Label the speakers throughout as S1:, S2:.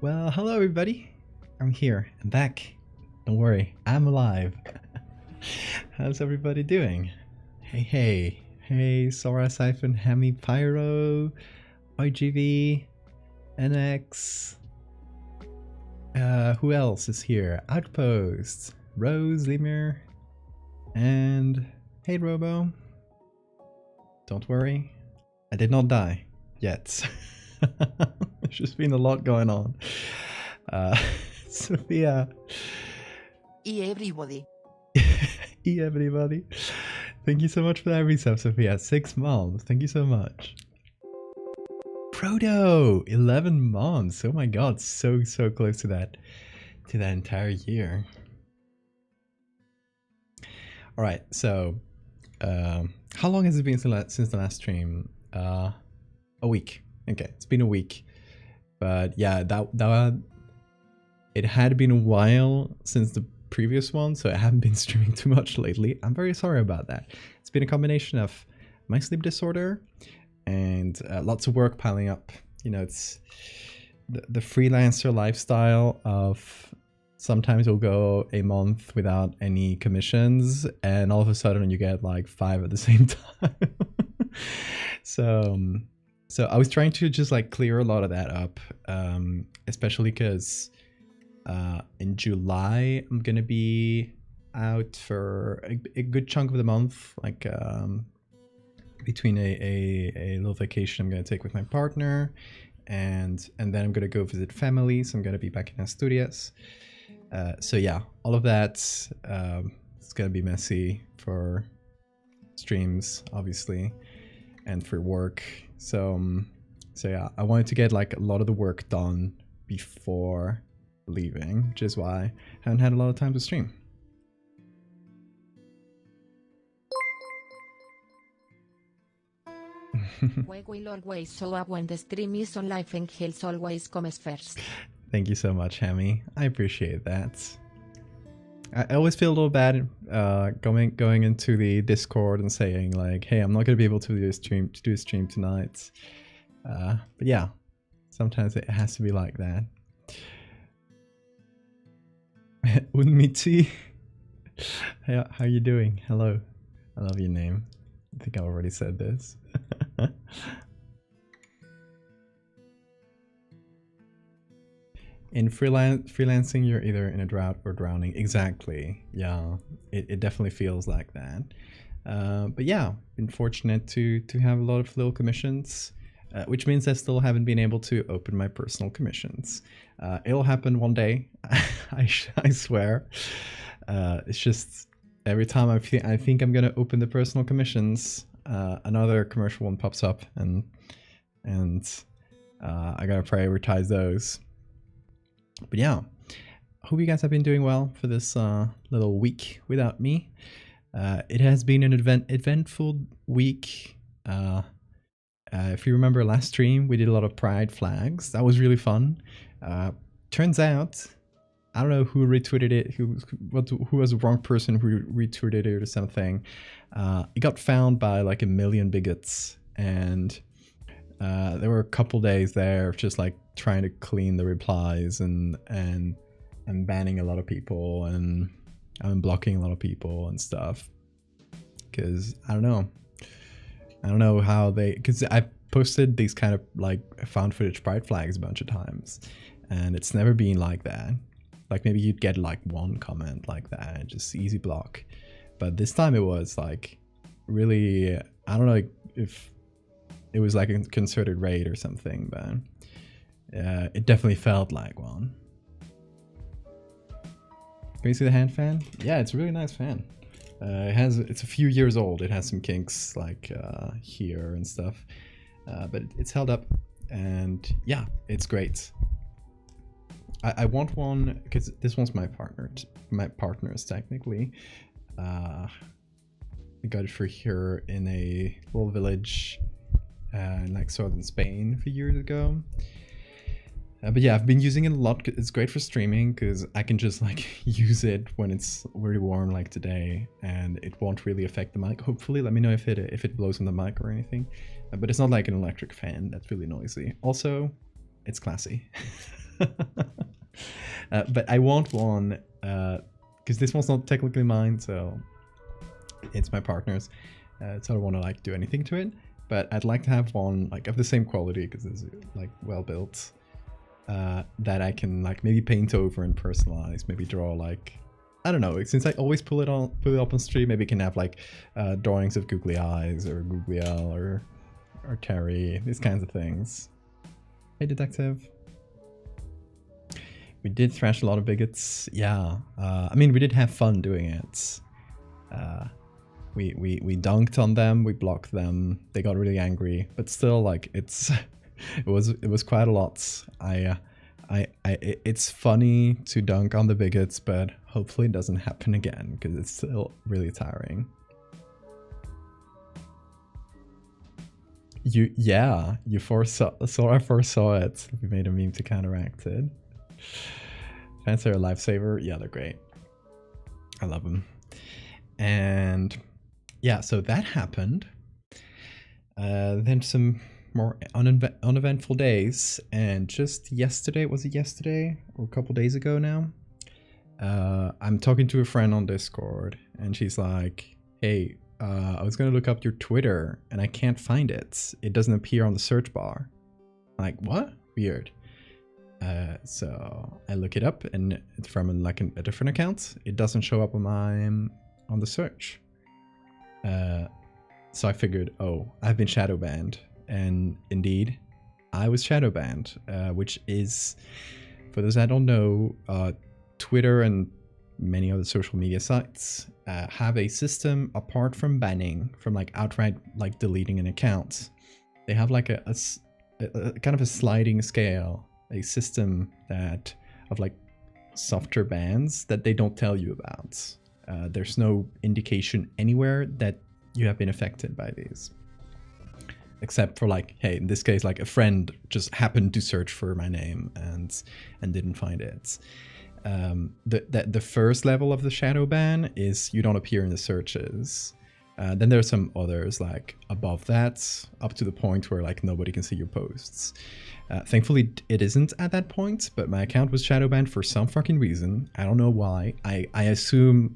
S1: Well, hello everybody. I'm here. I'm back. Don't worry, I'm alive. How's everybody doing? Hey, hey. Hey, Sora, Siphon, Hemi, Pyro, IGV, NX. Who else is here? Outpost, Rose, Lemur, and hey, Robo. Don't worry, I did not die yet. There's just been a lot going on. Sophia.
S2: Everybody.
S1: Everybody. Thank you so much for that resub, Sophia. 6 months. Thank you so much. Proto, 11 months. Oh my god, so close to that entire year. All right, so how long has it been since the last stream? A week. Okay, it's been a week. But yeah, that it had been a while since the previous one, so I haven't been streaming too much lately. I'm very sorry about that. It's been a combination of my sleep disorder and lots of work piling up. You know, it's the freelancer lifestyle of sometimes you'll go a month without any commissions and all of a sudden you get like 5 at the same time. So I was trying to just like clear a lot of that up, especially because in July I'm gonna be out for a good chunk of the month, like between a little vacation I'm gonna take with my partner, and then I'm gonna go visit family. So I'm gonna be back in Asturias. So yeah, all of that it's gonna be messy for streams, obviously, and for work. So yeah, I wanted to get like a lot of the work done before leaving, which is why I haven't had a lot of time to stream.
S2: We will always show up when the stream is on live and health always comes first.
S1: Thank you so much, Hemi. I appreciate that. I always feel a little bad going into the Discord and saying like, "Hey, I'm not gonna be able to do a stream tonight." But yeah, sometimes it has to be like that. Unmiti, how you doing? Hello, I love your name. I think I already said this. In freelancing, you're either in a drought or drowning. Exactly. Yeah, it definitely feels like that. But yeah, been fortunate to have a lot of little commissions, which means I still haven't been able to open my personal commissions. It'll happen one day, I swear. It's just every time I think I'm gonna open the personal commissions, another commercial one pops up, and I gotta prioritize those. But yeah, hope you guys have been doing well for this little week without me. It has been an eventful week. If you remember last stream, we did a lot of pride flags. That was really fun. Turns out, I don't know who retweeted it, who was the wrong person who retweeted it or something. It got found by like 1 million bigots, and there were a couple days there of just like trying to clean the replies and banning a lot of people and blocking a lot of people and stuff. Because I don't know how they, because I posted these kind of like found footage pride flags a bunch of times, and it's never been like that. Like maybe you'd get like one comment like that, just easy block. But this time it was like really, I don't know if it was like a concerted raid or something, but it definitely felt like one. Can you see the hand fan? Yeah, it's a really nice fan. It's a few years old. It has some kinks like here and stuff, but it's held up, and yeah, it's great. I want one because this one's my partner's technically. We got it for here in a little village in like southern Spain a few years ago. But yeah, I've been using it a lot. It's great for streaming because I can just like use it when it's really warm like today, and it won't really affect the mic. Hopefully, let me know if it blows on the mic or anything. But it's not like an electric fan that's really noisy. Also, it's classy. But I want one because this one's not technically mine, so it's my partner's. So I don't want to like do anything to it. But I'd like to have one like of the same quality because it's like well built. That I can like maybe paint over and personalize, maybe draw like, I don't know, since I always put it up on stream, maybe can have like drawings of googly eyes or googly owl or Terry, these kinds of things. Hey detective. We did thrash a lot of bigots, yeah. I mean, we did have fun doing it. We dunked on them, we blocked them, they got really angry, but still like it's it was quite a lot. It's funny to dunk on the bigots, but hopefully it doesn't happen again because it's still really tiring. You first saw it. We made a meme to counteract it. Fans are a lifesaver. Yeah, they're great. I love them. And yeah, so that happened. Then some more uneventful days, and just yesterday, was it yesterday or a couple days ago now, I'm talking to a friend on Discord and she's like, hey, I was gonna look up your Twitter and I can't find it. It doesn't appear on the search bar. I'm like, what? Weird. So I look it up and it's from like a different account. It doesn't show up on the search. So I figured, oh, I've been shadow banned. And indeed, I was shadow banned, which is, for those that don't know, Twitter and many other social media sites have a system apart from banning, from like outright like deleting an account. They have like a kind of a sliding scale, a system that of like softer bans that they don't tell you about. There's no indication anywhere that you have been affected by these. Except for like, hey, in this case, like a friend just happened to search for my name and didn't find it. The first level of the shadow ban is you don't appear in the searches. Then there are some others like above that, up to the point where like nobody can see your posts. Thankfully, it isn't at that point, but my account was shadow banned for some fucking reason. I don't know why. I assume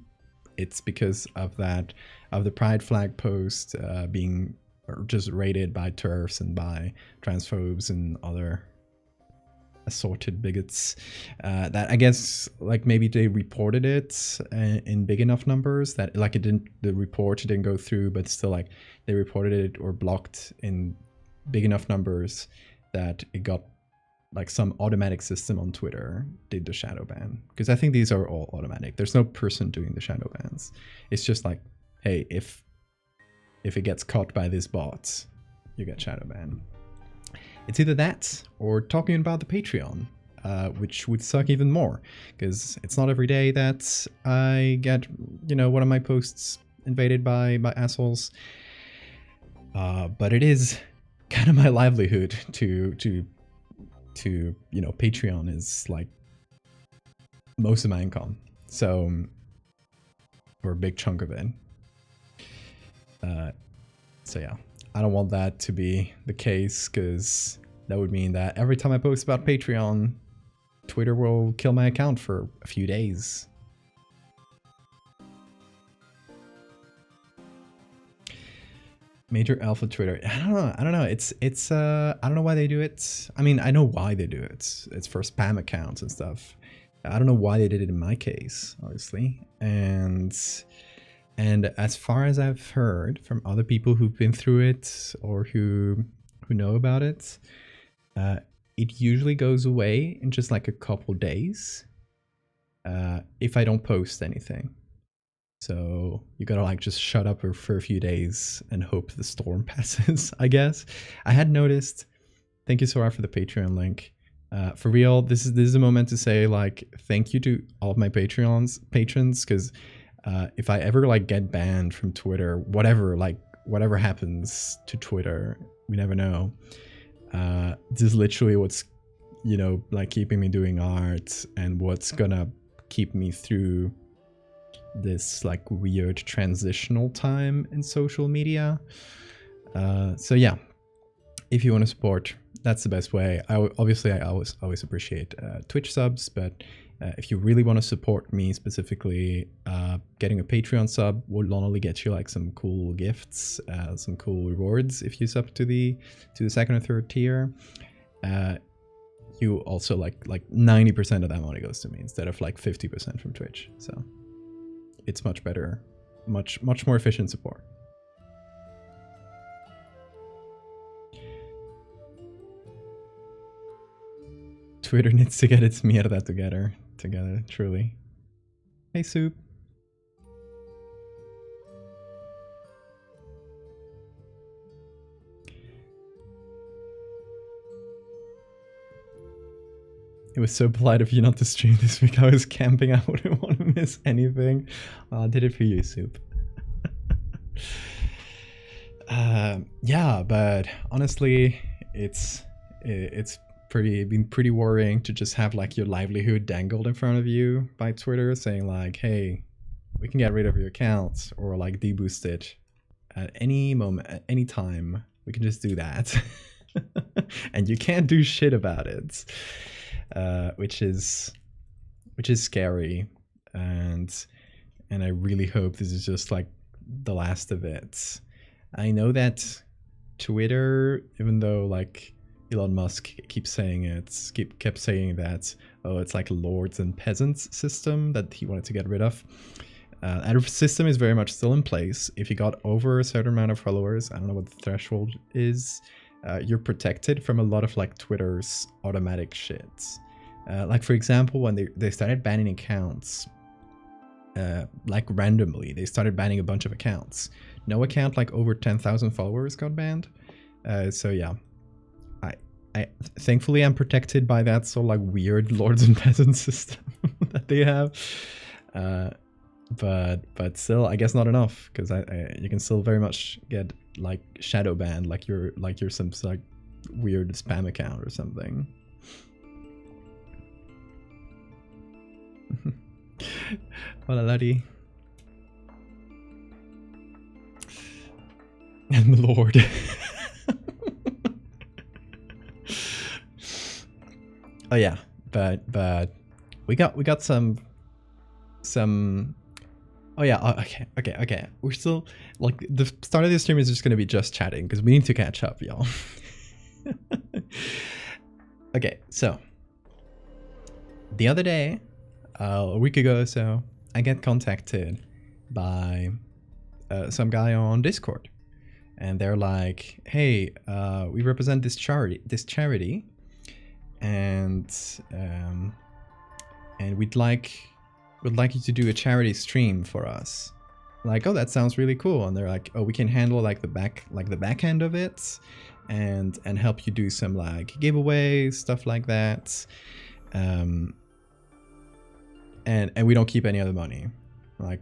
S1: it's because of the pride flag post being just rated by TERFs and by transphobes and other assorted bigots. That I guess like maybe they reported it in big enough numbers that like the report didn't go through, but still like they reported it or blocked in big enough numbers that it got like some automatic system on Twitter did the shadow ban. Because I think these are all automatic. There's no person doing the shadow bans. It's just like, hey, if it gets caught by this bot, you get shadow ban. It's either that or talking about the Patreon, which would suck even more because it's not every day that I get, one of my posts invaded by assholes. But it is kind of my livelihood to Patreon is like most of my income. So, or a big chunk of it. So yeah, I don't want that to be the case because that would mean that every time I post about Patreon, Twitter will kill my account for a few days. Major alpha Twitter. I don't know. It's I don't know why they do it. I mean, I know why they do it. It's for spam accounts and stuff. I don't know why they did it in my case, obviously. And as far as I've heard from other people who've been through it or who know about it, it usually goes away in just like a couple days if I don't post anything. So you gotta like just shut up for a few days and hope the storm passes, I guess. I had noticed, thank you Sora for the Patreon link. For real, this is a moment to say like thank you to all of my patrons, because if I ever like get banned from Twitter, whatever happens to Twitter, we never know. This is literally what's, like keeping me doing art and what's gonna keep me through this like weird transitional time in social media. So yeah, if you want to support, that's the best way. Obviously, I always appreciate Twitch subs, but if you really want to support me specifically, getting a Patreon sub will not only get you like some cool gifts, some cool rewards if you sub to the second or third tier. You also like 90% of that money goes to me instead of like 50% from Twitch. So it's much better, much more efficient support. Twitter needs to get its mierda together, truly. Hey, Soup. It was so polite of you not to stream this week. I was camping. I wouldn't want to miss anything. I did it for you, Soup. Yeah, but honestly, it's been pretty worrying to just have like your livelihood dangled in front of you by Twitter, saying like, hey, we can get rid of your account or like deboost it at any moment, at any time. We can just do that. And you can't do shit about it. Which is scary, and I really hope this is just like the last of it. I know that Twitter, even though like Elon Musk kept saying that, oh, it's like a lords and peasants system that he wanted to get rid of. That system is very much still in place. If you got over a certain amount of followers, I don't know what the threshold is, you're protected from a lot of like Twitter's automatic shit. Like for example, when they started banning accounts, like randomly, they started banning a bunch of accounts. No account like over 10,000 followers got banned. So yeah, I thankfully I'm protected by that so like weird lords and peasants system that they have. But still, I guess not enough, because you can still very much get like shadow banned, like you're some like weird spam account or something. Hola, Lottie. And the Lord. Oh yeah, but we got some. Oh yeah, okay. We're still like the start of this stream is just gonna be just chatting because we need to catch up, y'all. Okay, so the other day, a week ago or so, I get contacted by some guy on Discord, and they're like, "Hey, we represent this charity, and we'd like you to do a charity stream for us." Like, oh, that sounds really cool. And they're like, oh, we can handle like the back end of it, and help you do some like giveaways, stuff like that. And we don't keep any of the money. Like,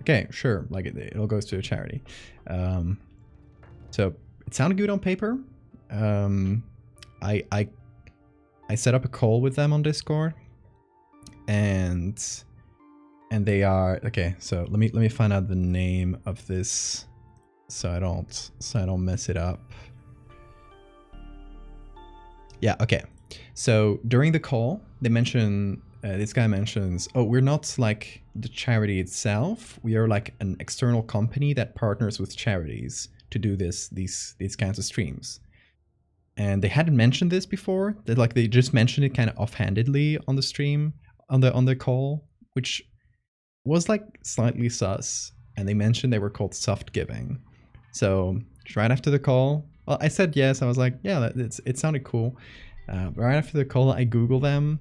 S1: okay, sure, like it all goes to a charity. So it sounded good on paper. I set up a call with them on Discord, and they are okay. So let me find out the name of this so I don't mess it up. Yeah, okay. So during the call, they mention this guy mentions, oh, we're not like the charity itself. We are like an external company that partners with charities to do these kinds of streams. And they hadn't mentioned this before. They just mentioned it kind of offhandedly on the stream, on the call, which was like slightly sus. And they mentioned they were called Soft Giving. So right after the call, well, I said yes. I was like, yeah, it sounded cool. Right after the call, I Googled them.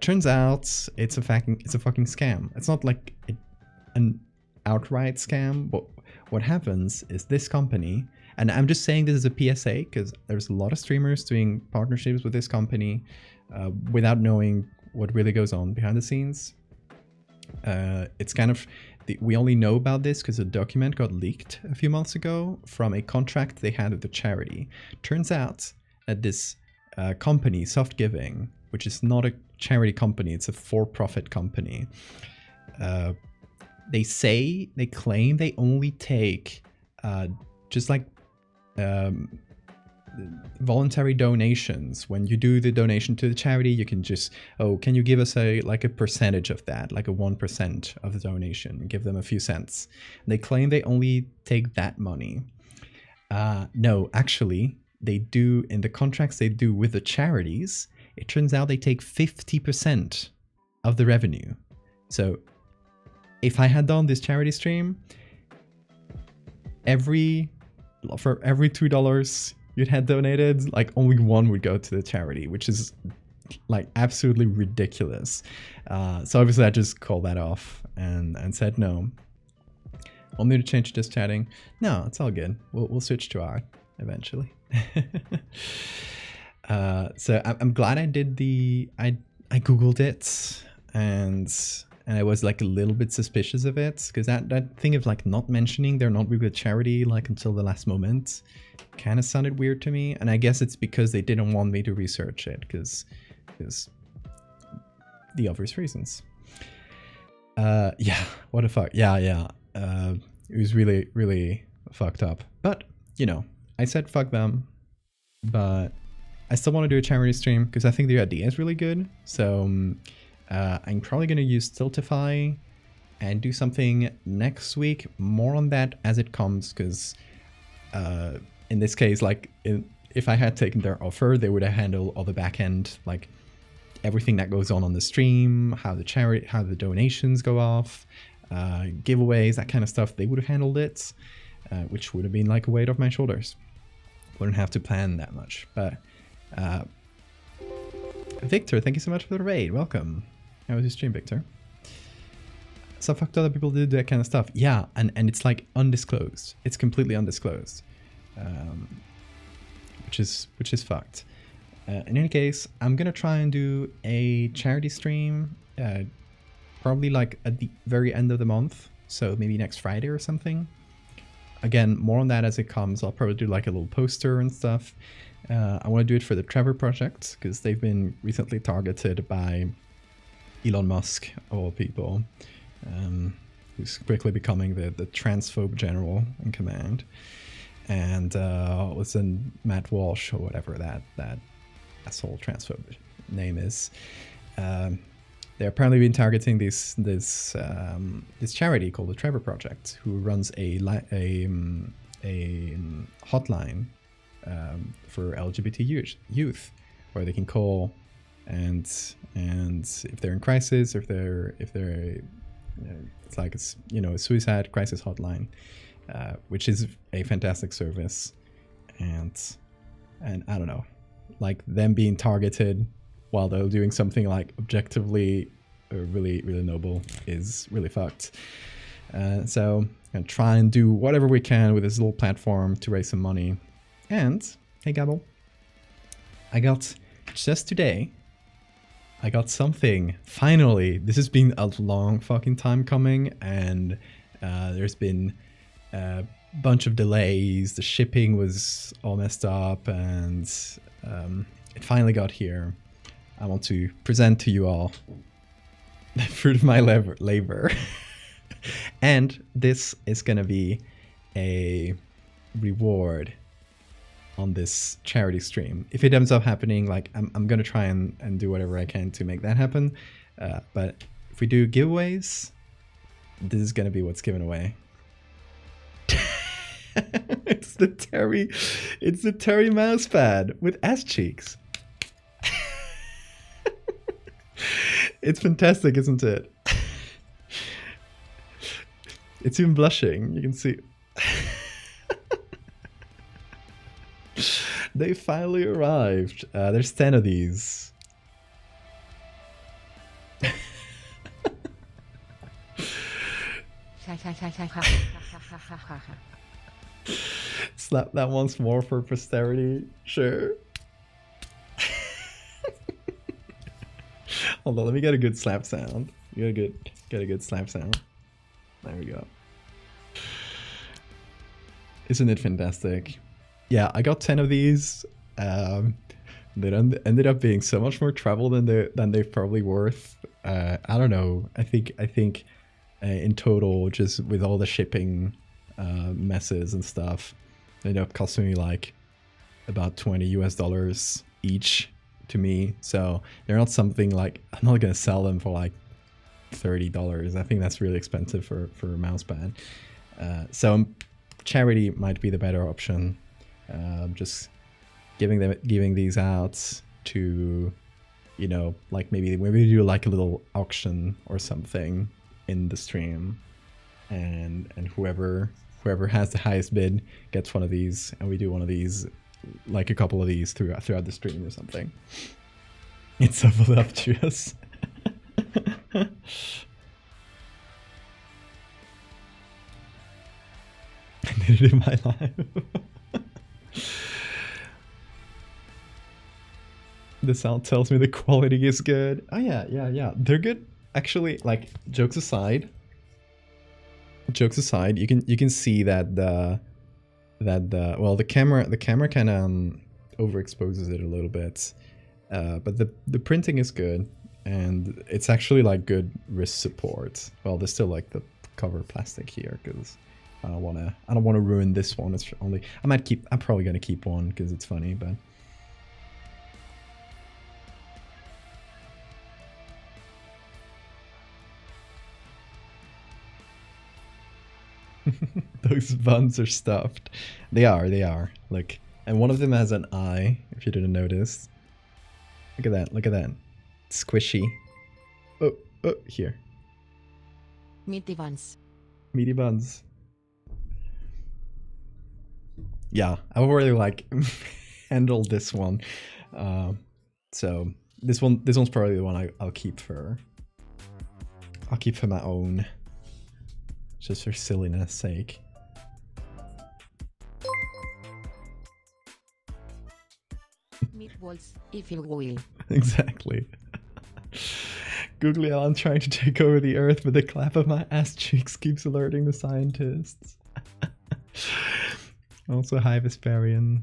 S1: Turns out it's a fucking scam. It's not like an outright scam, but what happens is this company, and I'm just saying this as a PSA because there's a lot of streamers doing partnerships with this company without knowing what really goes on behind the scenes. It's kind of, we only know about this because a document got leaked a few months ago from a contract they had with the charity. Turns out that this company, Soft Giving, which is not a charity company, it's a for-profit company, they claim they only take just like voluntary donations. When you do the donation to the charity, you can just, oh, can you give us a percentage of that, like a 1% of the donation, give them a few cents. And they claim they only take that money. No, actually, they do, in the contracts they do with the charities, it turns out they take 50% of the revenue. So if I had done this charity stream, for every $2 you'd had donated, like only one would go to the charity, which is like absolutely ridiculous. So obviously I just called that off and said no. Want me to change just chatting? No, it's all good. We'll switch to art eventually. So I'm glad I did I googled it, and I was like a little bit suspicious of it, because that thing of like not mentioning they're not really a charity like until the last moment kind of sounded weird to me. And I guess it's because they didn't want me to research it, because the obvious reasons. Yeah, what the fuck. Yeah. It was really, really fucked up. But, you know, I said fuck them, but I still want to do a charity stream because I think the idea is really good. So I'm probably going to use Tiltify and do something next week. More on that as it comes, because in this case, like if I had taken their offer, they would have handled all the back end, like everything that goes on the stream, how the donations go off, giveaways, that kind of stuff. They would have handled it, which would have been like a weight off my shoulders. Wouldn't have to plan that much. But Victor, thank you so much for the raid. Welcome. How was your stream, Victor? Some fucked other people do that kind of stuff. Yeah, and it's like undisclosed. It's completely undisclosed, which is fucked. In any case, I'm gonna try and do a charity stream, probably like at the very end of the month, so maybe next Friday or something. Again, more on that as it comes. I'll probably do like a little poster and stuff. I want to do it for the Trevor Project, because they've been recently targeted by Elon Musk, of all people, who's quickly becoming the transphobe general in command. And what's in Matt Walsh, or whatever that asshole transphobe name is. They're apparently been targeting this charity called the Trevor Project, who runs a hotline for LGBT youth, where they can call and if they're in crisis, if they're it's like a suicide crisis hotline, which is a fantastic service. And I don't know, like them being targeted while they're doing something like objectively really, really noble is really fucked. So I'm gonna try and do whatever we can with this little platform to raise some money. And hey Gabble, I got just today, I got something finally. This has been a long fucking time coming, and there's been a bunch of delays. The shipping was all messed up, and it finally got here. I want to present to you all the fruit of my labor. And this is going to be a reward on this charity stream. If it ends up happening, like I'm going to try and do whatever I can to make that happen. But if we do giveaways, this is going to be what's given away. It's the Terry mousepad with ass cheeks. It's fantastic, isn't it? It's even blushing, you can see. They finally arrived. There's 10 of these. Slap that once more for posterity, sure. Hold on, let me get a good slap sound. Get a good slap sound. There we go. Isn't it fantastic? Yeah, I got 10 of these. They ended up being so much more trouble than they're probably worth. I don't know. I think in total, just with all the shipping messes and stuff, it ended up costing me like about 20 US dollars each to me. So they're not something like, I'm not gonna sell them for like $30. I think that's really expensive for a mouse pad. So charity might be the better option. Just giving these out to, you know, like maybe do like a little auction or something in the stream, and whoever has the highest bid gets one of these, and we do one of these, like a couple of these throughout the stream or something. It's so voluptuous. I did it in my life. The sound tells me the quality is good. Oh yeah. They're good. Actually, like, jokes aside, you can see that the camera kind of overexposes it a little bit, but the printing is good, and it's actually like good wrist support. Well, there's still like the cover plastic here because I don't want to ruin this one. It's only I'm probably gonna keep one because it's funny, but. Those buns are stuffed. They are. Look, and one of them has an eye, if you didn't notice. Look at that. Squishy. Oh, here.
S2: Meaty buns.
S1: Meaty buns. Yeah, I've already like handled this one. So this one's probably the one I'll keep for my own. Just for silliness sake.
S2: Meatballs, if you will.
S1: Exactly. Googly Allen trying to take over the earth, but the clap of my ass cheeks keeps alerting the scientists. Also, hi Vesperian.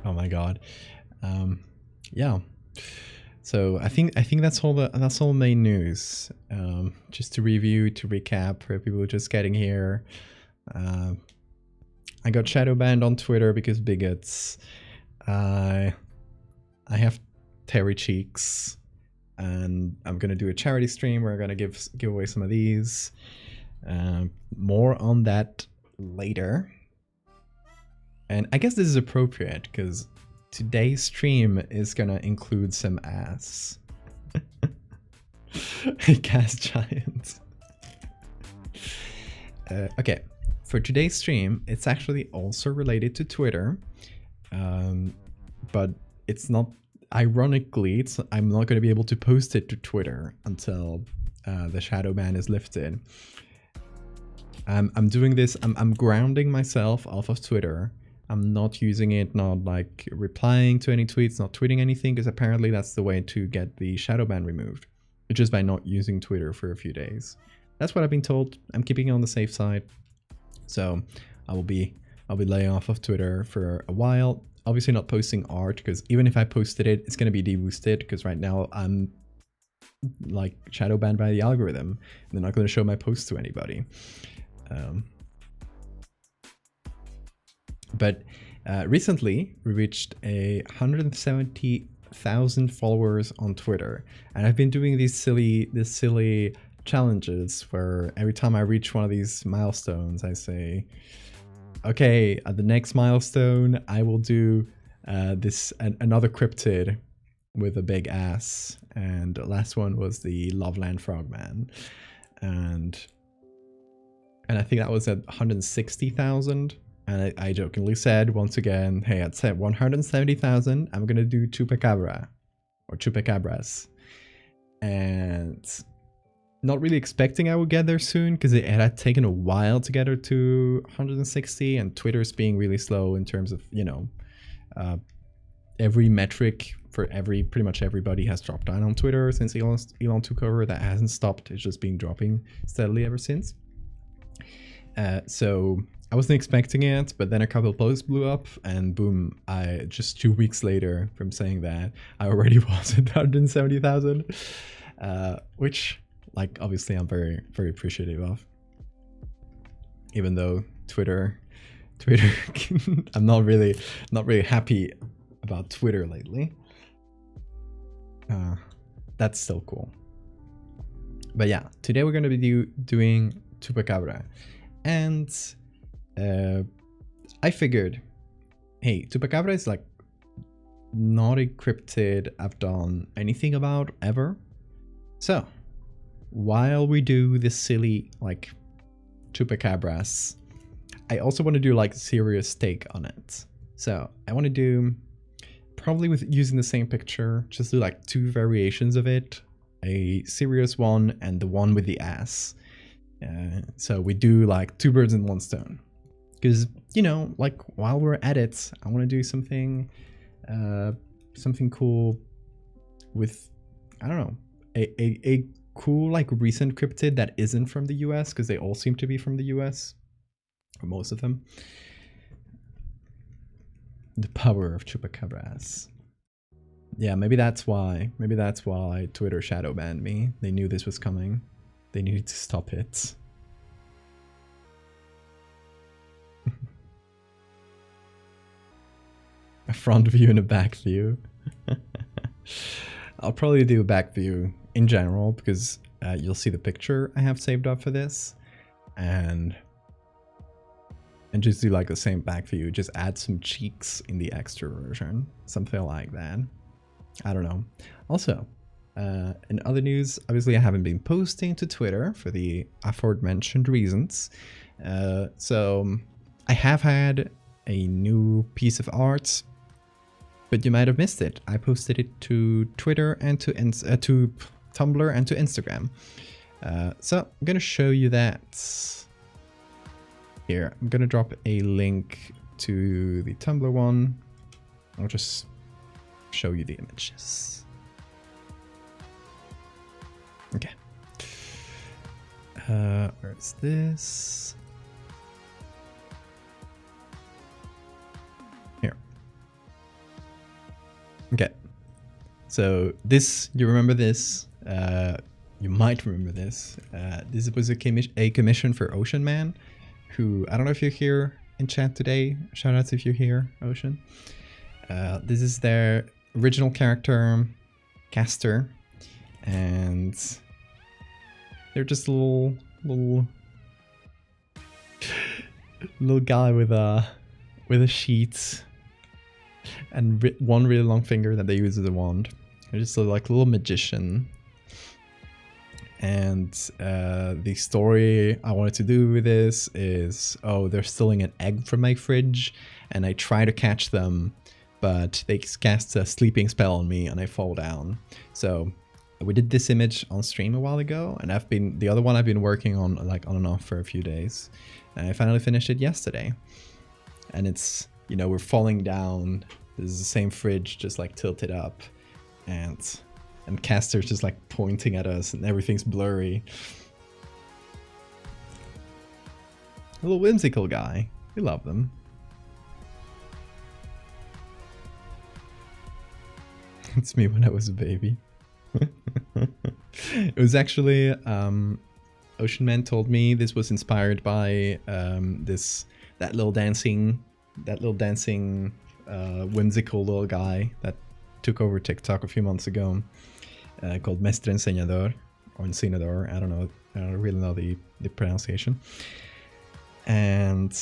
S1: Oh my god. Yeah. So I think that's all main news. Just to recap for people just getting here. I got shadow banned on Twitter because bigots. I have terry cheeks, and I'm gonna do a charity stream where I'm gonna give away some of these. More on that later. And I guess this is appropriate because today's stream is gonna include some ass. Gas giant. Okay, for today's stream, it's actually also related to Twitter, but it's not. Ironically, I'm not going to be able to post it to Twitter until the shadow ban is lifted. I'm doing this. I'm grounding myself off of Twitter. I'm not using it, not like replying to any tweets, not tweeting anything, because apparently that's the way to get the shadow ban removed, just by not using Twitter for a few days. That's what I've been told. I'm keeping it on the safe side. So I'll be laying off of Twitter for a while. Obviously not posting art, because even if I posted it, it's going to be deboosted, because right now I'm like shadow banned by the algorithm, and they're not going to show my posts to anybody. But recently we reached 170,000 followers on Twitter, and I've been doing these silly challenges where every time I reach one of these milestones, I say, okay, at the next milestone, I will do another cryptid with a big ass, and the last one was the Loveland Frogman, and I think that was at 160,000. And I jokingly said, once again, hey, I'd said 170,000, I'm gonna do Chupacabra, or Chupacabras. And not really expecting I would get there soon, because it had taken a while to get her to 160, and Twitter's being really slow in terms of, you know, every metric for pretty much everybody has dropped down on Twitter since Elon took over. That hasn't stopped, it's just been dropping steadily ever since. So I wasn't expecting it, but then a couple of posts blew up, and boom, I just 2 weeks later from saying that, I already was at 170,000, which, like, obviously I'm very, very appreciative of. Even though Twitter Twitter. I'm not really happy about Twitter lately. That's still cool. But yeah, today we're gonna be doing Chupacabra, and I figured, hey, Chupacabra is like not a cryptid I've done anything about ever. So while we do this silly like Chupacabras, I also want to do like a serious take on it. So I want to do, probably with using the same picture, just do like 2 variations of it, a serious one and the one with the ass. So we do like 2 birds in 1 stone, because, you know, like while we're at it, I want to do something cool with, I don't know, a cool like recent cryptid that isn't from the US, because they all seem to be from the US, or most of them. The power of Chupacabras. Yeah, maybe that's why Twitter shadow banned me. They knew this was coming. They needed to stop it. A front view and a back view. I'll probably do a back view in general, because you'll see the picture I have saved up for this, and just do like the same back view, just add some cheeks in the extra version, something like that. I don't know. Also, in other news, obviously I haven't been posting to Twitter for the aforementioned reasons. So I have had a new piece of art, but you might have missed it. I posted it to Twitter and to Tumblr and to Instagram. So I'm gonna show you that. Here, I'm gonna drop a link to the Tumblr one. I'll just show you the images. Okay. Where's this? Here. Okay. So this, you remember this? You might remember this. This was a commission for Ocean Man, who, I don't know if you're here in chat today. Shout out if you're here, Ocean. This is their original character, Caster, and they're just a little guy with a sheet and one really long finger that they use as a wand. They're just like a little magician. And the story I wanted to do with this is, oh, they're stealing an egg from my fridge, and I try to catch them, but they cast a sleeping spell on me and I fall down. So we did this image on stream a while ago, and the other one I've been working on like on and off for a few days. And I finally finished it yesterday. And it's, you know, we're falling down. This is the same fridge, just like tilted up, and Caster's just like pointing at us and everything's blurry. A little whimsical guy. We love them. It's me when I was a baby. It was actually Ocean Man told me this was inspired by that little dancing whimsical little guy that took over TikTok a few months ago, called Mestre Enseñador, or Enseñador. I don't really know the pronunciation. And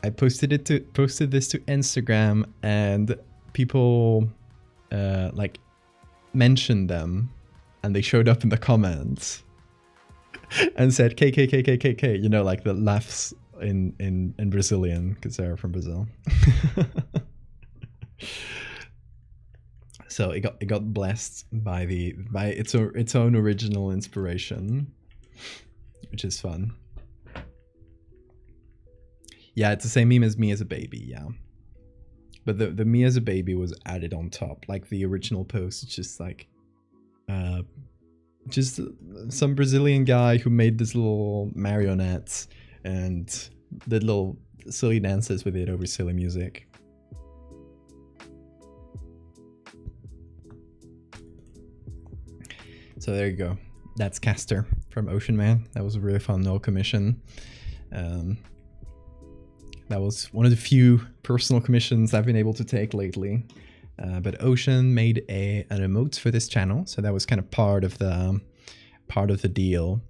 S1: I posted this to Instagram, and people like mentioned them, and they showed up in the comments and said KKKKKK, you know, like the laughs in Brazilian, because they're from Brazil. So it got blessed by its own original inspiration, which is fun. Yeah, it's the same meme as me as a baby, yeah. But the me as a baby was added on top. Like the original post, it's just like just some Brazilian guy who made this little marionettes and did little silly dances with it over silly music. So there you go. That's Caster from Ocean Man. That was a really fun no commission. That was one of the few personal commissions I've been able to take lately. But Ocean made an emote for this channel, so that was kind of part of the deal.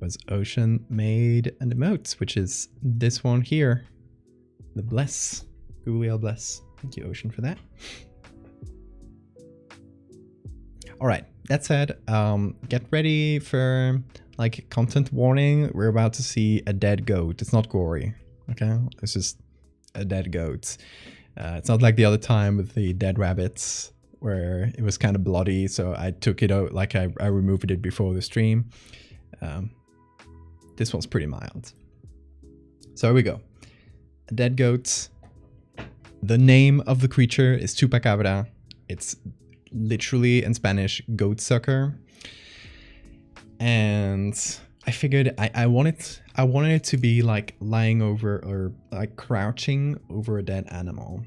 S1: Was Ocean made an emote, which is this one here, the bless, Google bless. Thank you, Ocean, for that. All right, that said, get ready for like content warning. We're about to see a dead goat. It's not gory, okay? It's just a dead goat. It's not like the other time with the dead rabbits where it was kind of bloody, so I took it out, like I removed it before the stream. This one's pretty mild. So here we go. A dead goat. The name of the creature is Chupacabra. It's literally in Spanish goat sucker. And I figured I wanted it to be like lying over or like crouching over a dead animal.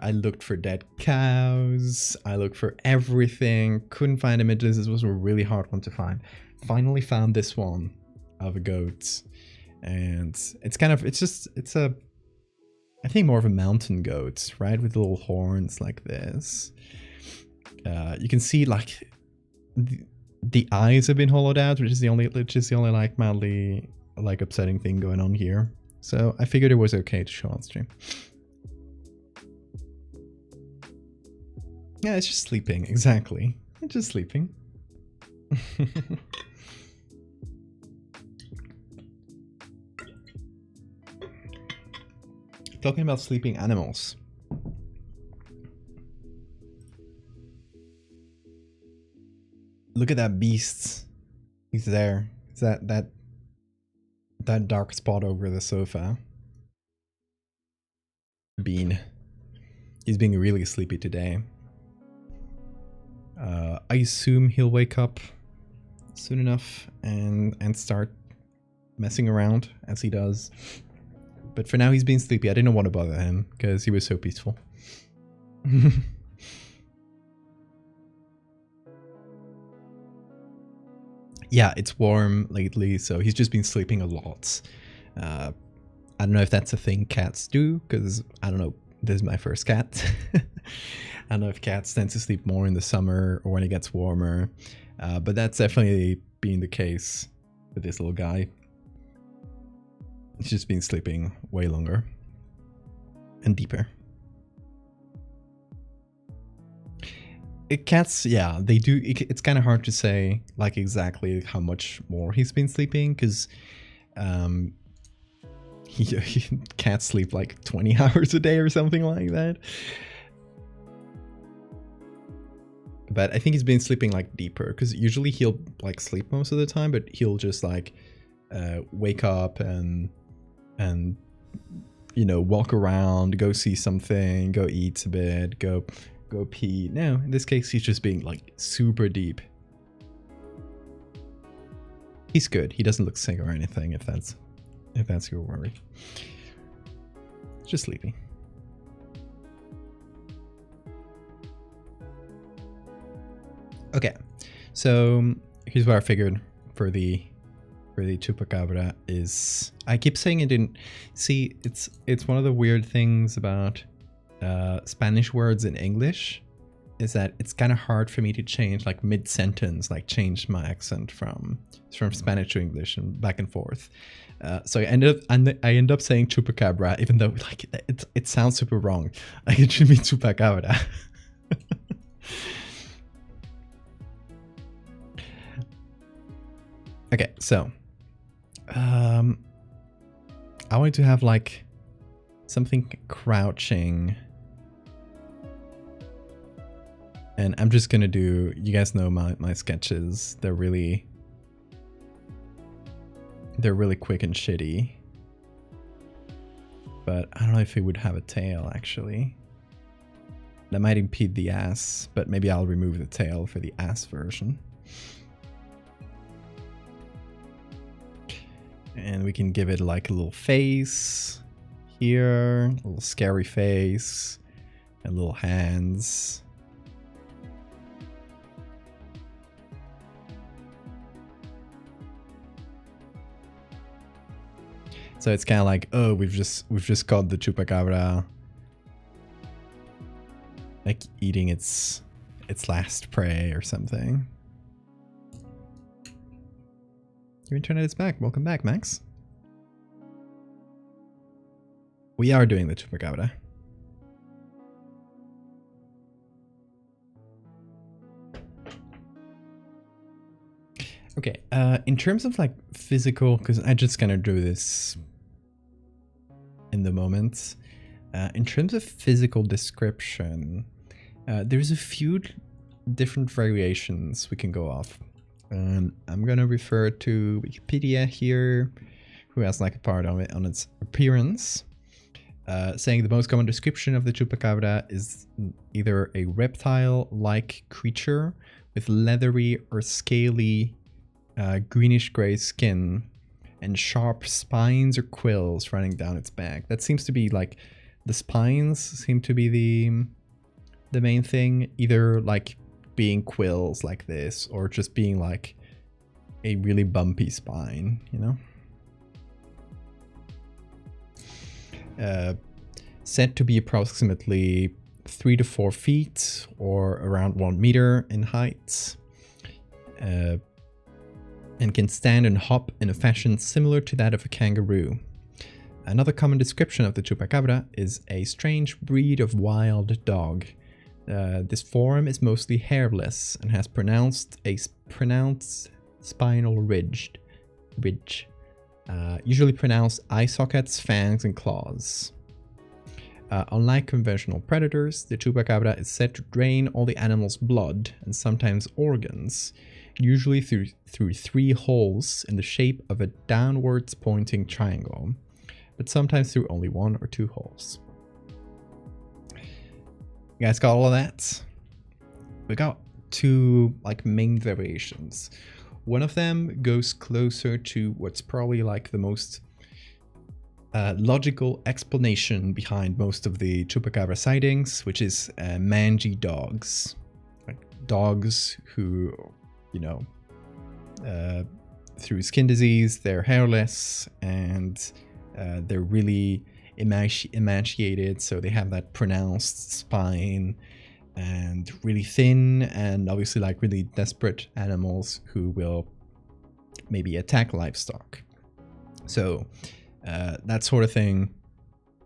S1: I looked for dead cows. I looked for everything. Couldn't find images. This was a really hard one to find. Finally found this one of a goat, and it's I think more of a mountain goat, right, with little horns like this. You can see like the eyes have been hollowed out, which is the only like mildly like upsetting thing going on here. So I figured it was okay to show on stream. Yeah, it's just sleeping. Exactly, it's just sleeping. Talking about sleeping animals. Look at that beast. He's there. It's that dark spot over the sofa. Bean. He's being really sleepy today. I assume he'll wake up soon enough and start messing around as he does. But for now, he's being sleepy. I didn't want to bother him because he was so peaceful. Yeah, it's warm lately, so he's just been sleeping a lot. I don't know if that's a thing cats do, because I don't know, this is my first cat. I don't know if cats tend to sleep more in the summer or when it gets warmer, but that's definitely been the case with this little guy. He's just been sleeping way longer and deeper. Cats, yeah, they do. It's kind of hard to say like exactly how much more he's been sleeping, because he can't sleep like 20 hours a day or something like that. But I think he's been sleeping like deeper, because usually he'll like sleep most of the time, but he'll just like wake up and you know, walk around, go see something, go eat a bit, go pee. No, in this case, he's just being like super deep. He's good. He doesn't look sick or anything, if that's your worry. Just sleepy. Okay, so here's what I figured for the Chupacabra is. I keep saying it didn't. See, it's one of the weird things about Spanish words in English, is that it's kind of hard for me to change like mid-sentence, like change my accent from Spanish to English and back and forth. So I end up saying Chupacabra, even though like it sounds super wrong. Like it should be Chupacabra. Okay, so I wanted to have like something crouching, and I'm just gonna do, you guys know my sketches, they're really quick and shitty, but I don't know if it would have a tail actually. That might impede the ass, but maybe I'll remove the tail for the ass version. And we can give it like a little face here, a little scary face, and little hands. So it's kind of like, oh, we've just caught the chupacabra, like eating its last prey or something. Your internet is back. Welcome back, Max. We are doing the chupacabra. Okay, in terms of like physical, because I'm just gonna do this in the moment. In terms of physical description, there's a few different variations we can go off. I'm gonna refer to Wikipedia here, who has like a part on it on its appearance, saying the most common description of the chupacabra is either a reptile-like creature with leathery or scaly greenish-gray skin and sharp spines or quills running down its back. That seems to be like the spines seem to be the main thing, either like being quills like this or just being like a really bumpy spine, you know? Said to be approximately 3 to 4 feet or around 1 meter in height. And can stand and hop in a fashion similar to that of a kangaroo. Another common description of the chupacabra is a strange breed of wild dog. This form is mostly hairless and has pronounced spinal ridge, usually pronounced eye sockets, fangs, and claws. Unlike conventional predators, the chupacabra is said to drain all the animal's blood and sometimes organs, usually through 3 holes in the shape of a downwards pointing triangle, but sometimes through only 1 or 2 holes. You guys got all of that? We got 2 like main variations. One of them goes closer to what's probably like the most logical explanation behind most of the chupacabra sightings, which is mangy dogs. Like dogs who, you know, through skin disease, they're hairless and they're really emaciated, so they have that pronounced spine and really thin, and obviously like really desperate animals who will maybe attack livestock. So that sort of thing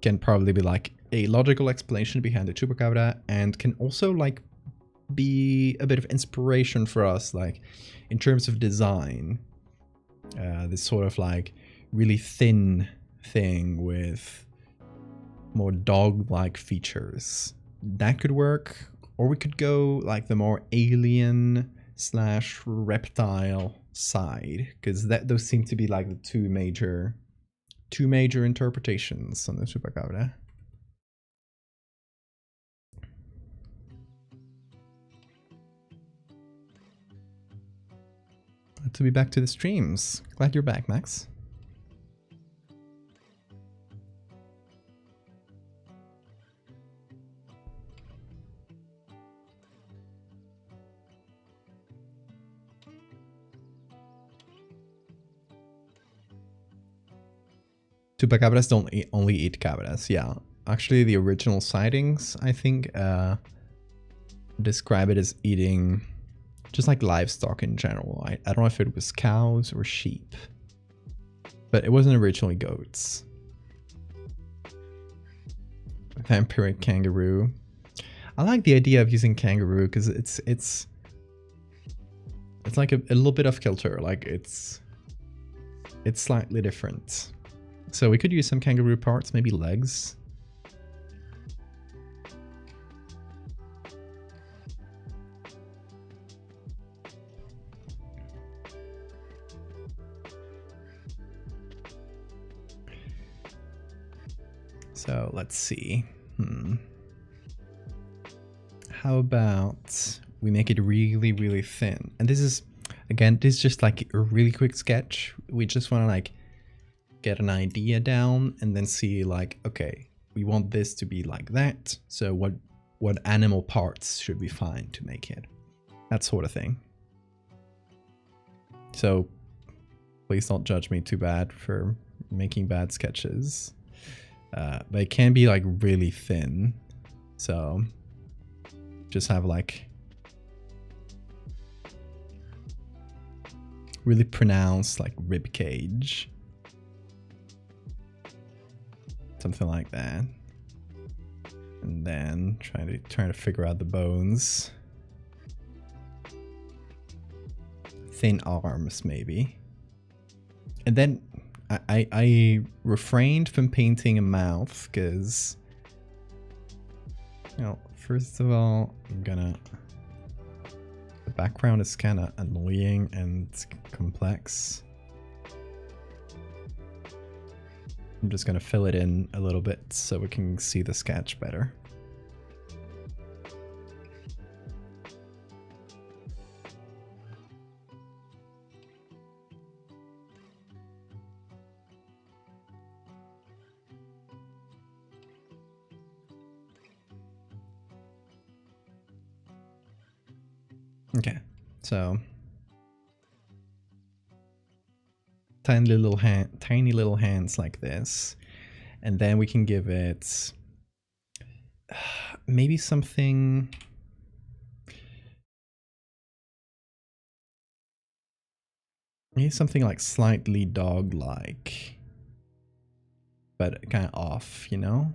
S1: can probably be like a logical explanation behind the chupacabra, and can also like be a bit of inspiration for us, like in terms of design. This sort of like really thin thing with more dog-like features. That could work, or we could go like the more alien / reptile side, because those seem to be like the two major interpretations on the chupacabra. Glad to be back to the streams. Glad you're back, Max. Chupacabras don't only eat cabras, yeah. Actually, the original sightings, I think, describe it as eating just like livestock in general. I don't know if it was cows or sheep, but it wasn't originally goats. Vampiric kangaroo. I like the idea of using kangaroo because it's like a little bit of kilter. Like it's slightly different. So we could use some kangaroo parts, maybe legs. So let's see. How about we make it really, really thin? And this is, again, this is just like a really quick sketch. We just want to like get an idea down and then see like, okay, we want this to be like that. So what animal parts should we find to make it? That sort of thing. So please don't judge me too bad for making bad sketches. But it can be like really thin. So just have like really pronounced like rib cage. Something like that. And then trying to figure out the bones. Thin arms maybe. And then I refrained from painting a mouth because, you know, first of all, the background is kind of annoying and complex. I'm just gonna fill it in a little bit so we can see the sketch better. Okay, so tiny little hands like this, and then we can give it maybe something like slightly dog-like, but kind of off, you know,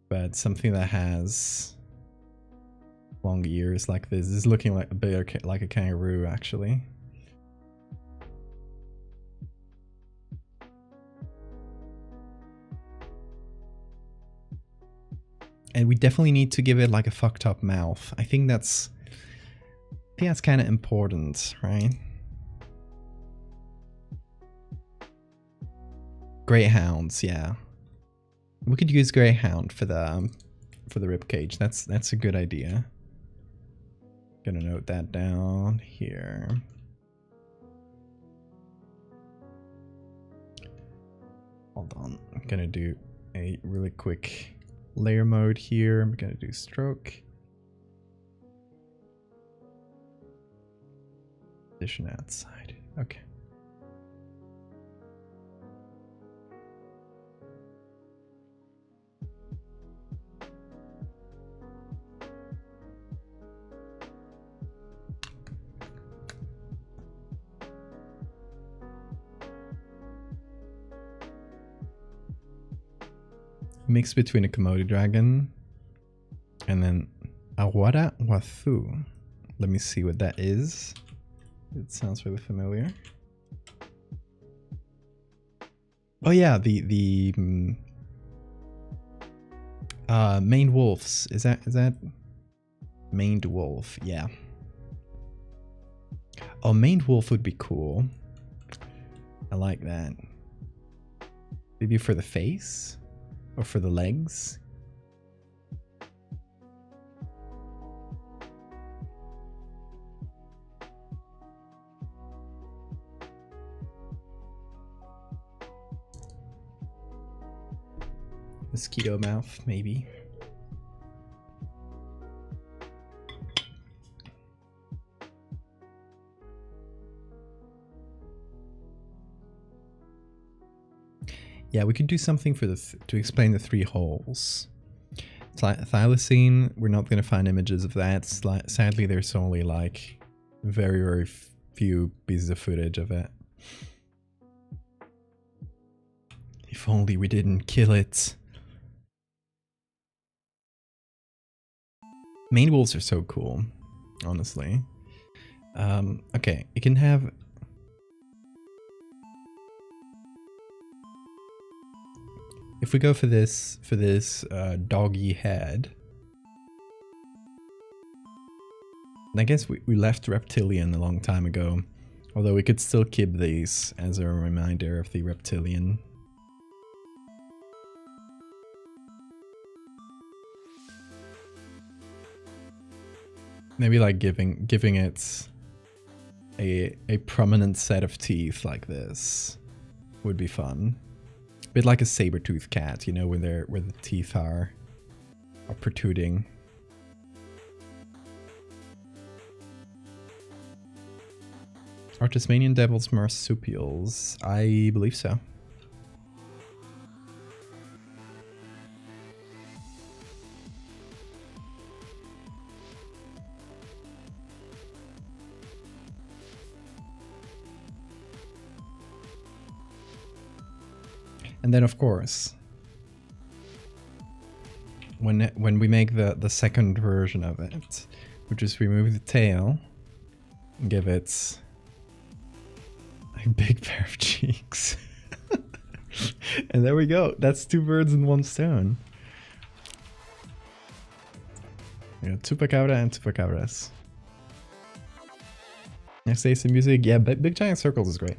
S1: but something that has long ears like this. This is looking like a bit like a kangaroo actually. And we definitely need to give it like a fucked up mouth. I think that's kind of important, right? Greyhounds, yeah. We could use greyhound for the rib cage. That's a good idea. Gonna note that down here. Hold on. I'm gonna do a really quick layer mode here. I'm gonna do stroke. Position outside. Okay. Mix between a Komodo dragon and then Awara Wathu. Let me see what that is. It sounds really familiar. Oh yeah, the maned wolves. Is that maned wolf? Yeah. Oh, maned wolf would be cool. I like that. Maybe for the face or for the legs. Mosquito mouth, maybe. Yeah, we could do something for to explain the 3 holes. Thylacine, we're not going to find images of that. Sadly, there's only like very, very few pieces of footage of it. If only we didn't kill it. Main wolves are so cool, honestly. Okay, it can have... If we go for this doggy head, I guess we left reptilian a long time ago, although we could still keep these as a reminder of the reptilian. Maybe like giving it a prominent set of teeth like this would be fun. A bit like a saber-toothed cat, you know, where the teeth are protruding. Are Tasmanian devils marsupials? I believe so. And then, of course, when we make the second version of it, we just remove the tail and give it a big pair of cheeks. And there we go. That's 2 birds in 1 stone. Yeah, Chupacabra and Chupacabras. Next day some music. Yeah, Big Giant Circles is great.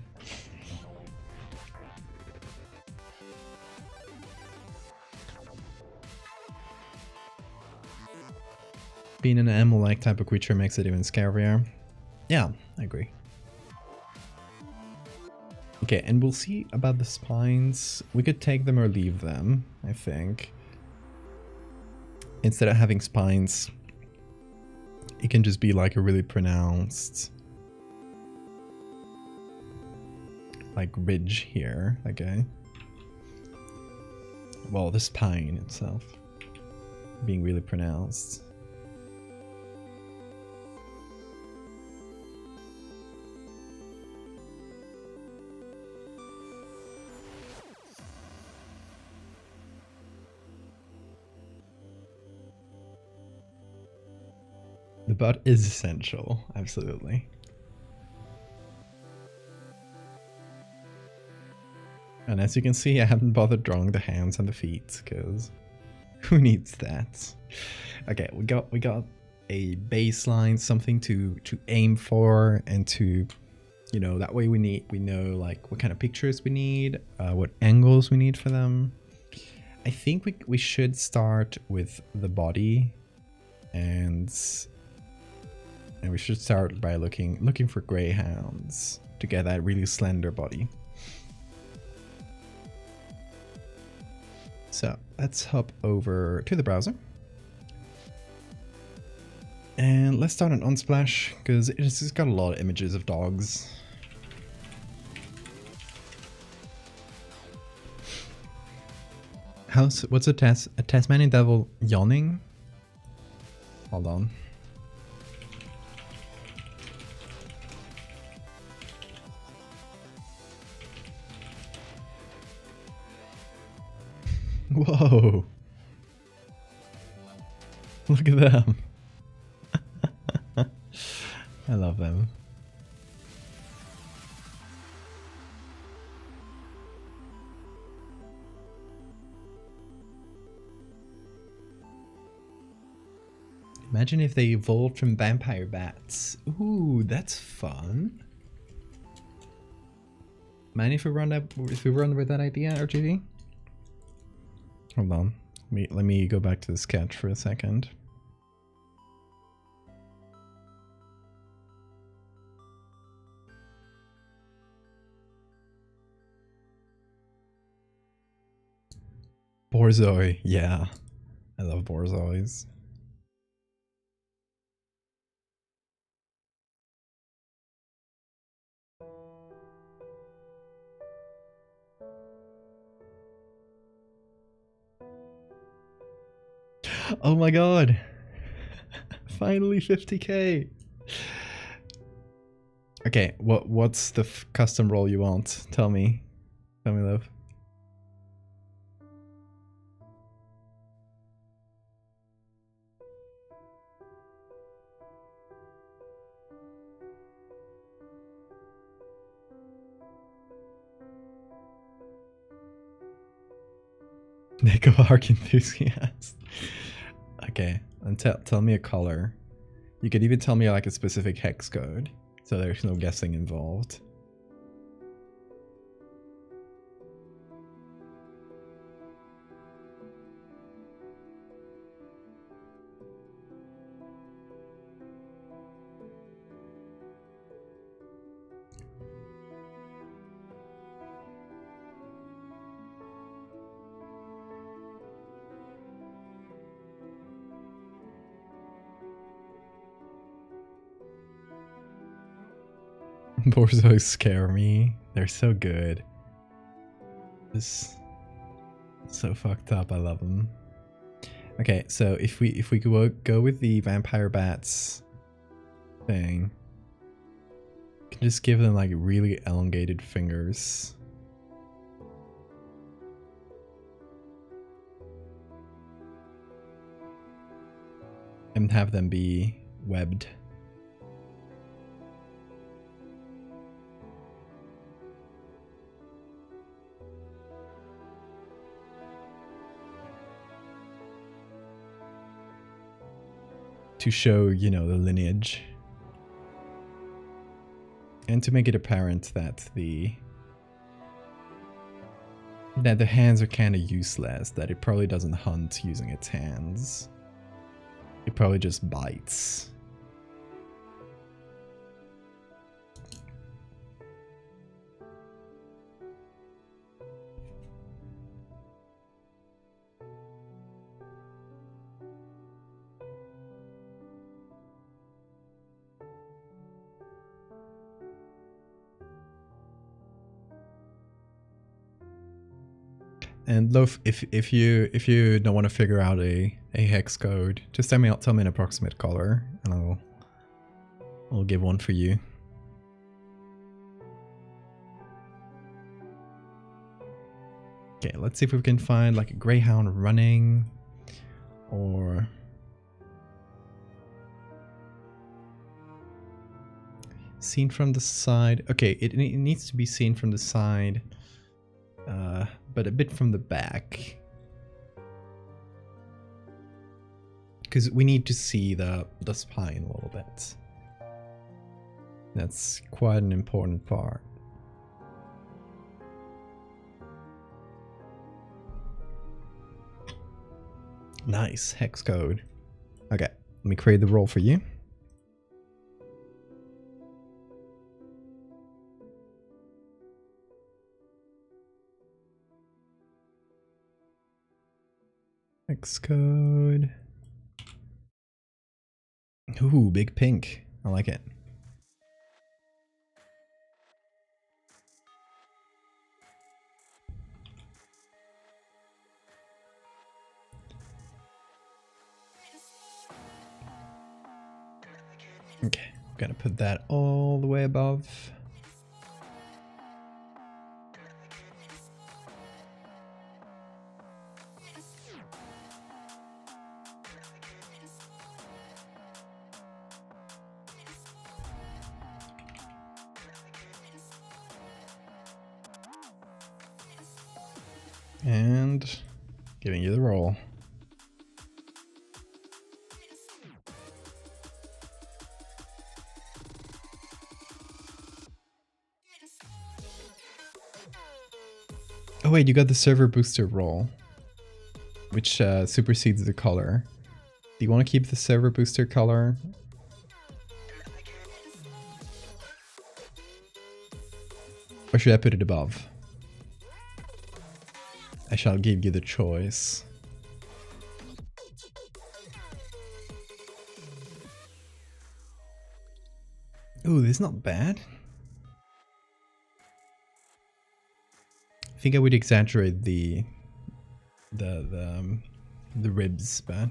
S1: Being an animal-like type of creature makes it even scarier. Yeah, I agree. Okay, and we'll see about the spines. We could take them or leave them, I think. Instead of having spines, it can just be like a really pronounced like ridge here, okay? Well, the spine itself being really pronounced. The butt is essential, absolutely. And as you can see, I haven't bothered drawing the hands and the feet, because who needs that? Okay, we got a baseline, something to aim for, and to, you know, that way we know like what kind of pictures we need, what angles we need for them. I think we should start with the body, and we should start by looking for greyhounds to get that really slender body. So let's hop over to the browser. And let's start on Unsplash, because it's got a lot of images of dogs. What's a Tasmanian devil yawning? Hold on. Whoa. Look at them. I love them. Imagine if they evolved from vampire bats. Ooh, that's fun. Mind if we run with that idea, RGV? Hold on. Let me go back to the sketch for a second. Borzoi, yeah. I love Borzois. Oh my god. Finally 50k. Okay, what's the custom role you want? Tell me. Tell me, love. Neko Arc enthusiast. Okay, and tell me a color. You could even tell me like a specific hex code, so there's no guessing involved. Borzos scare me. They're so good. Just so fucked up. I love them. Okay, so if we go with the vampire bats thing, can just give them like really elongated fingers. And have them be webbed. To show, you know, the lineage. And to make it apparent that the hands are kind of useless, that it probably doesn't hunt using its hands. It probably just bites. And Loaf, if you don't want to figure out a hex code, just tell me an approximate color, and I'll give one for you. Okay, let's see if we can find like a greyhound running, or seen from the side. Okay, it needs to be seen from the side. But a bit from the back, because we need to see the spine a little bit. That's quite an important part. Nice, hex code. Okay, let me create the role for you. Hex code. Ooh, big pink. I like it. Okay, I'm gonna put that all the way above. And giving you the roll. Oh wait, you got the server booster roll, which supersedes the color. Do you want to keep the server booster color? Or should I put it above? I shall give you the choice. Ooh, this is not bad. I think I would exaggerate the ribs, but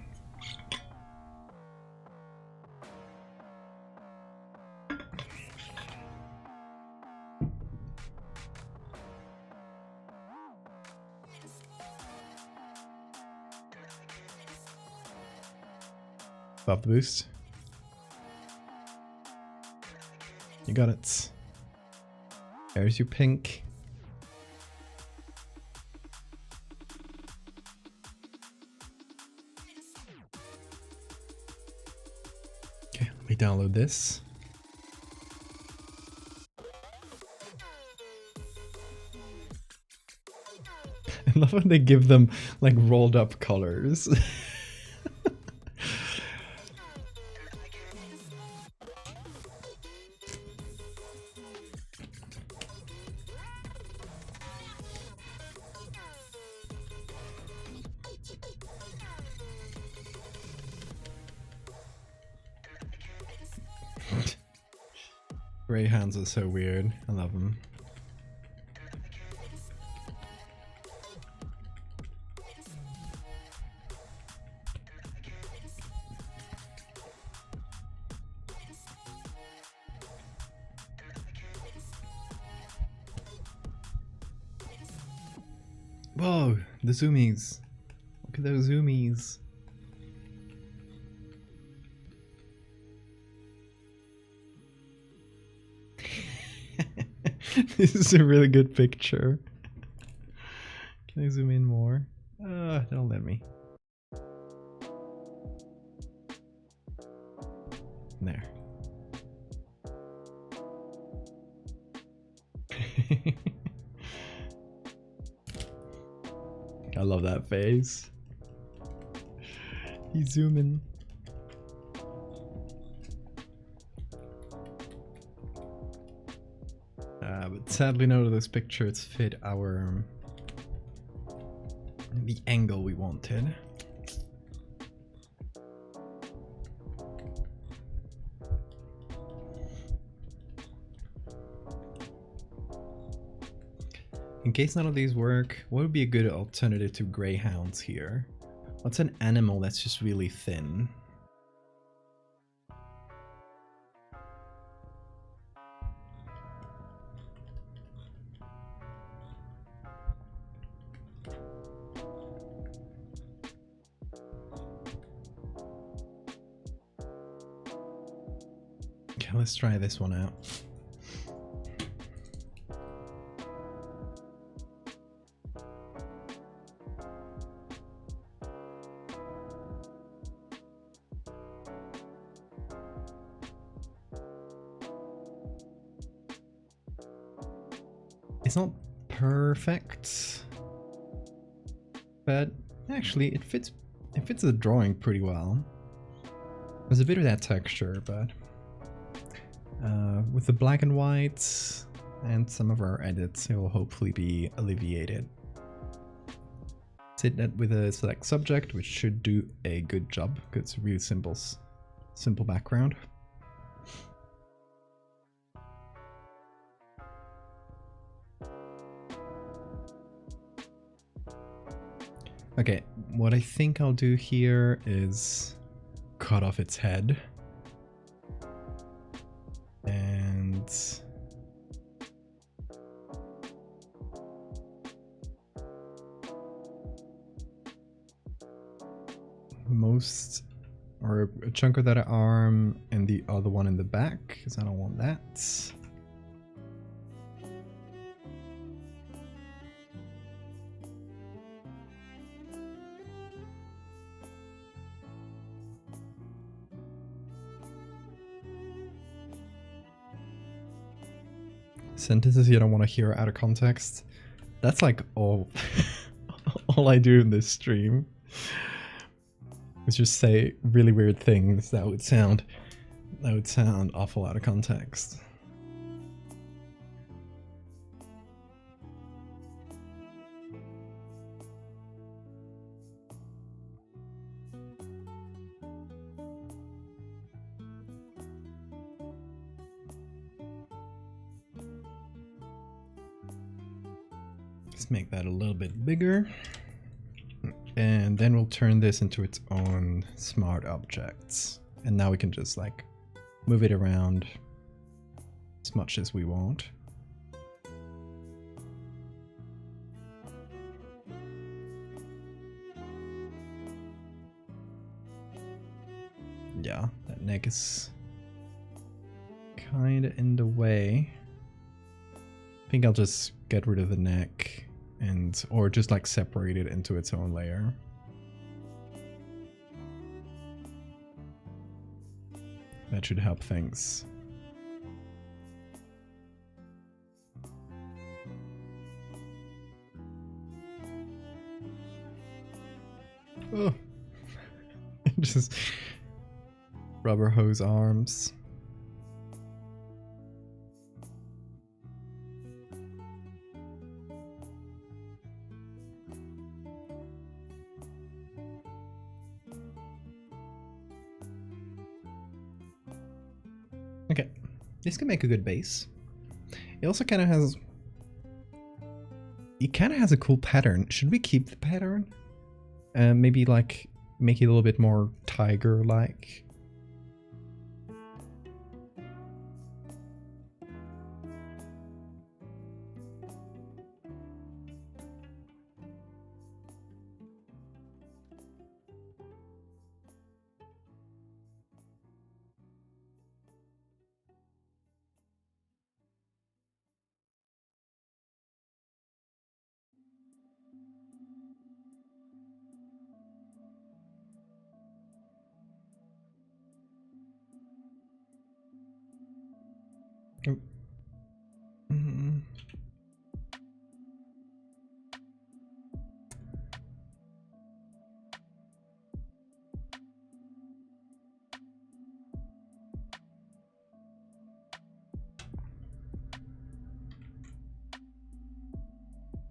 S1: above the boost. You got it. There's your pink. Okay, let me download this. I love when they give them like rolled up colors. Greyhounds are so weird. I love them. Whoa, the zoomies. Look at those zoomies. This is a really good picture. Can I zoom in more? Don't let me. There. I love that face. He's zooming. But sadly none of those pictures fit the angle we wanted. In case none of these work, what would be a good alternative to greyhounds here? What's an animal that's just really thin? Okay, let's try this one out. It's not perfect, but actually it fits the drawing pretty well. There's a bit of that texture, but with the black and white and some of our edits, it will hopefully be alleviated. Set that with a select subject, which should do a good job because it's a really simple background. Okay, what I think I'll do here is cut off its head. And most, or a chunk of that arm and the other one in the back, because I don't want that. Sentences you don't want to hear out of context. That's like all all I do in this stream is just say really weird things that would sound awful out of context. Let's make that a little bit bigger. And then we'll turn this into its own smart objects. And now we can just like move it around as much as we want. Yeah, that neck is kind of in the way. I think I'll just get rid of the neck or just like separate it into its own layer. That should help things. Oh, just rubber hose arms. Okay, This can make a good base. It also kind of has... It kind of has a cool pattern. Should we keep the pattern? Maybe like make it a little bit more tiger-like.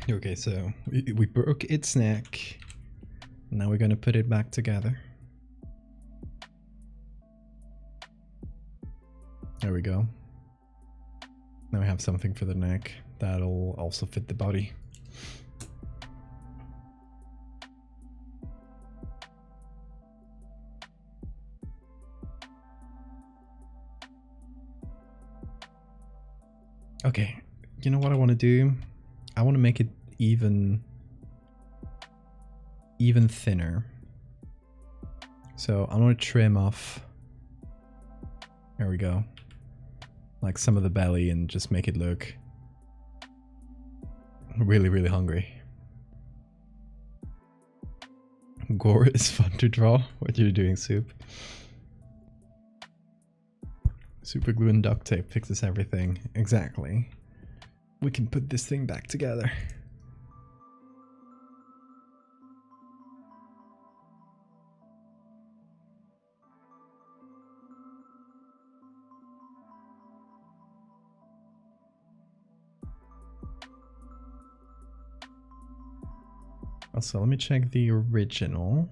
S1: Okay, so we broke its neck. Now we're gonna put it back together. There we go. Now we have something for the neck that'll also fit the body. Okay, you know what I want to do? I want to make it even thinner. So I want to trim off, there we go, like some of the belly and just make it look really, really hungry. Gore is fun to draw. What you're doing, Soup? Super glue and duct tape fixes everything. Exactly. We can put this thing back together. Also, let me check the original.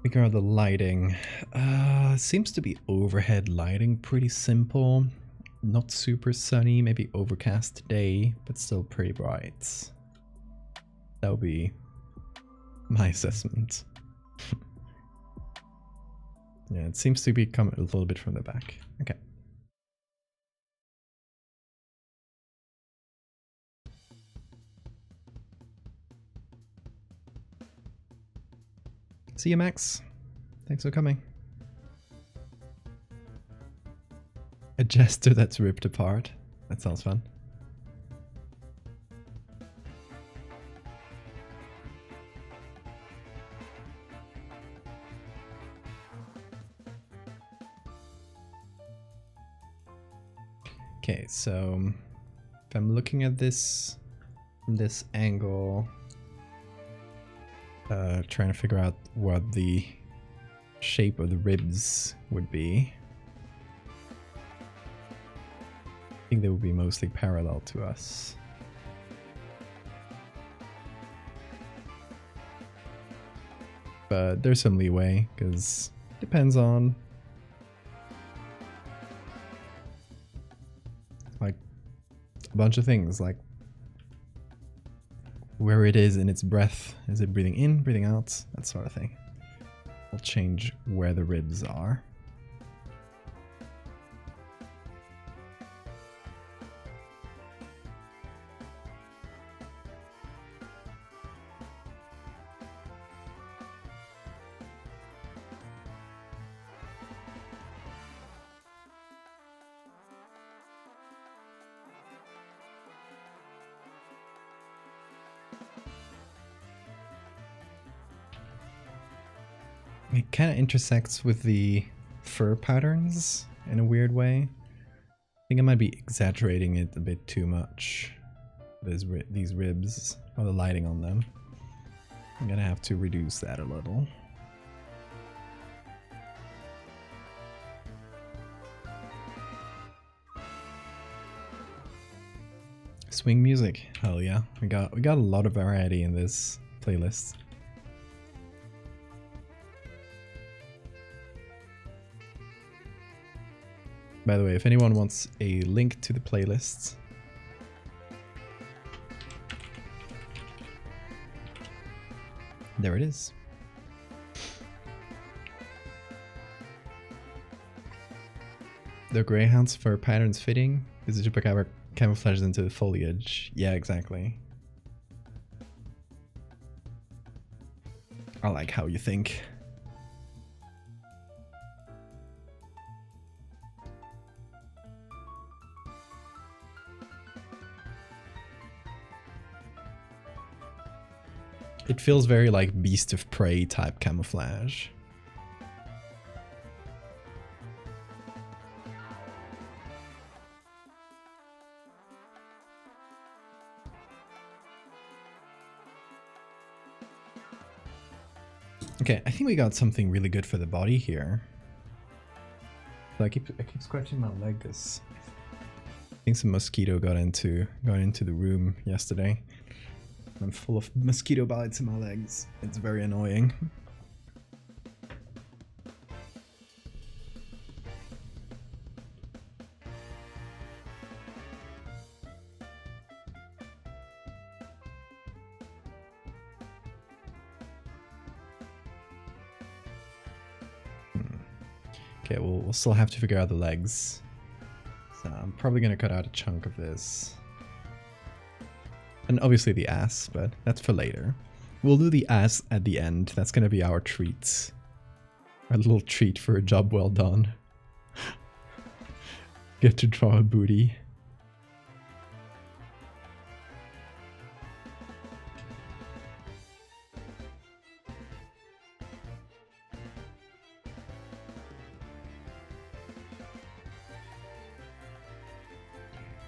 S1: Figure out the lighting. Seems to be overhead lighting, pretty simple. Not super sunny, maybe overcast day, but still pretty bright. That would be my assessment. Yeah, it seems to be coming a little bit from the back. Okay. See you, Max. Thanks for coming. A jester that's ripped apart. That sounds fun. Okay, so if I'm looking at this from this angle, trying to figure out what the shape of the ribs would be. I think they would be mostly parallel to us. But there's some leeway, because it depends on like a bunch of things, like where it is in its breath. Is it breathing in, breathing out? That sort of thing. I'll change where the ribs are. It kind of intersects with the fur patterns in a weird way. I think I might be exaggerating it a bit too much. These ribs, or the lighting on them. I'm gonna have to reduce that a little. Swing music, hell yeah! We got a lot of variety in this playlist. By the way, if anyone wants a link to the playlists, there it is. The greyhounds for patterns fitting because the chupacabra camouflages into the foliage. Yeah, exactly. I like how you think. It feels very like beast of prey type camouflage. Okay, I think we got something really good for the body here. So I keep scratching my leg because I think some mosquito got into the room yesterday. I'm full of mosquito bites in my legs. It's very annoying. Okay, we'll still have to figure out the legs. So I'm probably gonna cut out a chunk of this. And obviously the ass, but that's for later. We'll do the ass at the end. That's gonna be our treat. Our little treat for a job well done. Get to draw a booty.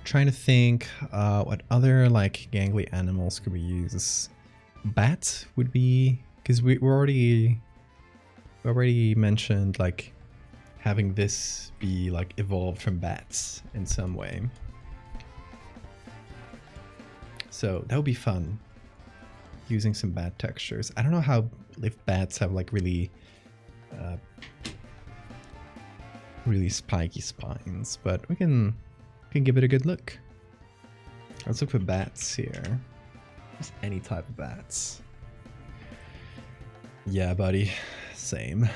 S1: Trying to think what other like gangly animals could we use. Bat would be, because we already mentioned like having this be like evolved from bats in some way. So that would be fun, using some bat textures. I don't know how if bats have like really spiky spines, but we can give it a good look. Let's look for bats here. Just any type of bats. Yeah, buddy. Same.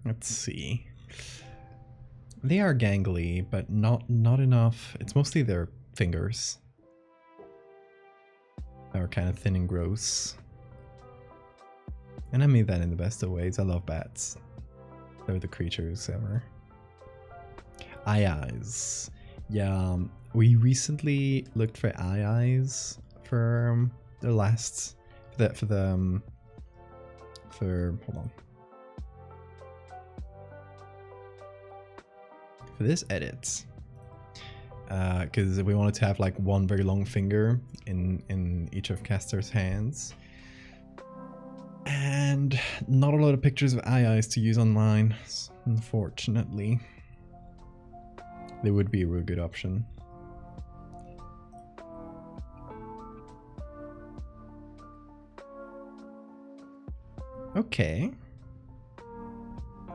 S1: Let's see. They are gangly, but not enough. It's mostly their fingers that are kind of thin and gross. And I mean that in the best of ways. I love bats. They're the creatures ever. Eyes. Yeah, we recently looked for eyes for the last hold on. For this edit. Because we wanted to have like one very long finger in each of Castor's hands. And not a lot of pictures of eyes to use online, unfortunately. They would be a real good option. Okay.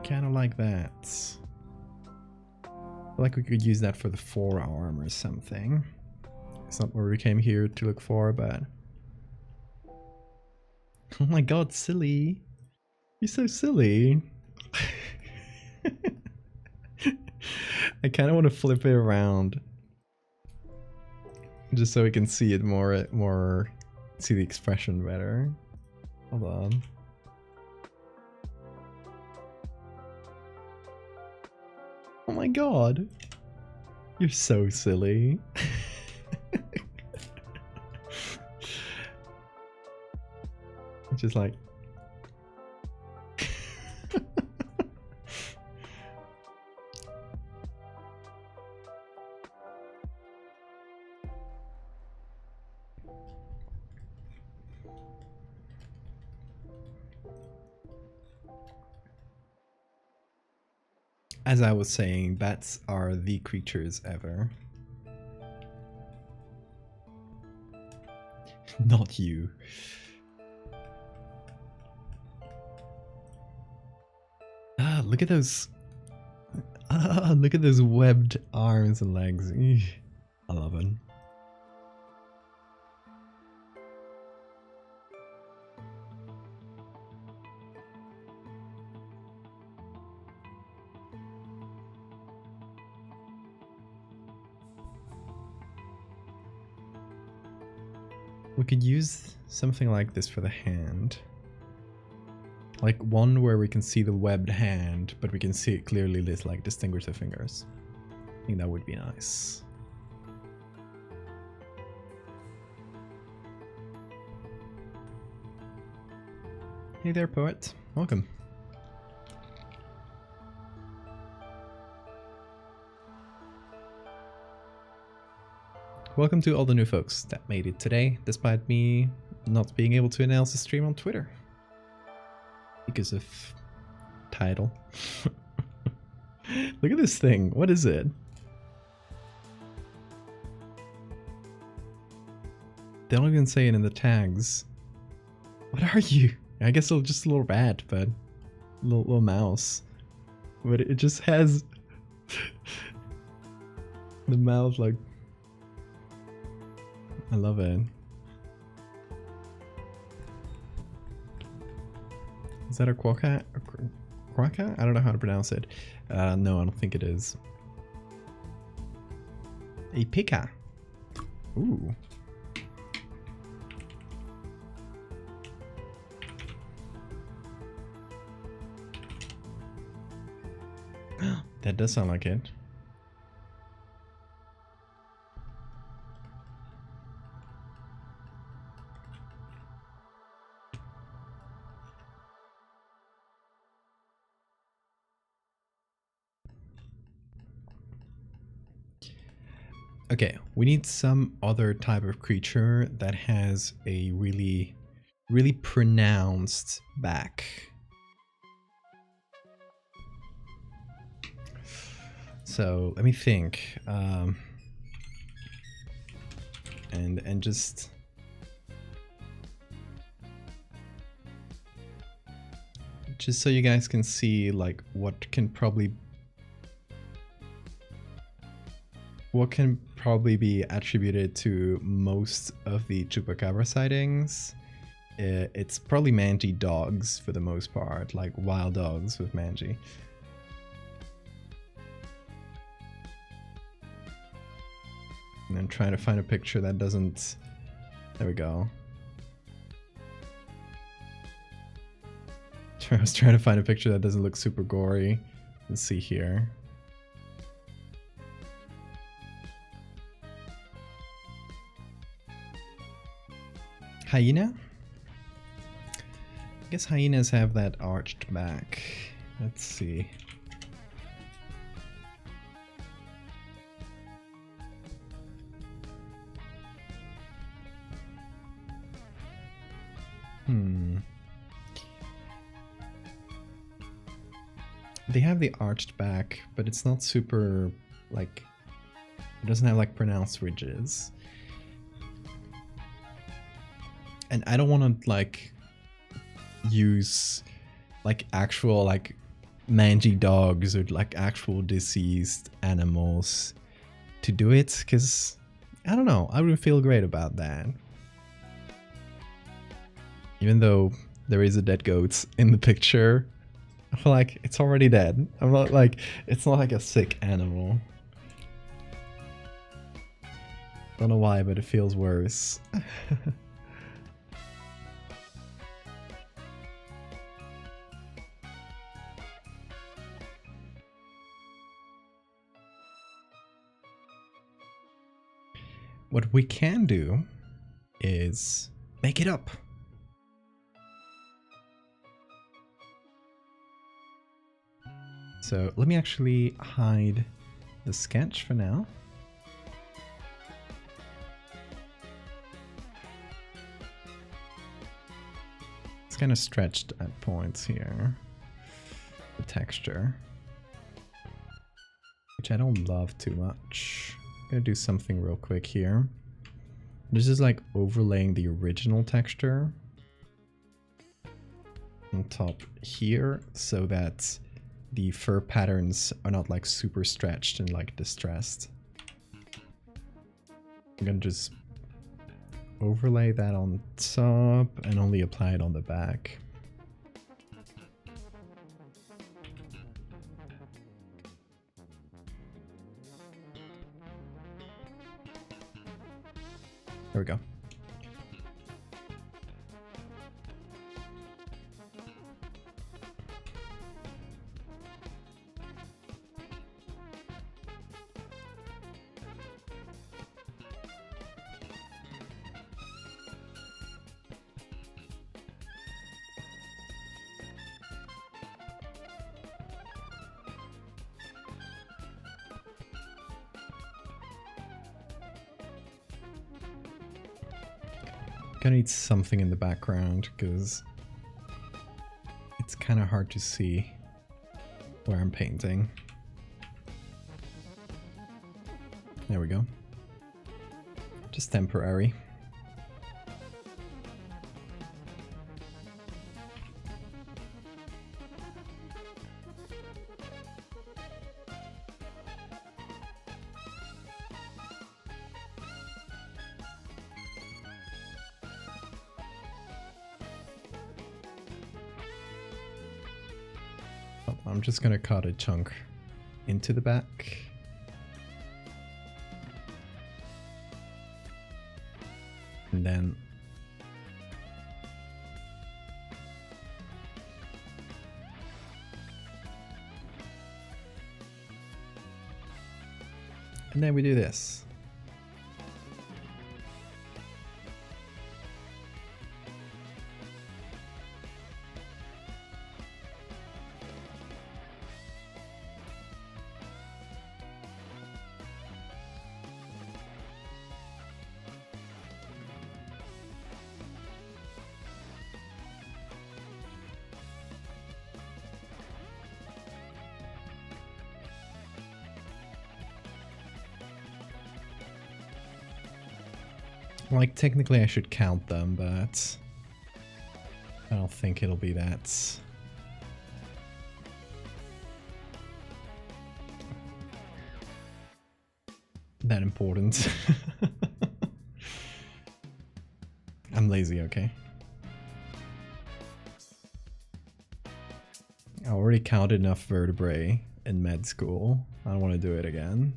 S1: Kind of like that. I feel like we could use that for the forearm or something. It's not what we came here to look for, but... Oh my god, silly. You're so silly. I kind of want to flip it around. Just so we can see it more, see the expression better. Hold on. Oh my god. You're so silly. Just like... As I was saying, bats are the creatures ever. Not you. Ah, look at those. Ah, look at those webbed arms and legs. Eesh, I love it. We could use something like this for the hand. Like one where we can see the webbed hand, but we can see it clearly, like distinguish the fingers. I think that would be nice. Hey there, poet. Welcome. Welcome to all the new folks that made it today, despite me not being able to announce the stream on Twitter. Because of title. Look at this thing. What is it? They don't even say it in the tags. What are you? I guess it's just a little rat, but a little mouse. But it just has the mouth like... I love it. Is that a quokka? Quokka? I don't know how to pronounce it. No, I don't think it is. A pika. Ooh. That does sound like it. Okay, we need some other type of creature that has a really pronounced back. So let me think, and just so you guys can see like what can probably be attributed to most of the Chupacabra sightings. It's probably mangy dogs for the most part, like wild dogs with mangy. And I'm trying to find a picture that doesn't... There we go. I was trying to find a picture that doesn't look super gory. Let's see here. Hyena? I guess hyenas have that arched back. Let's see. They have the arched back, but it's not super, like, it doesn't have like pronounced ridges. And I don't want to like use like actual like mangy dogs or like actual deceased animals to do it, because I don't know, I would feel great about that. Even though there is a dead goat in the picture, I feel like it's already dead. I'm not like, it's not like a sick animal. Don't know why, but it feels worse. What we can do is make it up. So let me actually hide the sketch for now. It's kind of stretched at points here, the texture, which I don't love too much. I'm gonna do something real quick here. This is like overlaying the original texture on top here so that the fur patterns are not like super stretched and like distressed. I'm gonna just overlay that on top and only apply it on the back. There we go. Gonna need something in the background because it's kind of hard to see where I'm painting. There we go. Just temporary. I'm just gonna cut a chunk into the back. And then we do this. Like, technically I should count them, but I don't think it'll be that important. I'm lazy, okay? I already counted enough vertebrae in med school. I don't want to do it again.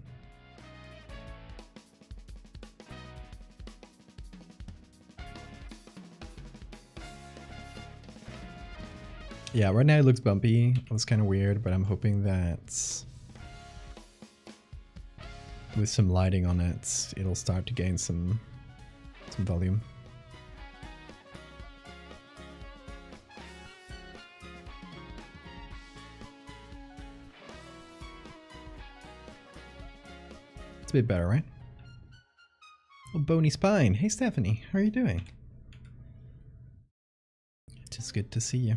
S1: Yeah, right now it looks bumpy. It looks kind of weird, but I'm hoping that with some lighting on it, it'll start to gain some volume. It's a bit better, right? Oh, bony spine. Hey, Stephanie, how are you doing? Just good to see you.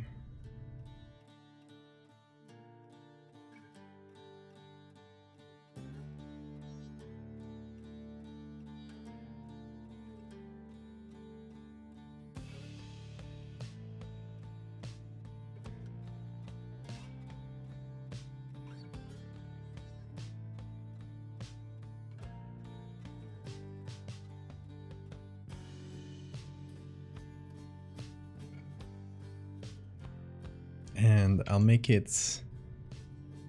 S1: And I'll make it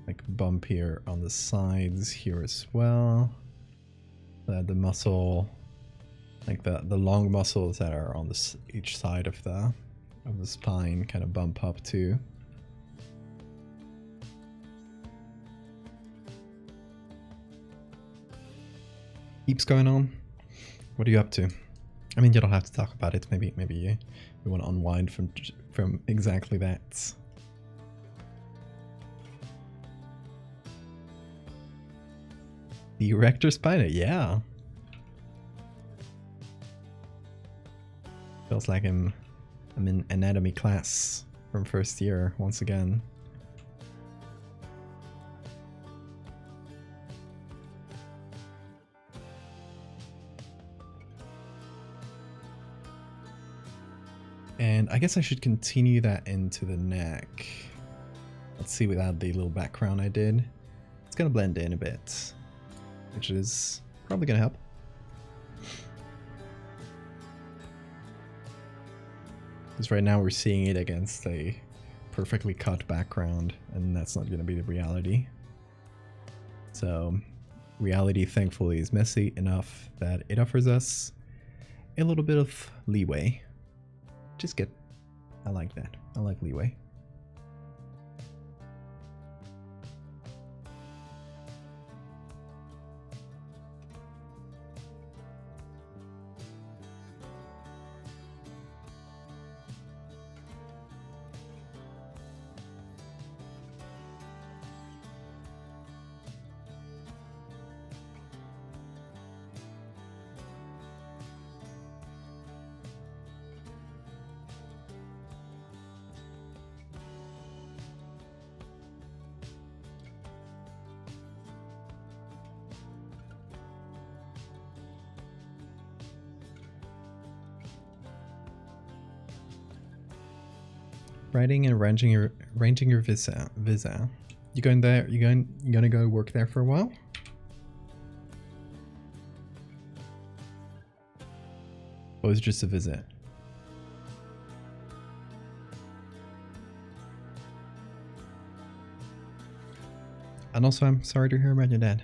S1: like bumpier on the sides here as well. The muscle, like the long muscles that are on each side of the spine kind of bump up too. Heaps going on. What are you up to? I mean, you don't have to talk about it. Maybe you want to unwind from exactly that. The erector spina, yeah. Feels like I'm in anatomy class from first year once again. And I guess I should continue that into the neck. Let's see without the little background I did. It's gonna blend in a bit, which is probably gonna help. Because right now we're seeing it against a perfectly cut background, and that's not gonna be the reality. So reality, thankfully, is messy enough that it offers us a little bit of leeway. Just good. I like that. I like leeway. Writing and arranging your visa. You going there? You gonna go work there for a while? Or was it just a visit? And also, I'm sorry to hear about your dad.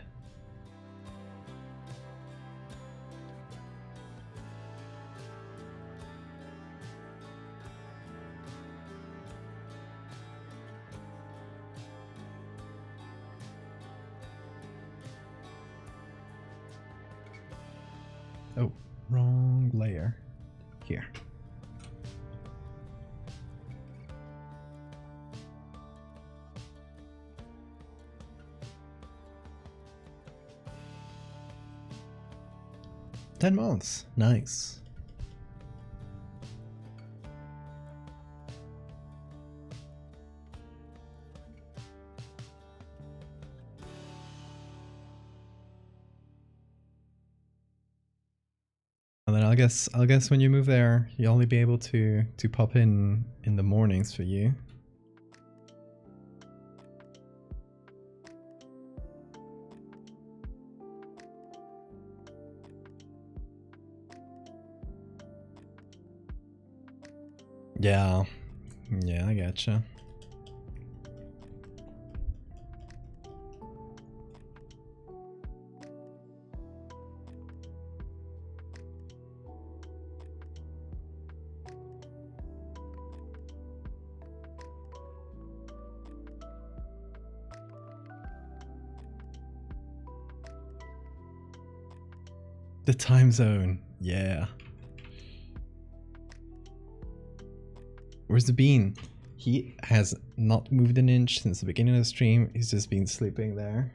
S1: Oh, wrong layer. Here. $10 months. Nice. And then I'll guess when you move there, you'll only be able to pop in the mornings for you. Yeah. Yeah, I gotcha. The time zone. Yeah. Where's the bean? He has not moved an inch since the beginning of the stream. He's just been sleeping there.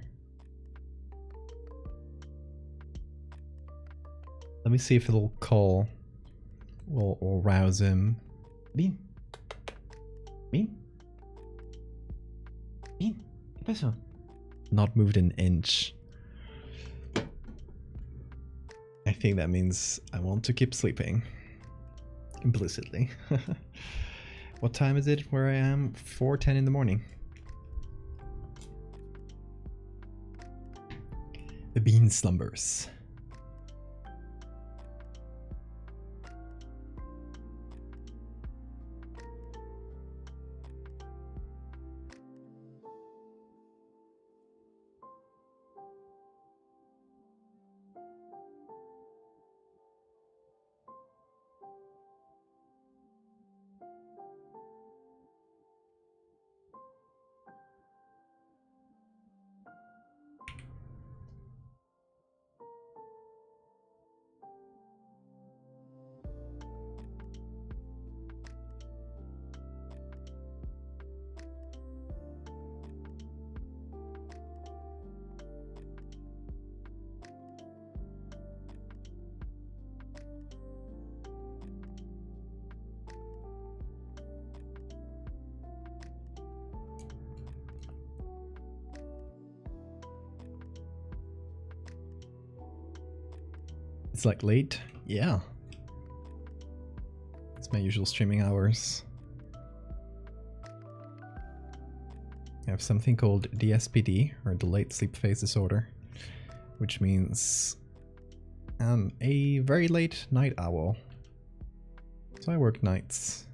S1: Let me see if it'll call or rouse him. Bean. Bean. Bean. ¿Qué pasó? Not moved an inch. I think that means I want to keep sleeping. Implicitly. What time is it where I am? 4:10 in the morning. The bean slumbers. It's like late. Yeah. It's my usual streaming hours. I have something called DSPD, or Delayed Sleep Phase Disorder, which means I'm a very late night owl. So I work nights.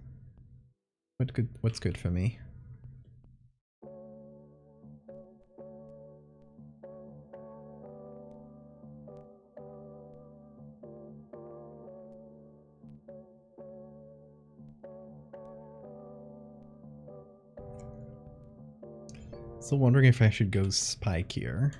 S1: What's good for me? Still wondering if I should go spike here.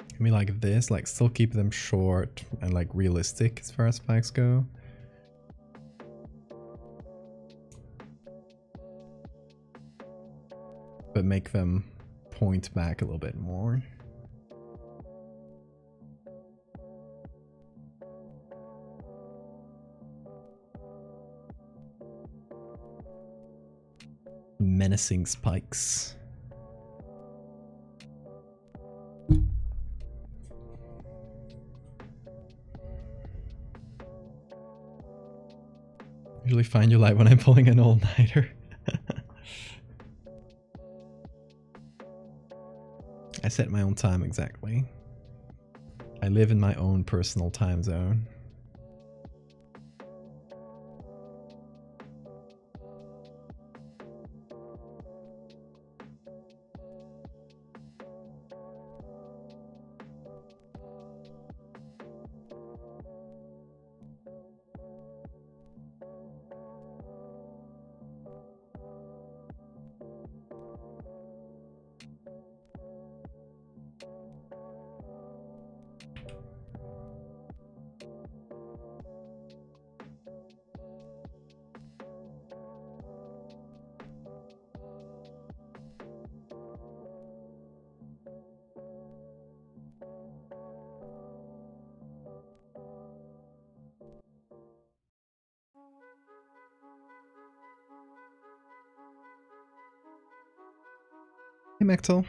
S1: I mean, like this, like still keep them short and like realistic as far as spikes go. But make them point back a little bit more. Menacing spikes. Usually find you light when I'm pulling an all-nighter. I set my own time exactly. I live in my own personal time zone. Hey Mectal.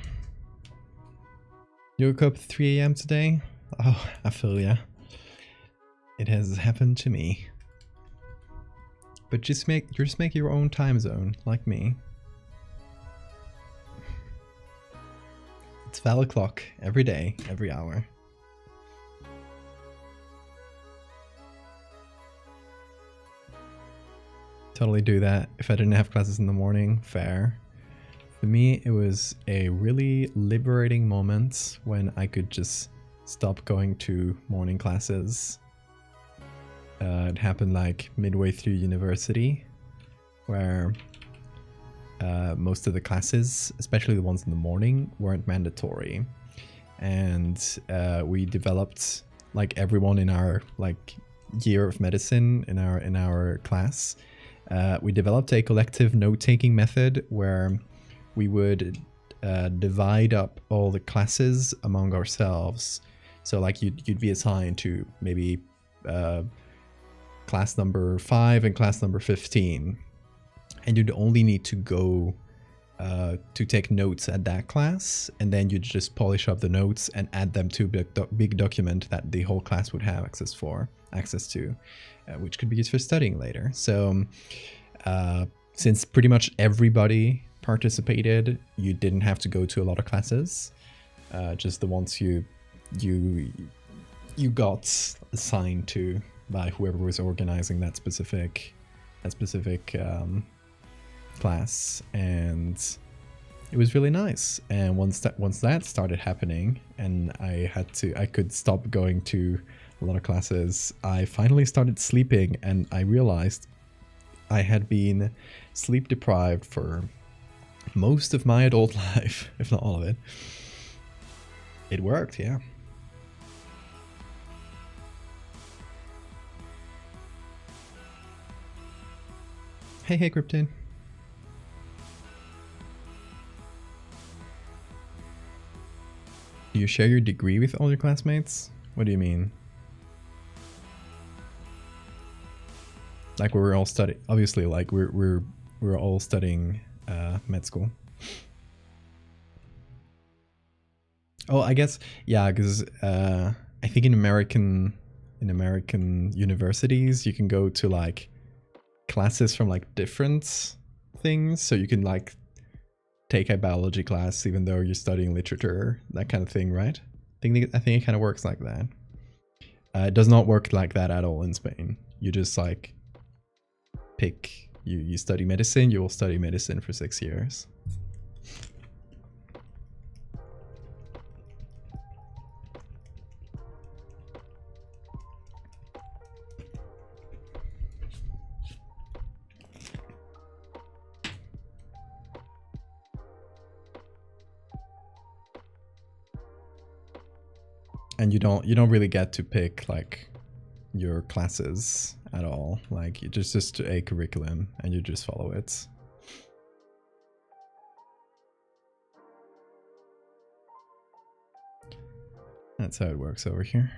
S1: You woke up 3 AM today? Oh, I feel ya. It has happened to me. But just make your own time zone, like me. It's valid clock every day, every hour. Totally do that. If I didn't have classes in the morning, fair. For me, it was a really liberating moment when I could just stop going to morning classes. It happened like midway through university, where most of the classes, especially the ones in the morning, weren't mandatory. And we developed, like everyone in our like year of medicine in our class, we developed a collective note-taking method where we would divide up all the classes among ourselves. So like you'd be assigned to maybe class number 5 and class number 15. And you'd only need to go to take notes at that class. And then you'd just polish up the notes and add them to a big document that the whole class would have access to, which could be used for studying later. So since pretty much everybody participated, you didn't have to go to a lot of classes, just the ones you got assigned to by whoever was organizing that specific class. And it was really nice. And once that started happening and I could stop going to a lot of classes, I finally started sleeping, and I realized I had been sleep deprived for most of my adult life, if not all of it. It worked, yeah. Hey, Krypton. Do you share your degree with all your classmates? What do you mean? Like we're all studying, obviously, like we're all studying med school. Oh, I guess, yeah, because I think in American universities you can go to like classes from like different things, so you can like take a biology class even though you're studying literature, that kind of thing, right? I think it kind of works like that. It does not work like that at all in Spain. You just like pick, you study medicine, you will study medicine for 6 years. And you don't really get to pick like your classes at all. Like you just a curriculum and you just follow it. That's how it works over here.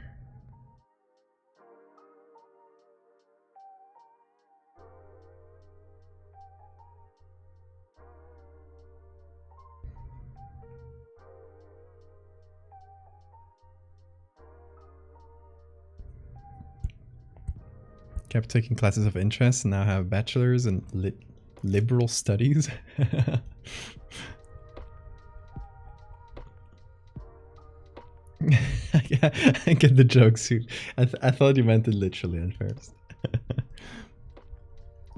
S1: Kept taking classes of interest and now have a bachelor's in liberal studies. I get the joke, suit. I thought you meant it literally at first.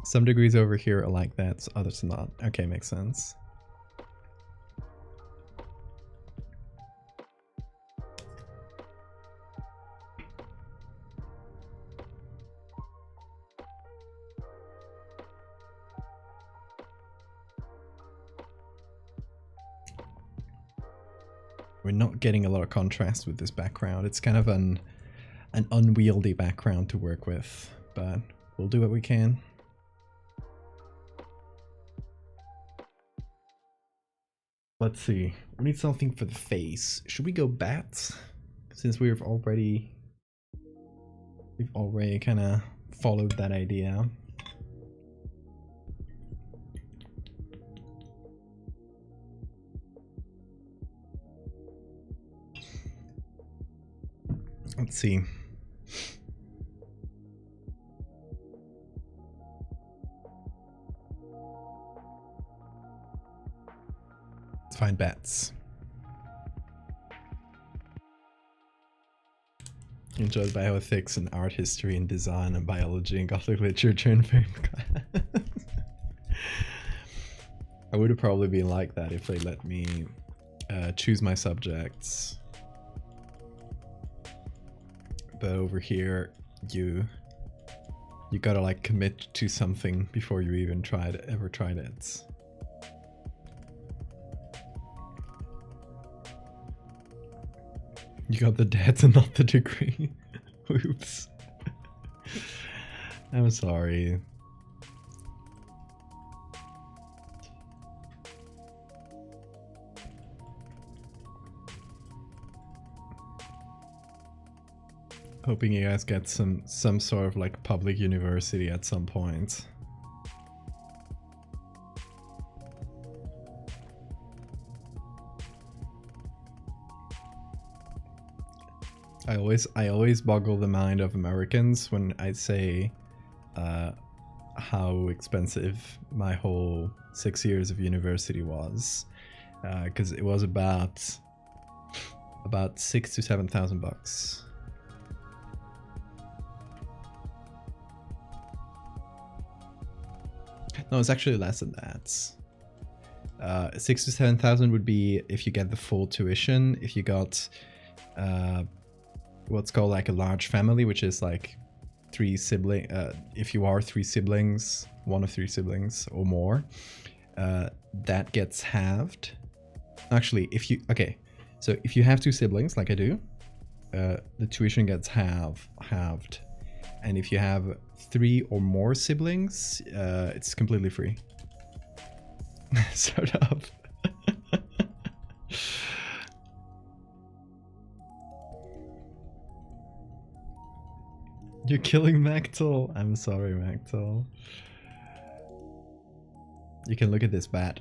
S1: Some degrees over here are like that, so others not. Okay, makes sense. We're not getting a lot of contrast with this background. It's kind of an unwieldy background to work with, but we'll do what we can. Let's see. We need something for the face. Should we go bats? Since we've already kind of followed that idea. Let's see. Let's find bats. Enjoyed bioethics and art history and design and biology and Gothic literature and film class. I would have probably been like that if they let me choose my subjects. But over here, you gotta like commit to something before you even ever tried it. You got the debts and not the degree. Oops. I'm sorry. Hoping you guys get some sort of like public university at some point. I always boggle the mind of Americans when I say how expensive my whole 6 years of university was, because it was about $6,000 to $7,000. No, it's actually less than that. 6,000 to 7,000 would be if you get the full tuition. If you got what's called like a large family, which is like if you are 3 siblings, one of 3 siblings or more, that gets halved. Actually, so if you have 2 siblings, like I do, the tuition gets halved. And if you have 3 or more siblings, it's completely free. Sort of. You're killing Mactol. I'm sorry, Mactol. You can look at this bat.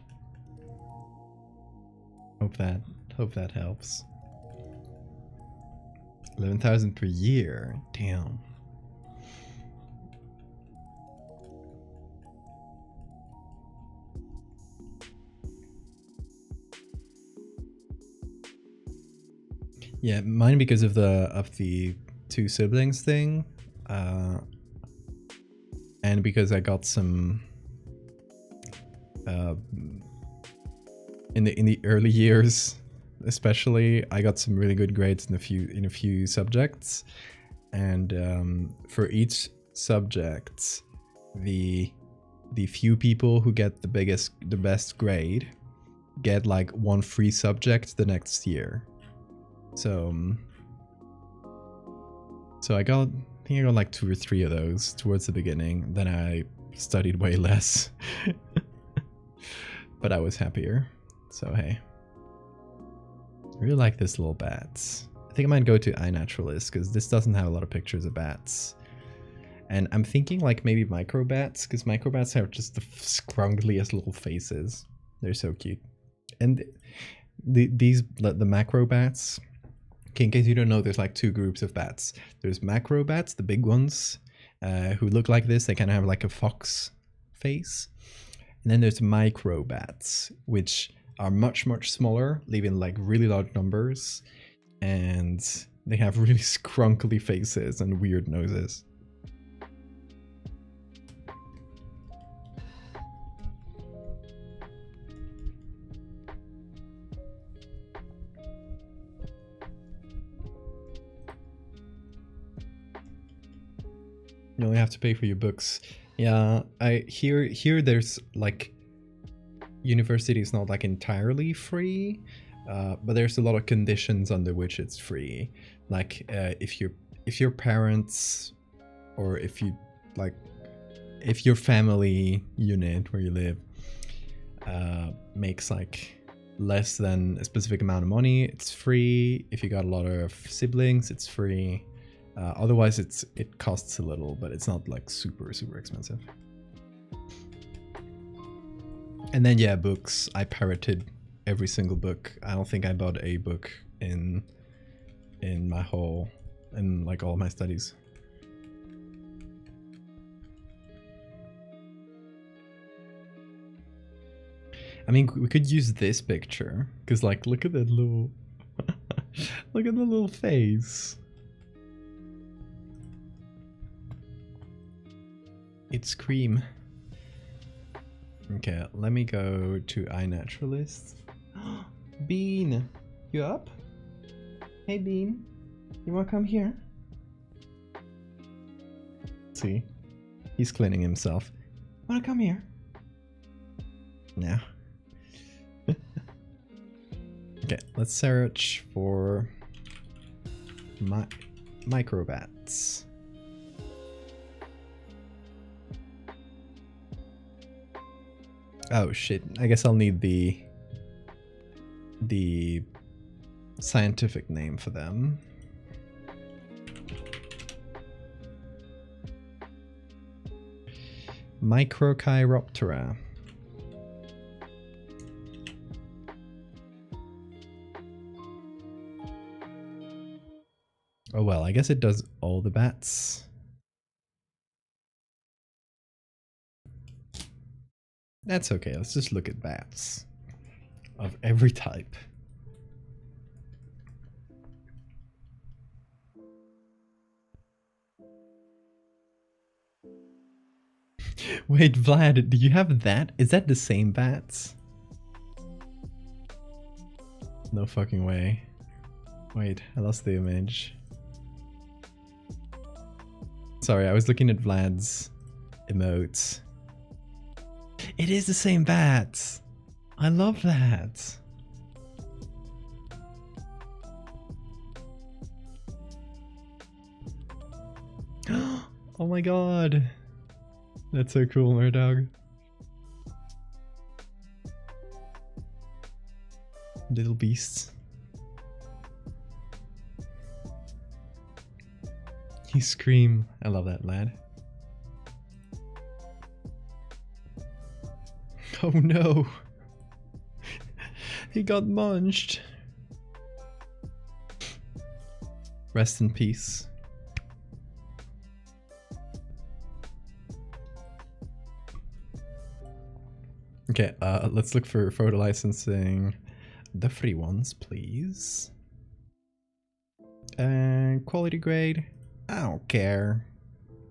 S1: Hope that helps. 11,000 per year. Damn. Yeah, mine because of the two siblings thing, and because I got some in the early years, especially, I got some really good grades in a few subjects, and for each subject, the few people who get the best grade get like one free subject the next year. So I think I got like 2 or 3 of those towards the beginning. Then I studied way less, but I was happier. So hey, I really like this little bats. I think I might go to iNaturalist because this doesn't have a lot of pictures of bats. And I'm thinking like maybe microbats, because microbats have just the scrungliest little faces. They're so cute. And the macrobats, in case you don't know, there's like 2 groups of bats. There's macrobats, the big ones, who look like this. They kind of have like a fox face. And then there's microbats, which are much, much smaller, live in like really large numbers. And they have really scrunkly faces and weird noses. You only have to pay for your books. Yeah, here there's like, university is not like entirely free, but there's a lot of conditions under which it's free. Like if your parents, or if your family unit where you live makes like less than a specific amount of money, it's free. If you got a lot of siblings, it's free. Otherwise it costs a little, but it's not like super expensive. And then yeah, books. I pirated every single book. I don't think I bought a book in like all my studies. I mean, we could use this picture because like look at that little look at the little face. It's cream. Okay, let me go to iNaturalist. Bean, you up? Hey Bean, you wanna come here? See, he's cleaning himself. Wanna come here? No. Okay, let's search for microbats. Oh shit, I guess I'll need the scientific name for them. Microchiroptera. Oh well, I guess it does all the bats. That's okay, let's just look at bats of every type. Wait, Vlad, do you have that? Is that the same bats? No fucking way. Wait, I lost the image. Sorry, I was looking at Vlad's emotes. It is the same bats! I love that! Oh my god! That's so cool, Murdog. Little beasts. He scream. I love that lad. Oh no. He got munched. Rest in peace. Okay, let's look for photo licensing. The free ones, please. And quality grade. I don't care.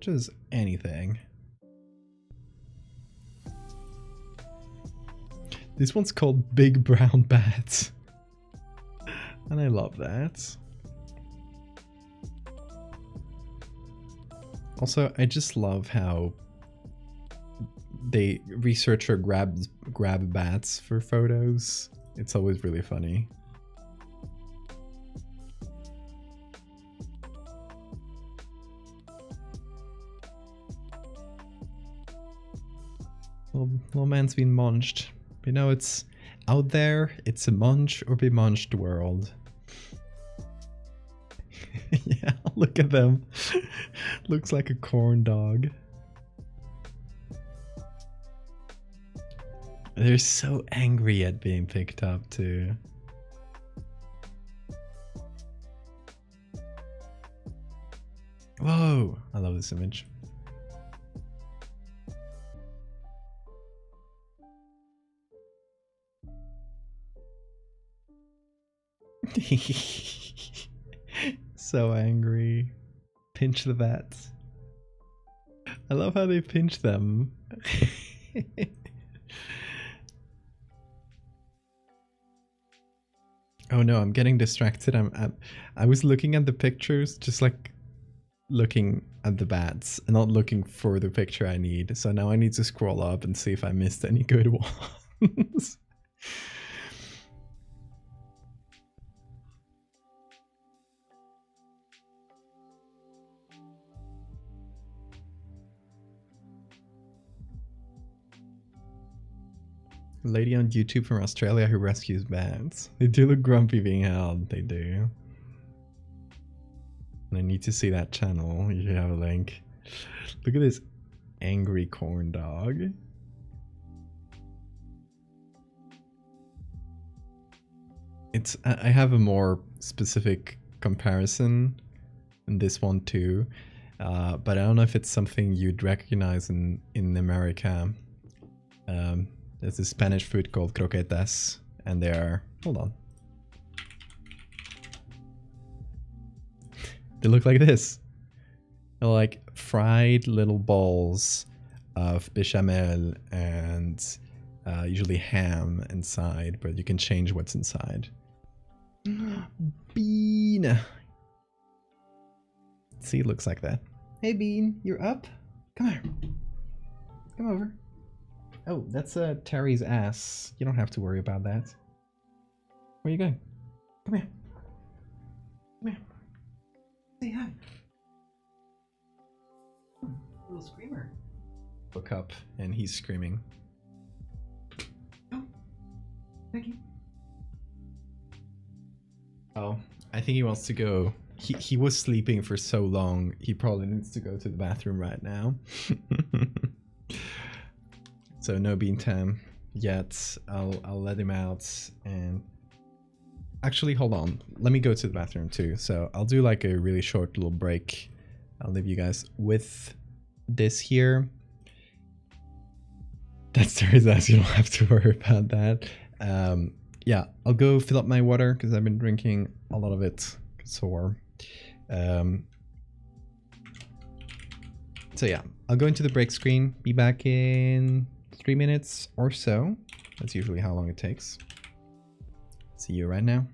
S1: Just anything. This one's called Big Brown Bat. And I love that. Also, I just love how the researcher grab bats for photos. It's always really funny. Little man's been munched. You know, it's out there, it's a munch or be munched world. Yeah, look at them. Looks like a corn dog. They're so angry at being picked up too. Whoa, I love this image. So angry. Pinch the bats. I love how they pinch them. Oh no, I'm getting distracted. I was looking at the pictures, just like looking at the bats and not looking for the picture I need. So now I need to scroll up and see if I missed any good ones. Lady on YouTube from Australia who rescues bats. They do look grumpy being held. They do. And I need to see that channel. You should have a link. Look at this angry corn dog. I have a more specific comparison in this one too. But I don't know if it's something you'd recognize in America. There's a Spanish food called croquetas, and they are, hold on. They look like this. They're like fried little balls of bechamel and usually ham inside, but you can change what's inside. Bean. See, it looks like that. Hey Bean, you're up? Come here. Come over. Oh, that's Terry's ass. You don't have to worry about that. Where are you going? Come here. Come here. Say hi. Little screamer. Look up, and he's screaming. Oh, thank you. Oh, I think he wants to go. He was sleeping for so long. He probably needs to go to the bathroom right now. So no bean time yet. I'll let him out, and actually hold on. Let me go to the bathroom too. So I'll do like a really short little break. I'll leave you guys with this here. That's Terry's ass. You don't have to worry about that. Yeah, I'll go fill up my water because I've been drinking a lot of it. Sore. So yeah, I'll go into the break screen. Be back in 3 minutes or so. That's usually how long it takes. See you right now.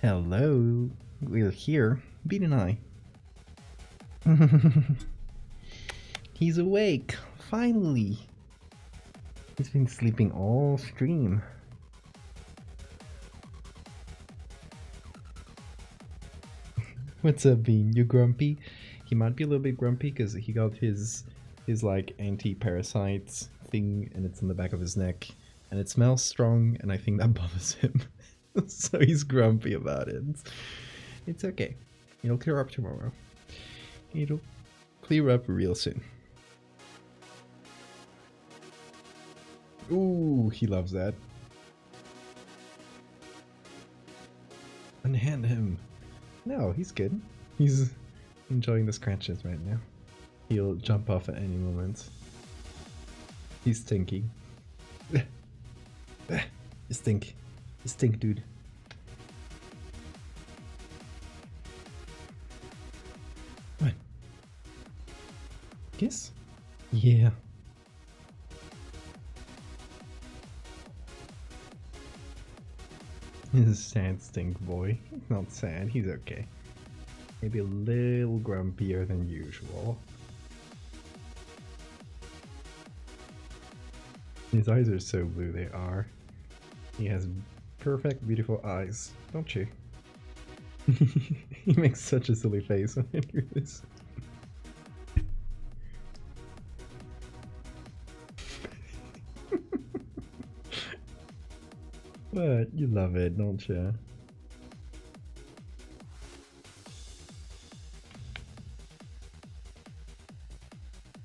S1: Hello. We're here. Bean and I. He's awake. Finally. He's been sleeping all stream. What's up, Bean? You grumpy? He might be a little bit grumpy because he got his like anti-parasite thing and it's on the back of his neck and it smells strong and I think that bothers him. So he's grumpy about it. It's okay. It'll clear up tomorrow. It'll clear up real soon. Ooh, he loves that. Unhand him. No, he's good. He's enjoying the scratches right now. He'll jump off at any moment. He's stinky. You stink. You stink, dude. What? Kiss? Yeah. He's a sad stink boy. He's not sad, he's okay. Maybe a little grumpier than usual. His eyes are so blue, they are. He has perfect, beautiful eyes, don't you? He makes such a silly face when I do this. But you love it, don't you?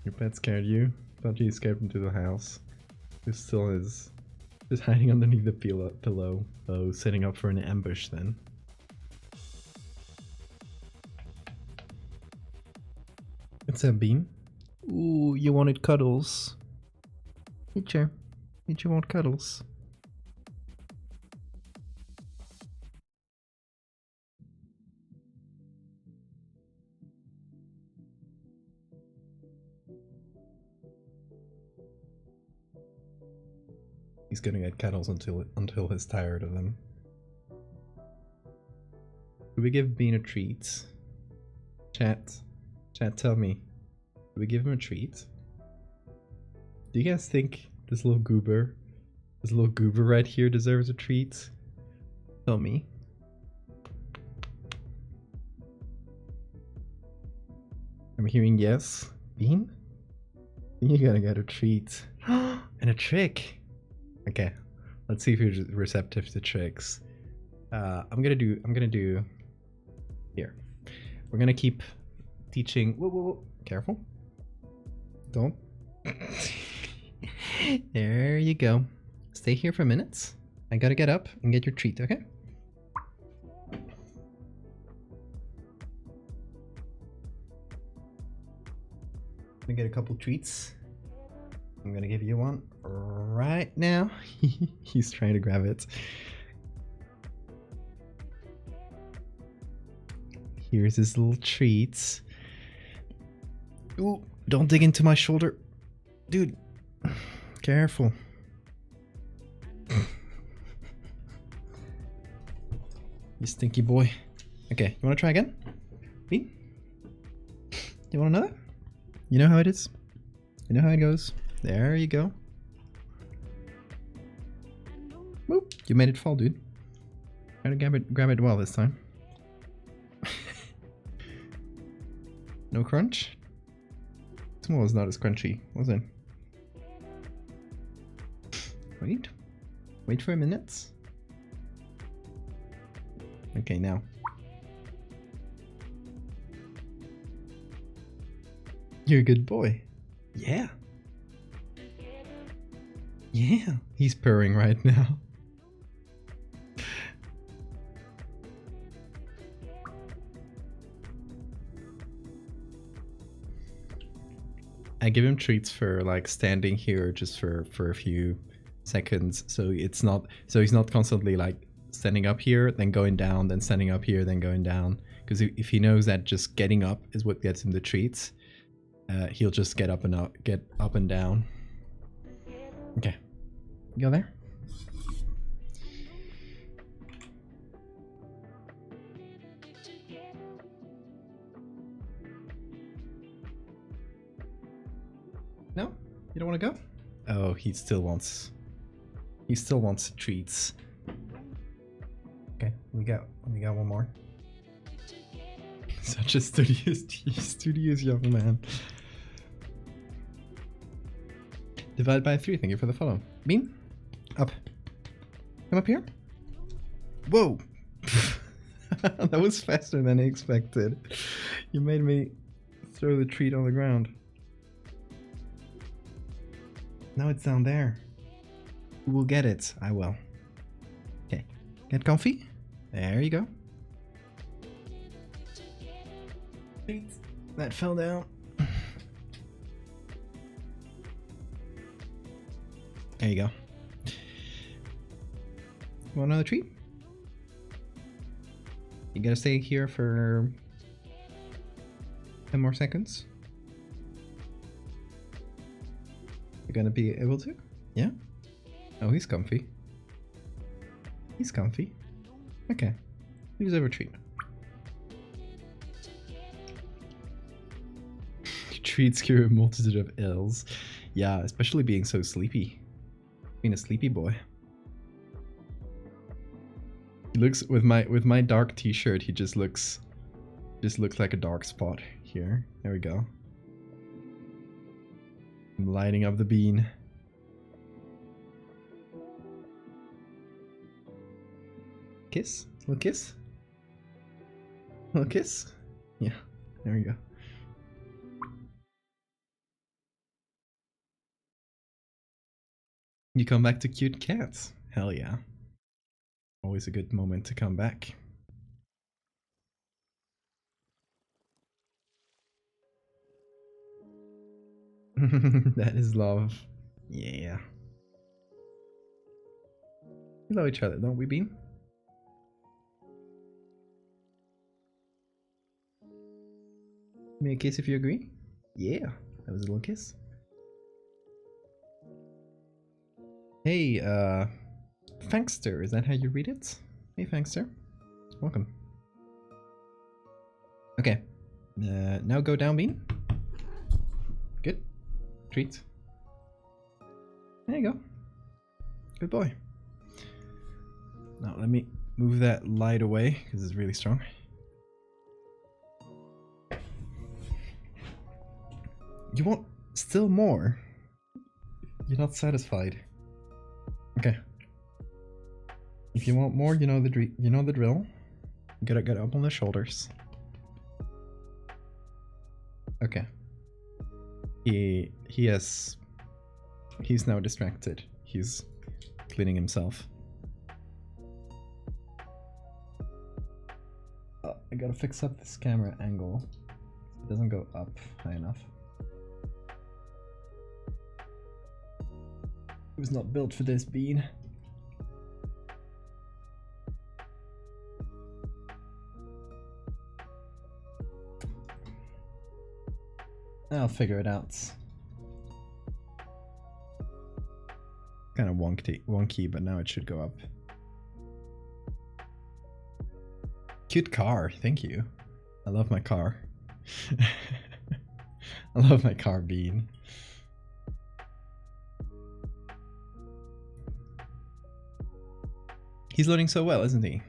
S1: Your pet scared you? Thought you escaped into the house. Who still is just hiding underneath the pillow. Oh, setting up for an ambush then. What's up, Bean? Ooh, you wanted cuddles. Did you? Did you want cuddles? He's gonna get cuddles until he's tired of them. Do we give Bean a treat? Chat, tell me. Do we give him a treat? Do you guys think this little goober right here deserves a treat? Tell me. I'm hearing yes. Bean? You gotta get a treat. And a trick! Okay, let's see if you're receptive to tricks. I'm gonna do here. We're gonna keep teaching. Whoa. Careful. Don't. There you go. Stay here for minutes. I gotta get up and get your treat, okay? I'm gonna get a couple treats. I'm gonna give you one right now. He's trying to grab it. Here's his little treats. Ooh, don't dig into my shoulder. Dude, careful. You stinky boy. Okay, you wanna try again? Me? You want another? You know how it is? You know how it goes? There you go. Whoop, you made it fall, dude. Try to grab it well this time. No crunch? This one was not as crunchy, was it? Wait for a minute. Okay, now. You're a good boy. Yeah. Yeah, he's purring right now. I give him treats for like standing here just for a few seconds, so he's not constantly like standing up here, then going down, then standing up here, then going down. Because if he knows that just getting up is what gets him the treats, he'll just get up and down. Okay, you go there. No? You don't want to go? Oh, he still wants treats. Okay, we got one more. Such a studious young man. Divide by 3, thank you for the follow. Bean? Up. Come up here. Whoa! That was faster than I expected. You made me throw the treat on the ground. Now it's down there. Who will get it? I will. Okay. Get comfy. There you go. Treat. That fell down. There you go. Want another treat? You gotta stay here for 10 more seconds. You're gonna be able to? Yeah? Oh, he's comfy. He's comfy. Okay. You deserve a treat. Treats cure a multitude of ills. Yeah, especially being so sleepy. Being a sleepy boy. He looks with my dark t-shirt, he just looks like a dark spot here. There we go. I'm lighting up the bean. Kiss? Little kiss? Little kiss? Yeah, there we go. You come back to cute cats. Hell yeah. Always a good moment to come back. That is love. Yeah. We love each other, don't we, Bean? Give me a kiss if you agree. Yeah, that was a little kiss. Hey, Fankster, is that how you read it? Hey, Fankster. Welcome. Okay. Now go down, Bean. Good. Treat. There you go. Good boy. Now let me move that light away, because it's really strong. You want still more? You're not satisfied. Okay. If you want more, you know the drill. You gotta get up on the shoulders. Okay. He's now distracted. He's cleaning himself. I gotta fix up this camera angle. It doesn't go up high enough. It was not built for this, Bean. I'll figure it out. Kind of wonky, but now it should go up. Cute car, thank you. I love my car. I love my car, Bean. He's learning so well, isn't he?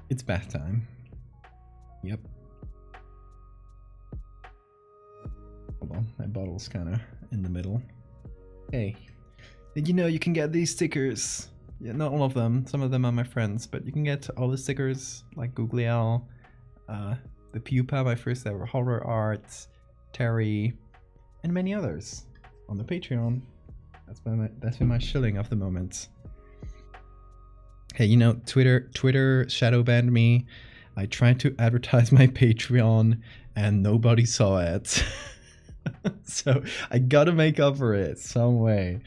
S1: It's bath time. Yep. Hold on, my bottle's kind of in the middle. Hey, did you know you can get these stickers? Yeah, not all of them. Some of them are my friends, but you can get all the stickers like Googliel, the Pupa, my first ever horror art, Terry, and many others on the Patreon. That's been my shilling of the moment. Hey, you know, Twitter shadow banned me. I tried to advertise my Patreon and nobody saw it. So I gotta make up for it some way.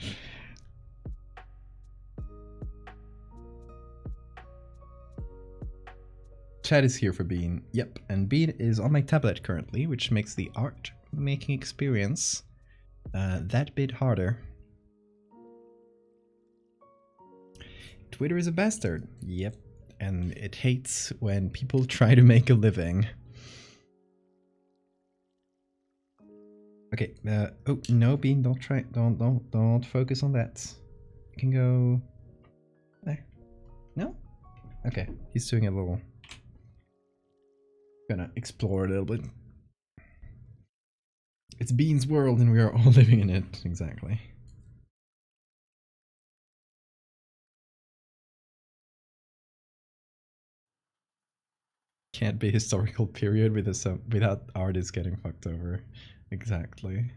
S1: Chat is here for Bean. Yep, and Bean is on my tablet currently, which makes the art making experience that bit harder. Twitter is a bastard. Yep, and it hates when people try to make a living. Okay. Oh no, Bean! Don't try. Don't focus on that. You can go there. No. Okay. He's doing a little. Gonna explore a little bit. It's Bean's world, and we are all living in it. Exactly. Can't be historical period without artists getting fucked over. Exactly.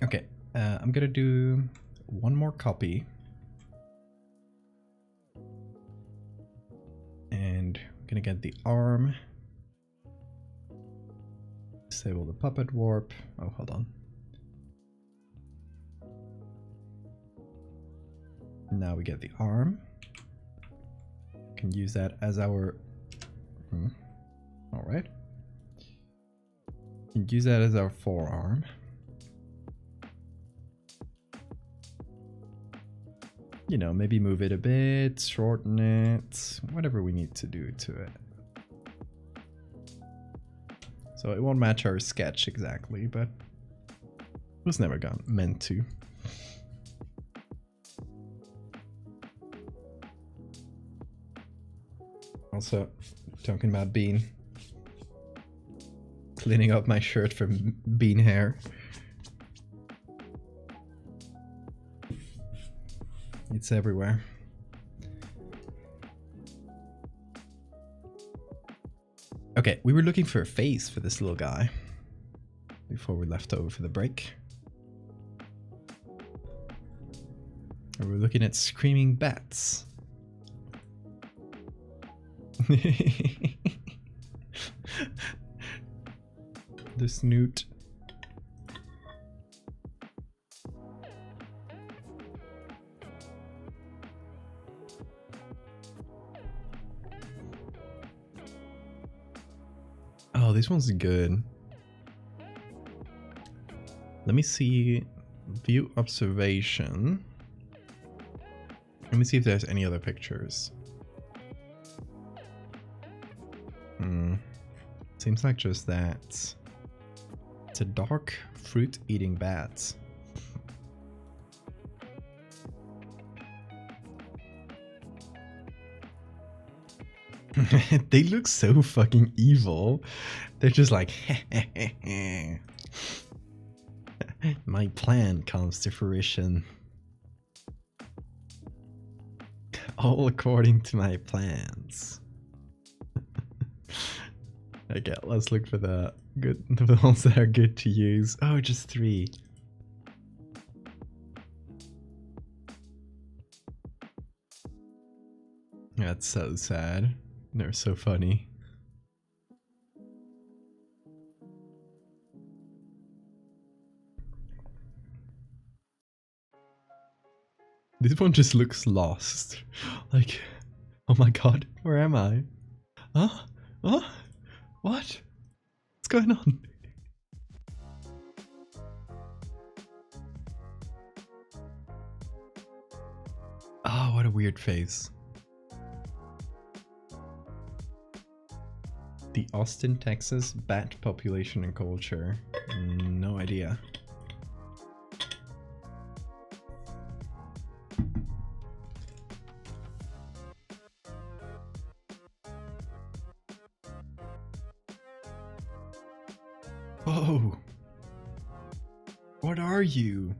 S1: Okay, I'm gonna do one more copy. And I'm gonna get the arm. Disable the puppet warp. Oh, hold on. Now we get the arm. Can use that as our... Alright. Can use that as our forearm. You know, maybe move it a bit, shorten it, whatever we need to do to it. So it won't match our sketch exactly, but it was never meant to. Also, talking about Bean. Cleaning up my shirt from Bean hair. It's everywhere. Okay, we were looking for a face for this little guy before we left over for the break. We were looking at screaming bats. The snoot. Oh, this one's good. Let me see. View observation. Let me see if there's any other pictures. Seems like just that. It's a dark fruit eating bat. They look so fucking evil. They're just like, my plan comes to fruition. All according to my plans. Okay, let's look for the ones that are good to use. Oh, just 3. That's so sad. They're so funny. This one just looks lost. Like, oh my god, where am I? Huh? Huh? What? What's going on? Oh, what a weird face. The Austin, Texas bat population and culture. No idea. Whoa! What are you?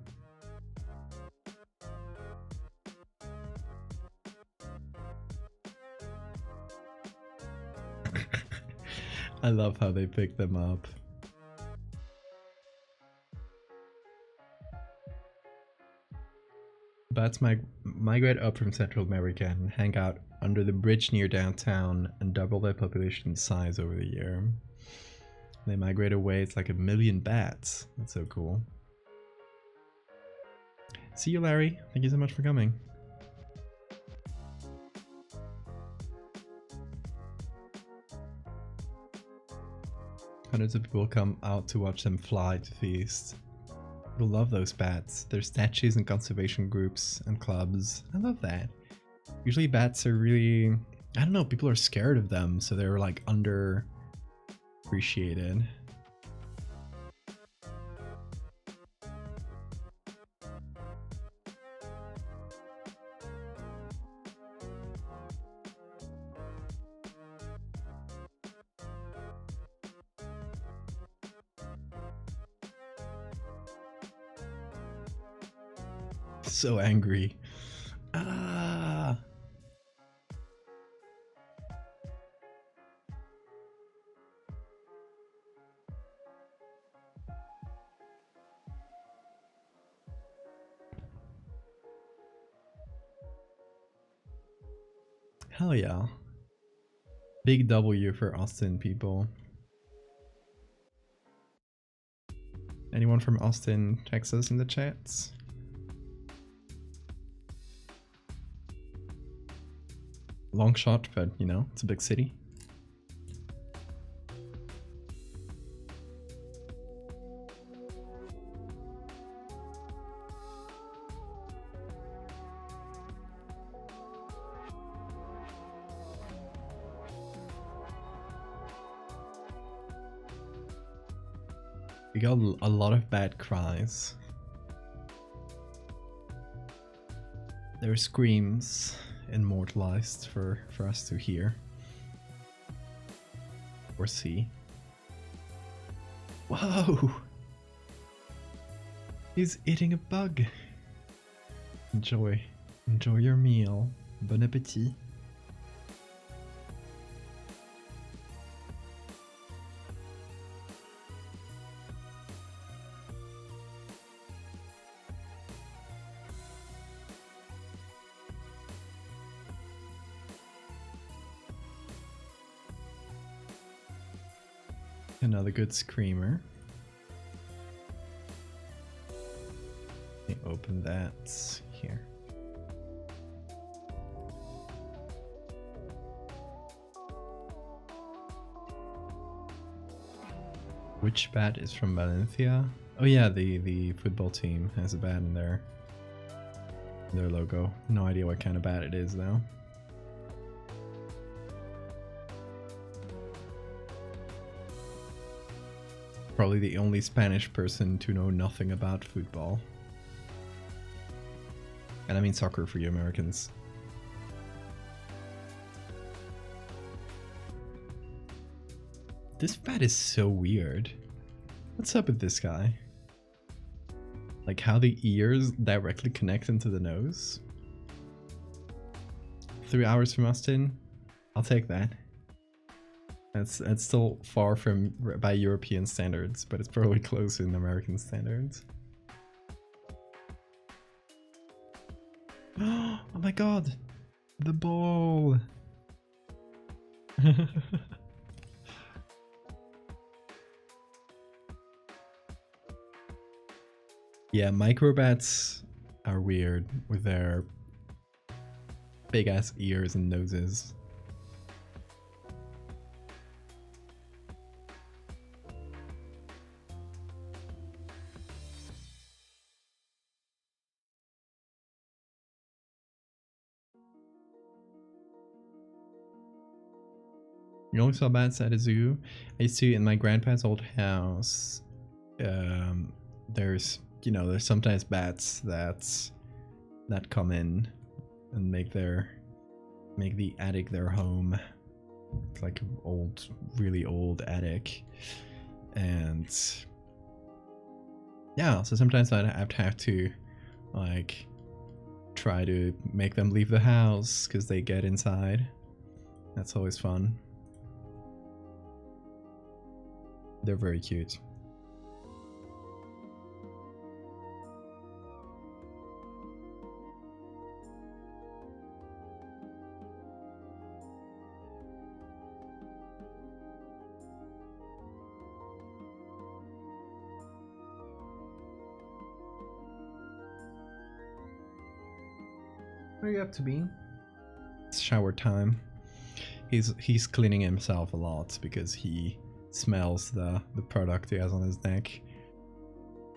S1: I love how they pick them up. Bats migrate up from Central America and hang out under the bridge near downtown and double their population size over the year. They migrate away, it's like 1 million bats. That's so cool. See you, Larry. Thank you so much for coming. Hundreds of people come out to watch them fly to feast. People love those bats. There's statues and conservation groups and clubs. I love that. Usually bats are really, I don't know, people are scared of them, so they're like underappreciated. So angry. Ah. Hell yeah. Big W for Austin, people. Anyone from Austin, Texas in the chats? Long shot, but you know, it's a big city. We got a lot of bad cries. There are screams immortalized for us to hear or see. Whoa! He's eating a bug. Enjoy your meal. Bon appetit. Another good screamer. Let me open that here. Which bat is from Valdevia? Oh yeah, the football team has a bat in their logo. No idea what kind of bat it is though. Probably the only Spanish person to know nothing about football. And I mean soccer for you Americans. This bat is so weird. What's up with this guy? Like how the ears directly connect into the nose? 3 hours from Austin? I'll take that. That's still far from by European standards, but it's probably close in American standards. Oh my god! The ball! Yeah, microbats are weird with their big ass ears and noses. You only saw bats at a zoo? I used to in my grandpa's old house. There's sometimes bats that come in and make the attic their home. It's like an old, really old attic, and yeah. So sometimes I have to like try to make them leave the house because they get inside. That's always fun. They're very cute. What are you up to, Bean? It's shower time. He's cleaning himself a lot because he smells the product he has on his neck.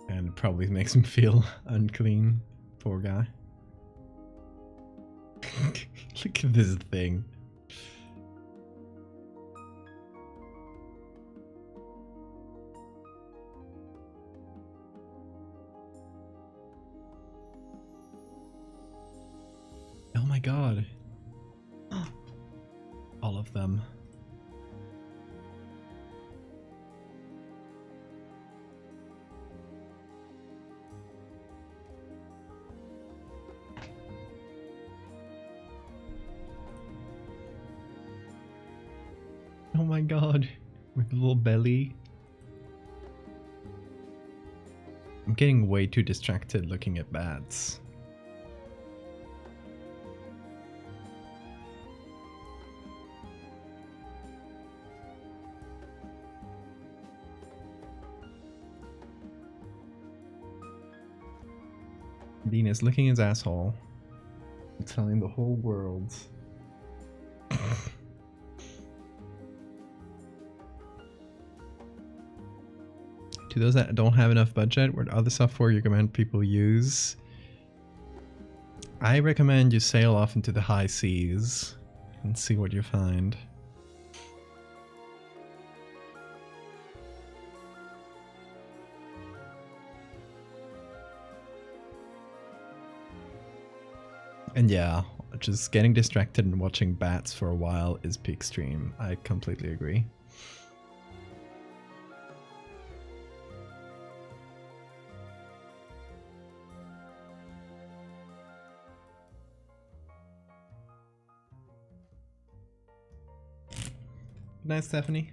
S1: And it probably makes him feel unclean. Poor guy. Look at this thing. Oh my god. All of them. Oh my god, with a little belly. I'm getting way too distracted looking at bats. Dean is licking his asshole and telling the whole world. To those that don't have enough budget, what other software you recommend people use? I recommend you sail off into the high seas and see what you find. And yeah, just getting distracted and watching bats for a while is peak stream. I completely agree. Good night, Stephanie.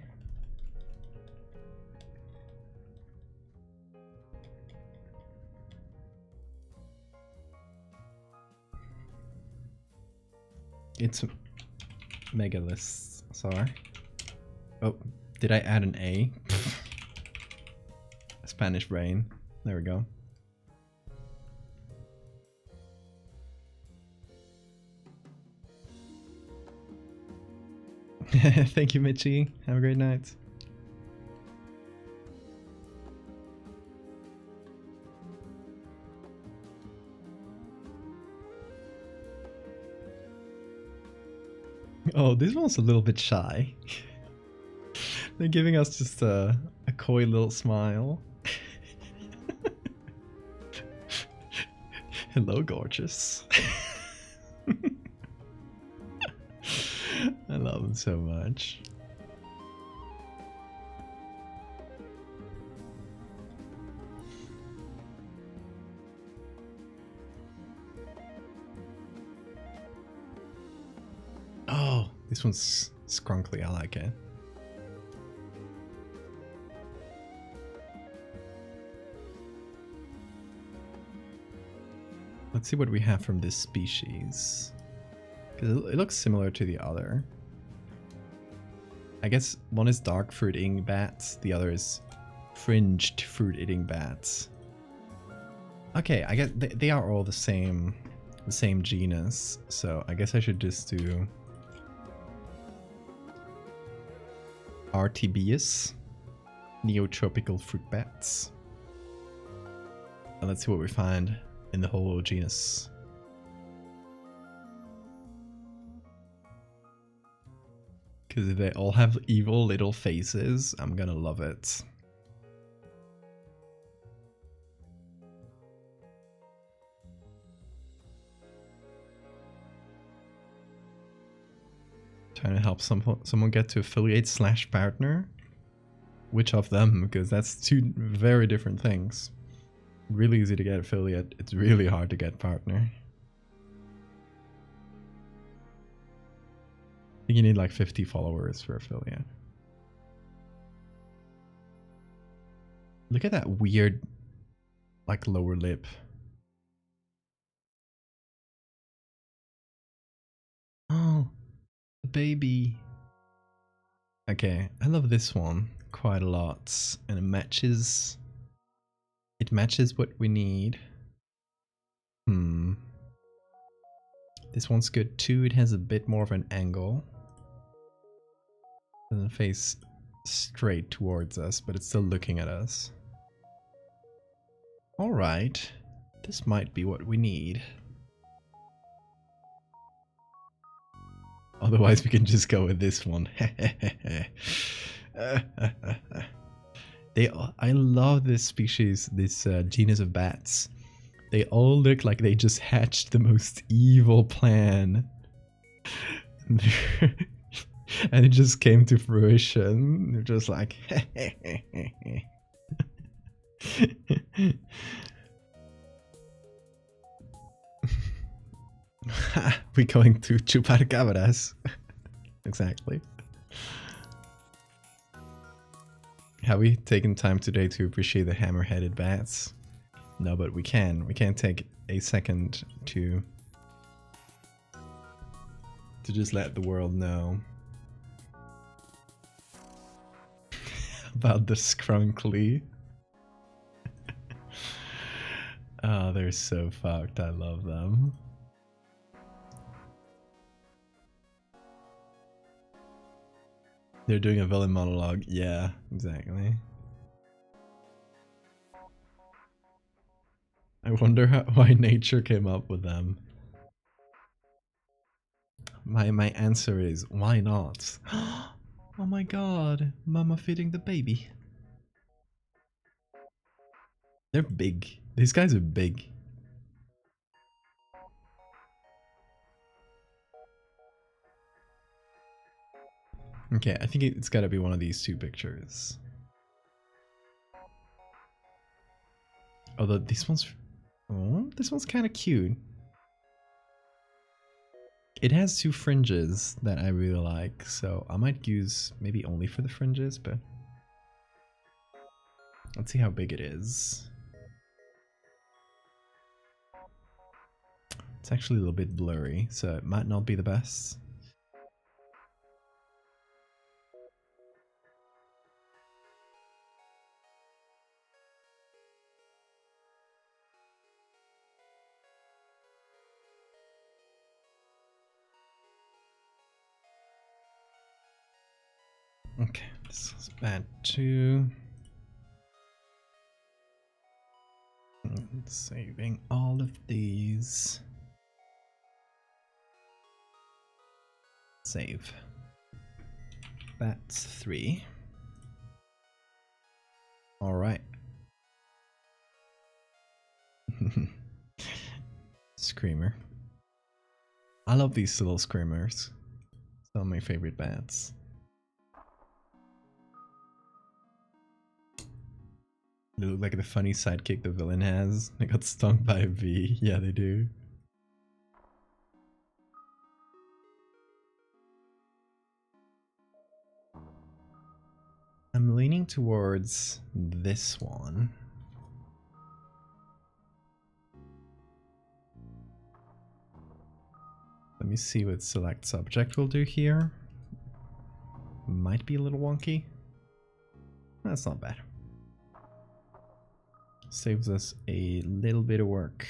S1: It's Megaliths, sorry. Oh, did I add an A? Spanish brain. There we go. Thank you, Mitchie. Have a great night. Oh, this one's a little bit shy. They're giving us just a coy little smile. Hello, gorgeous. I love them so much. Oh, this one's scrunkly. I like it. Let's see what we have from this species. Because it looks similar to the other. I guess one is dark fruit-eating bats, the other is fringed fruit-eating bats. Okay, I guess they are all the same genus, so I guess I should just do Artibius, neotropical fruit bats. And let's see what we find in the whole genus. Because if they all have evil little faces, I'm gonna love it. Trying to help someone get to affiliate / partner. Which of them? Because that's two very different things. Really easy to get affiliate. It's really hard to get partner. I think you need like 50 followers for affiliate. Look at that weird, like, lower lip. Oh, the baby. Okay, I love this one quite a lot, and it matches what we need. This one's good too. It has a bit more of an angle. Doesn't face straight towards us, but it's still looking at us. Alright, this might be what we need. Otherwise we can just go with this one. I love this species, this genus of bats. They all look like they just hatched the most evil plan. And it just came to fruition. They're just like... We're going to Chupacabras. Exactly. Have we taken time today to appreciate the hammer-headed bats? No, but we can. We can take a second to just let the world know about the scrunkly. Oh, they're so fucked. I love them. They're doing a villain monologue. Yeah, exactly. I wonder why nature came up with them. My answer is, why not? Oh my god, mama feeding the baby. They're big. These guys are big. Okay, I think it's gotta be one of these two pictures. Although this one's... Oh, this one's kind of cute. It has two fringes that I really like, so I might use maybe only for the fringes, but... Let's see how big it is. It's actually a little bit blurry, so it might not be the best. Okay, this is bad too. Saving all of these. Save. That's 3. All right. Screamer. I love these little screamers. Some of my favorite bats. They look like the funny sidekick the villain has. They got stung by a bee. Yeah, they do. I'm leaning towards this one. Let me see what select subject will do here. Might be a little wonky. That's not bad. Saves us a little bit of work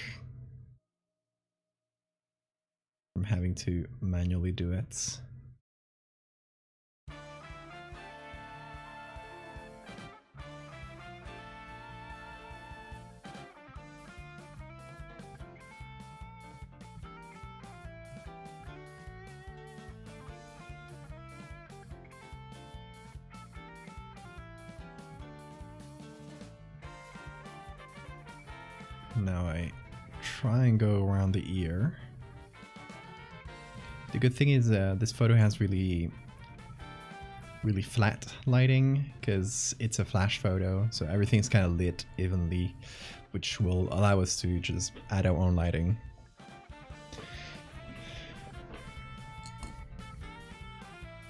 S1: from having to manually do it. Now I try and go around the ear. The good thing is this photo has really flat lighting because it's a flash photo, so everything's kind of lit evenly, which will allow us to just add our own lighting.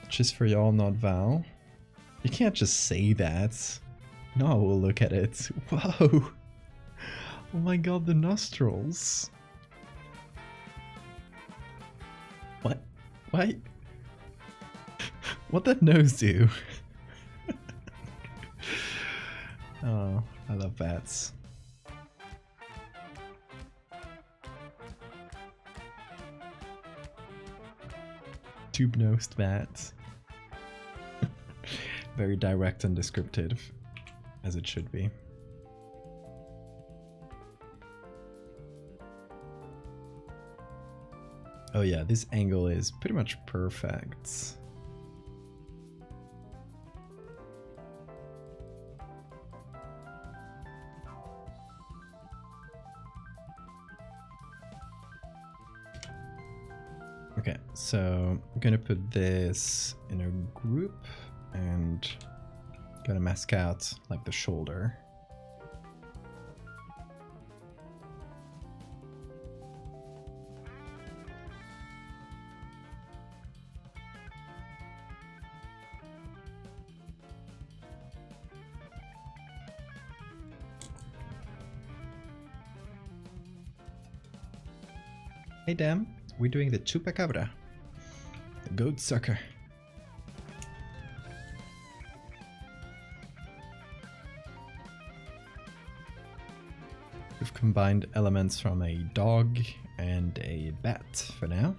S1: Just for y'all, not Val. You can't just say that. No, I will look at it. Whoa! Oh my god, the nostrils. What? Why? What that nose do? Oh, I love bats. Tube-nosed bats. very direct and descriptive, as it should be. Oh yeah, this angle is pretty much perfect. Okay, so I'm gonna put this in a group and gonna mask out like the shoulder. Hey damn, we're doing the Chupacabra, the goat sucker. We've combined elements from a dog and a bat for now.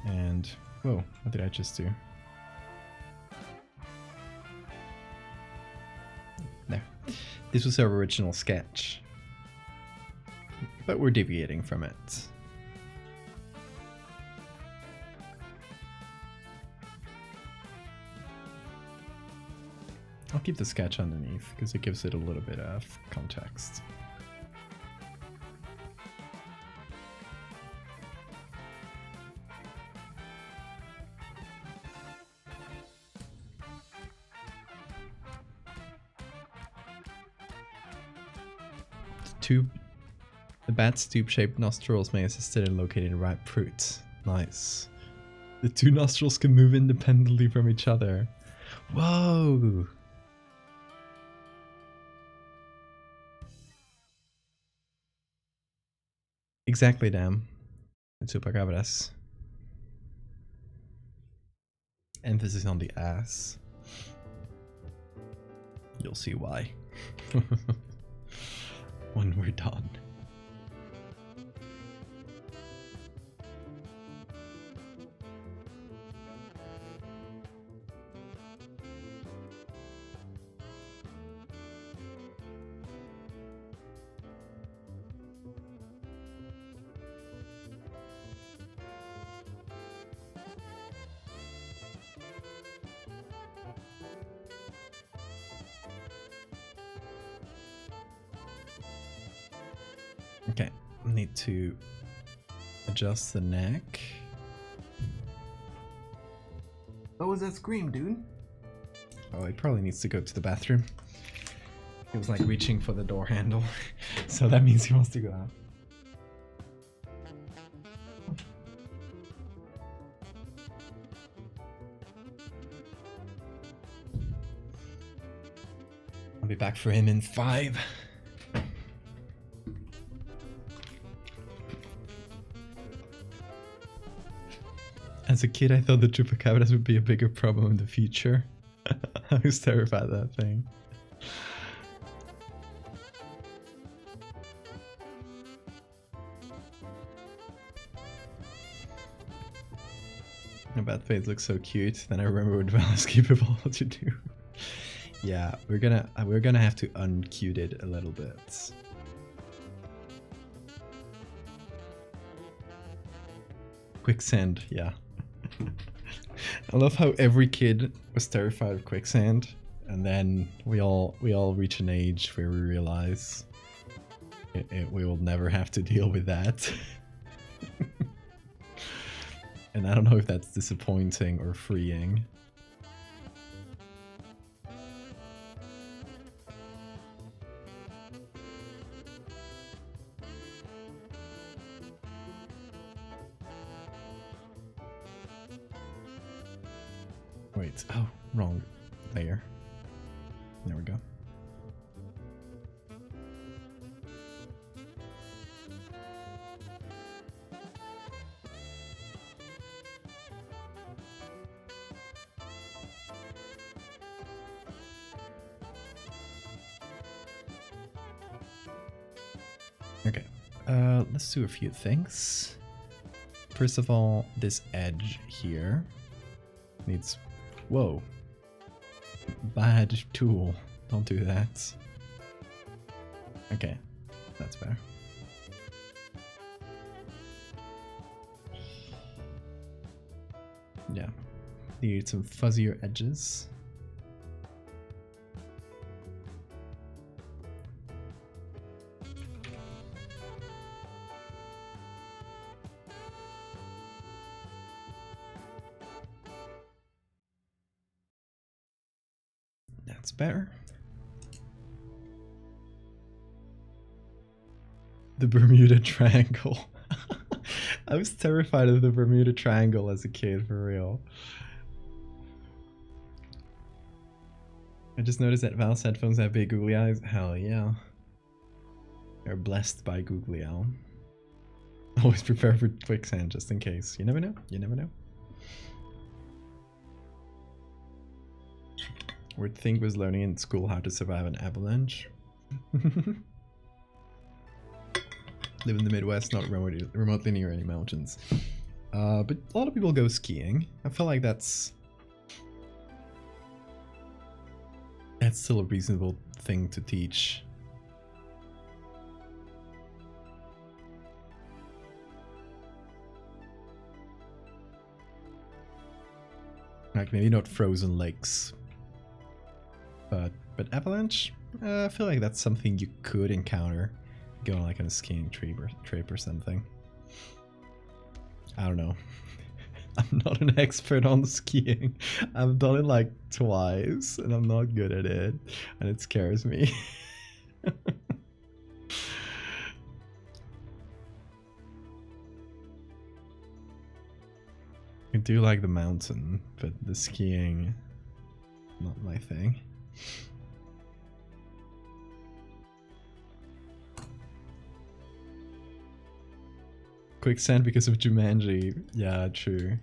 S1: And, whoa, what did I just do? There. This was our original sketch, but we're deviating from it. I'll keep the sketch underneath because it gives it a little bit of context. The bat's tube-shaped nostrils may assist it in locating ripe fruit. Nice. The two nostrils can move independently from each other. Whoa! Exactly, damn. Chupacabras. Emphasis on the ass. You'll see why. When we're done. Okay, I need to adjust the neck. What was that scream, dude? Oh, he probably needs to go to the bathroom. He was like reaching for the door handle, so that means he wants to go out. I'll be back for him in 5. As a kid, I thought the Chupacabras would be a bigger problem in the future. I was terrified of that thing. The bat face looks so cute. Then I remember what Val is capable to do. Yeah, we're gonna have to uncute it a little bit. Quicksand, yeah. I love how every kid was terrified of quicksand, and then we all reach an age where we realize we will never have to deal with that. And I don't know if that's disappointing or freeing. Wait, oh, wrong layer. There we go. Okay, Let's do a few things. First of all, this edge here needs... Whoa. Bad tool. Don't do that. Okay, that's better. Yeah, need some fuzzier edges. That's better. The Bermuda Triangle. I was terrified of the Bermuda Triangle as a kid, for real. I just noticed that Val's headphones have big googly eyes. Hell yeah. They're blessed by googly owl. Always prepare for quicksand just in case. You never know. You never know. Weird thing was learning in school how to survive an avalanche. Live in the Midwest, not remotely near any mountains. But a lot of people go skiing. I feel like that's still a reasonable thing to teach. Like maybe not frozen lakes, but avalanche. I feel like that's something you could encounter. Going like on a skiing trip or something. I don't know. I'm not an expert on skiing. I've done it like twice and I'm not good at it and it scares me. I do like the mountain, but the skiing, not my thing. Quicksand because of Jumanji. Yeah, true.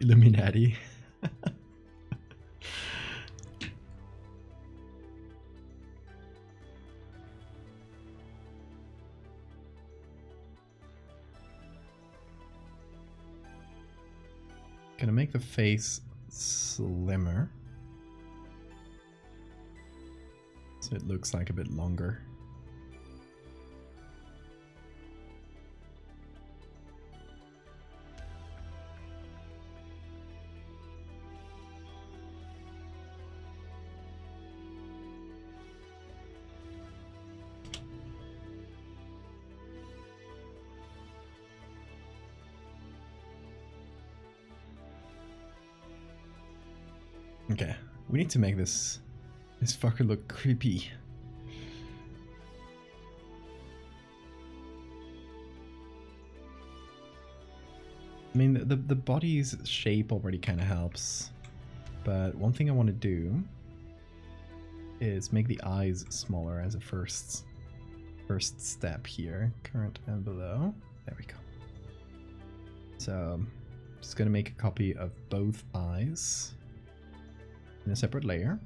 S1: Illuminati. Gonna make the face slimmer. So it looks like a bit longer. Okay, we need to make this fucker look creepy. I mean, the body's shape already kind of helps, but one thing I want to do is make the eyes smaller as a first step here. Current and below. There we go. So, just gonna make a copy of both eyes in a separate layer.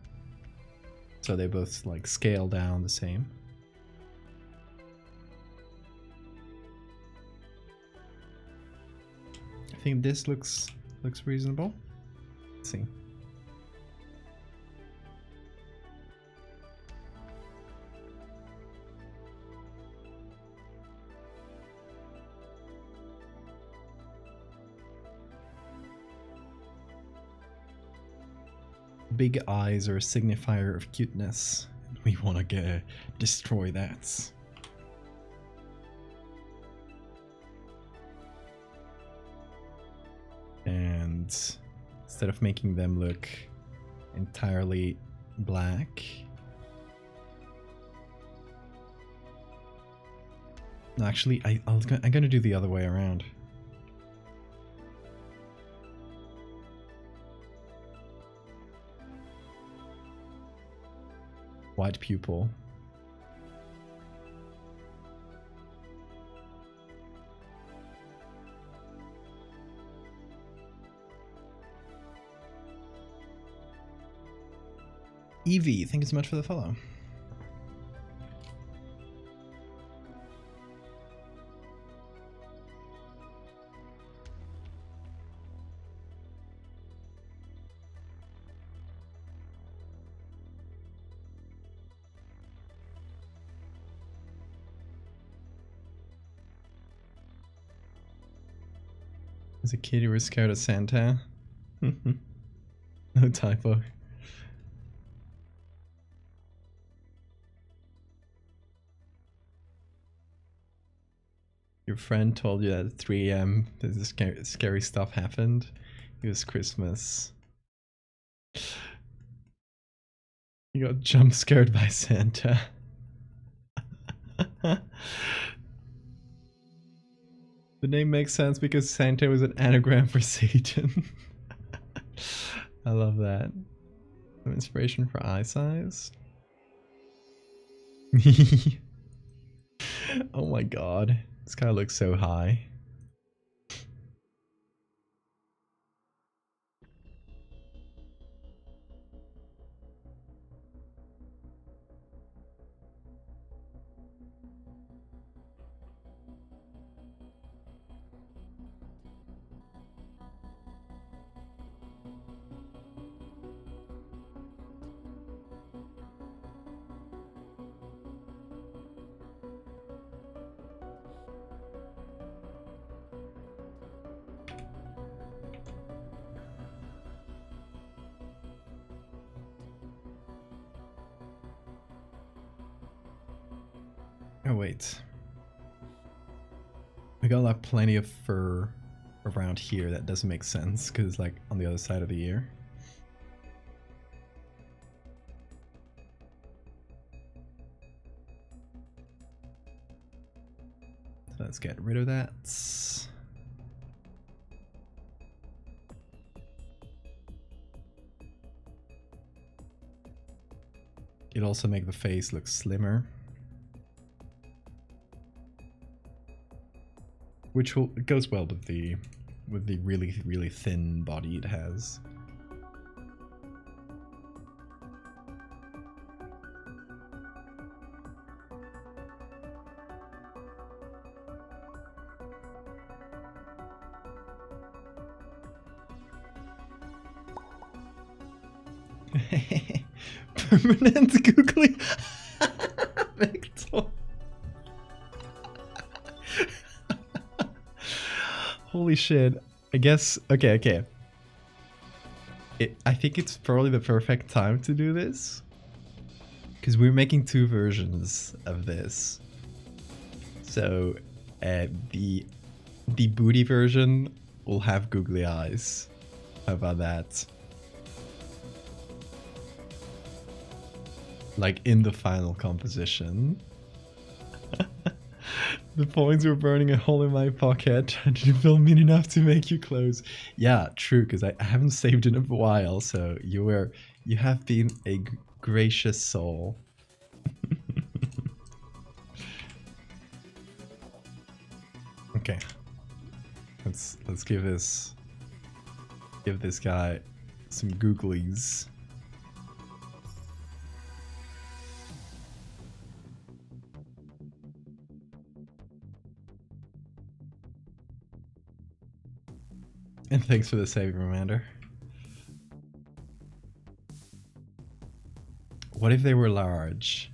S1: So they both like scale down the same. I think this looks reasonable. Let's see. Big eyes are a signifier of cuteness. We want to destroy that. And instead of making them look entirely black, no, actually, I'm gonna do the other way around. White pupil. Evie, thank you so much for the follow. As a kid, you were scared of Santa? No typo. Your friend told you that at 3 a.m. this scary stuff happened. It was Christmas. You got jump scared by Santa. The name makes sense because Santa was an anagram for Satan. I love that. Some inspiration for eye size. Oh my god. This guy looks so high. Oh wait. We got like plenty of fur around here. That doesn't make sense because it's like on the other side of the ear. So let's get rid of that. It'll also make the face look slimmer. Which will, it goes well with the really thin body it has. Permanent googly Victor. Holy shit. I guess, okay. I think it's probably the perfect time to do this. Because we're making two versions of this. So, the booty version will have googly eyes. How about that? Like in the final composition. The points were burning a hole in my pocket. I didn't feel mean enough to make you close. Yeah, true, because I haven't saved in a while, so you have been a gracious soul. Okay. Let's give this guy some googlies. And thanks for the save, Reminder. What if they were large?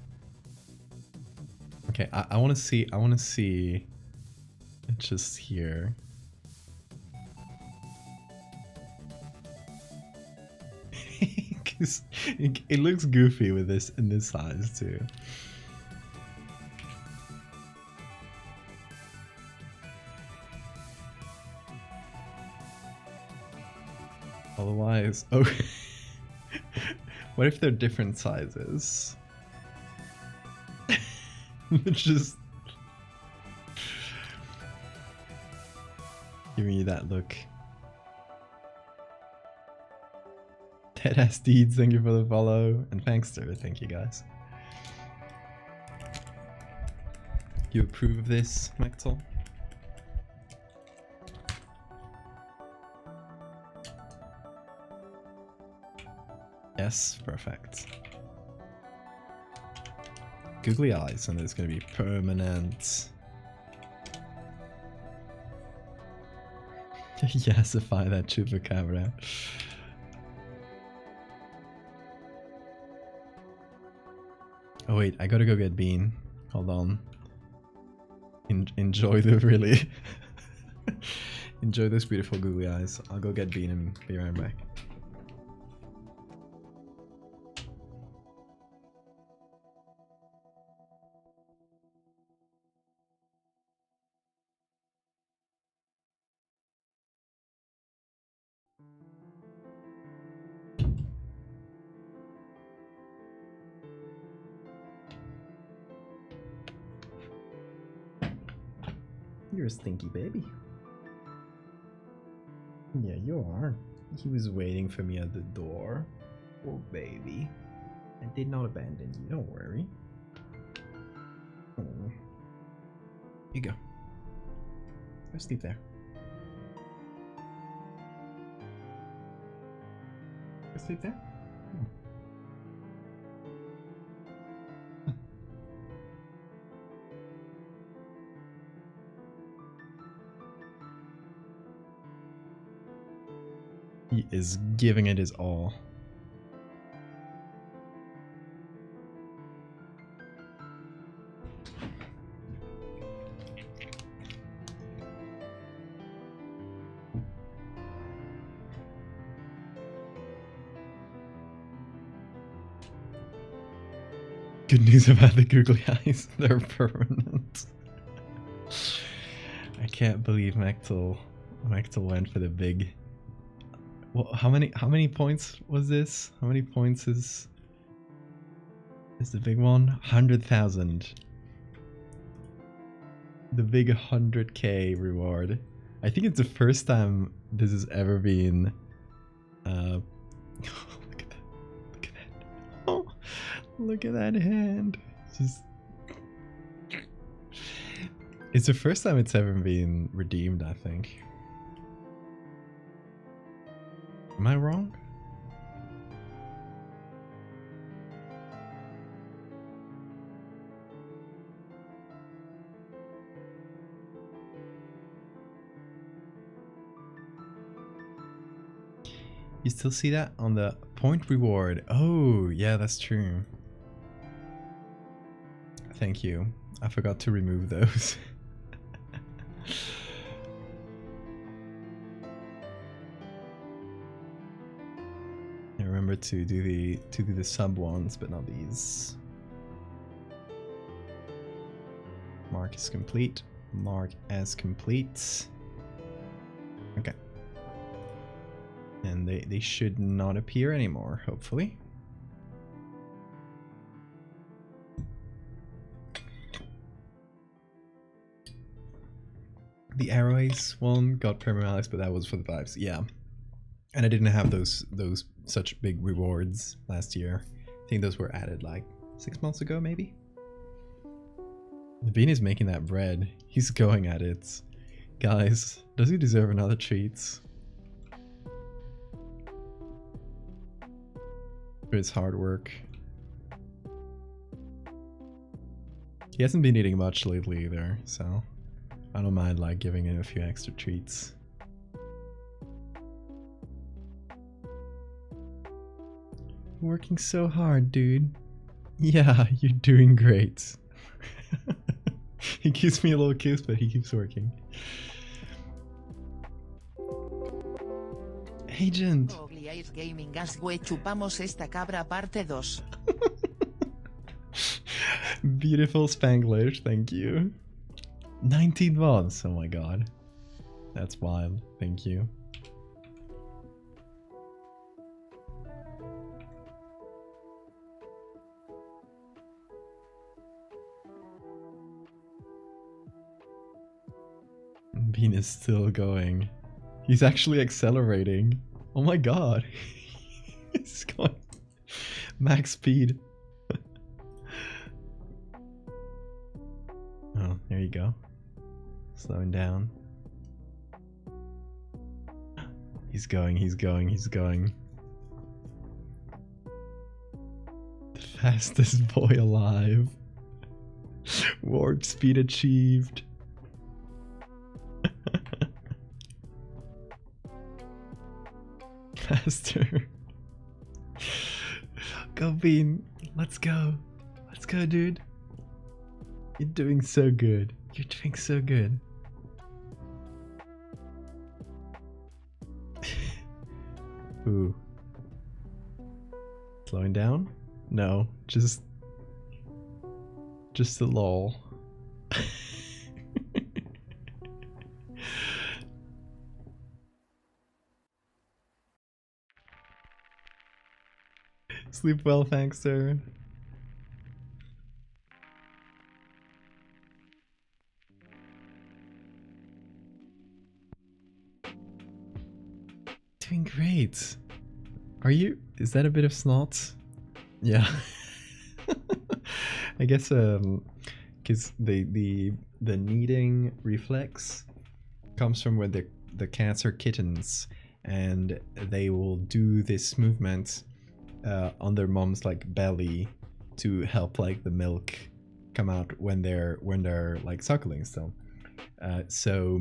S1: Okay, I want to see just here. Cause it looks goofy with this in this size too. Otherwise, oh, what if they're different sizes? Just give me that look. Deadass Deeds, thank you for the follow, and Fankster, thank you guys. You approve of this, Maxwell? Yes, perfect. googly eyes and it's gonna be permanent. Yasify that Chupacabra. Oh wait, I gotta go get Bean. Hold on. Enjoy the really... Enjoy those beautiful googly eyes. I'll go get Bean and be right back. You're a stinky baby. Yeah, you are. He was waiting for me at the door. Oh, baby. I did not abandon you, don't worry. Oh. Here you go. Go sleep there. Go sleep there. Oh. He is giving it his all. Good news about the googly eyes, they're permanent. I can't believe Mechtel went for the big... Well, how many points was this? How many points is the big one? 100,000. The big 100k reward. I think it's the first time this has ever been. Look at that! Look at that! Oh, look at that hand! It's the first time it's ever been redeemed, I think. Am I wrong? You still see that on the point reward? Oh, yeah, that's true. Thank you. I forgot to remove those. Remember to do the sub ones, but not these. Mark is complete. Mark as complete. Okay. And they should not appear anymore, hopefully. The Arroways one got permanent, but that was for the vibes. Yeah. And I didn't have those such big rewards last year. I think those were added like 6 months ago, maybe. Bean is making that bread. He's going at it. Guys, does he deserve another treat? For his hard work. He hasn't been eating much lately either, so I don't mind like giving him a few extra treats. Working so hard, dude. Yeah, you're doing great. He gives me a little kiss, but he keeps working. Agent!
S3: Gaming gas we chupamos esta cabra parte 2.
S1: Beautiful Spanglish, thank you. 19 mods, oh my god. That's wild, thank you. Bean is still going. He's actually accelerating. Oh my god. He's going max speed. Oh, there you go. Slowing down. He's going, he's going, he's going. The fastest boy alive. Warp speed achieved. Faster. Go Bean. Let's go. Let's go, dude. You're doing so good. You're doing so good. Ooh. Slowing down? No, just a lol. Sleep well, thanks, sir. Doing great. Are you? Is that a bit of snot? Yeah. I guess because the kneading reflex comes from when the cats are kittens, and they will do this movement on their mom's like belly to help like the milk come out when they're like suckling still. So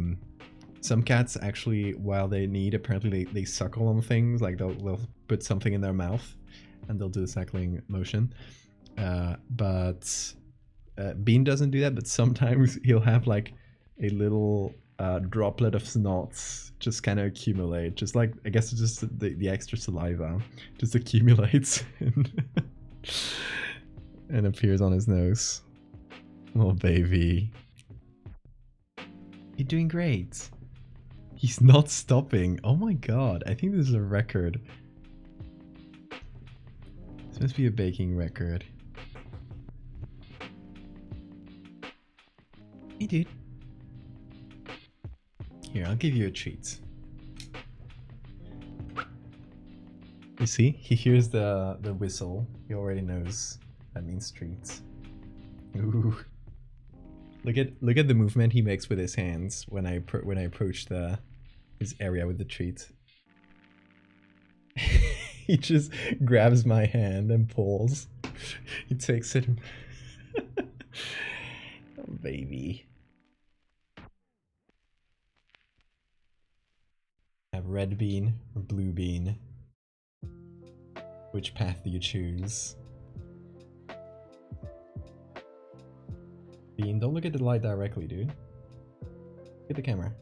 S1: some cats actually, while they knead, apparently they suckle on things, like they'll put something in their mouth and they'll do the suckling motion. But Bean doesn't do that, but sometimes he'll have like a little droplet of snots just kind of accumulate, just like, I guess it's just the extra saliva just accumulates and appears on his nose. Oh baby, you're doing great. He's not stopping. Oh my god, I think this is a record. This must be a baking record. Hey dude. Here, I'll give you a treat. You see? He hears the whistle. He already knows that means treats. Ooh. Look at the movement he makes with his hands when I approach his area with the treat. He just grabs my hand and pulls. He takes it. Oh, baby. Have red bean or blue bean? Which path do you choose? Bean, don't look at the light directly, dude. Look at the camera.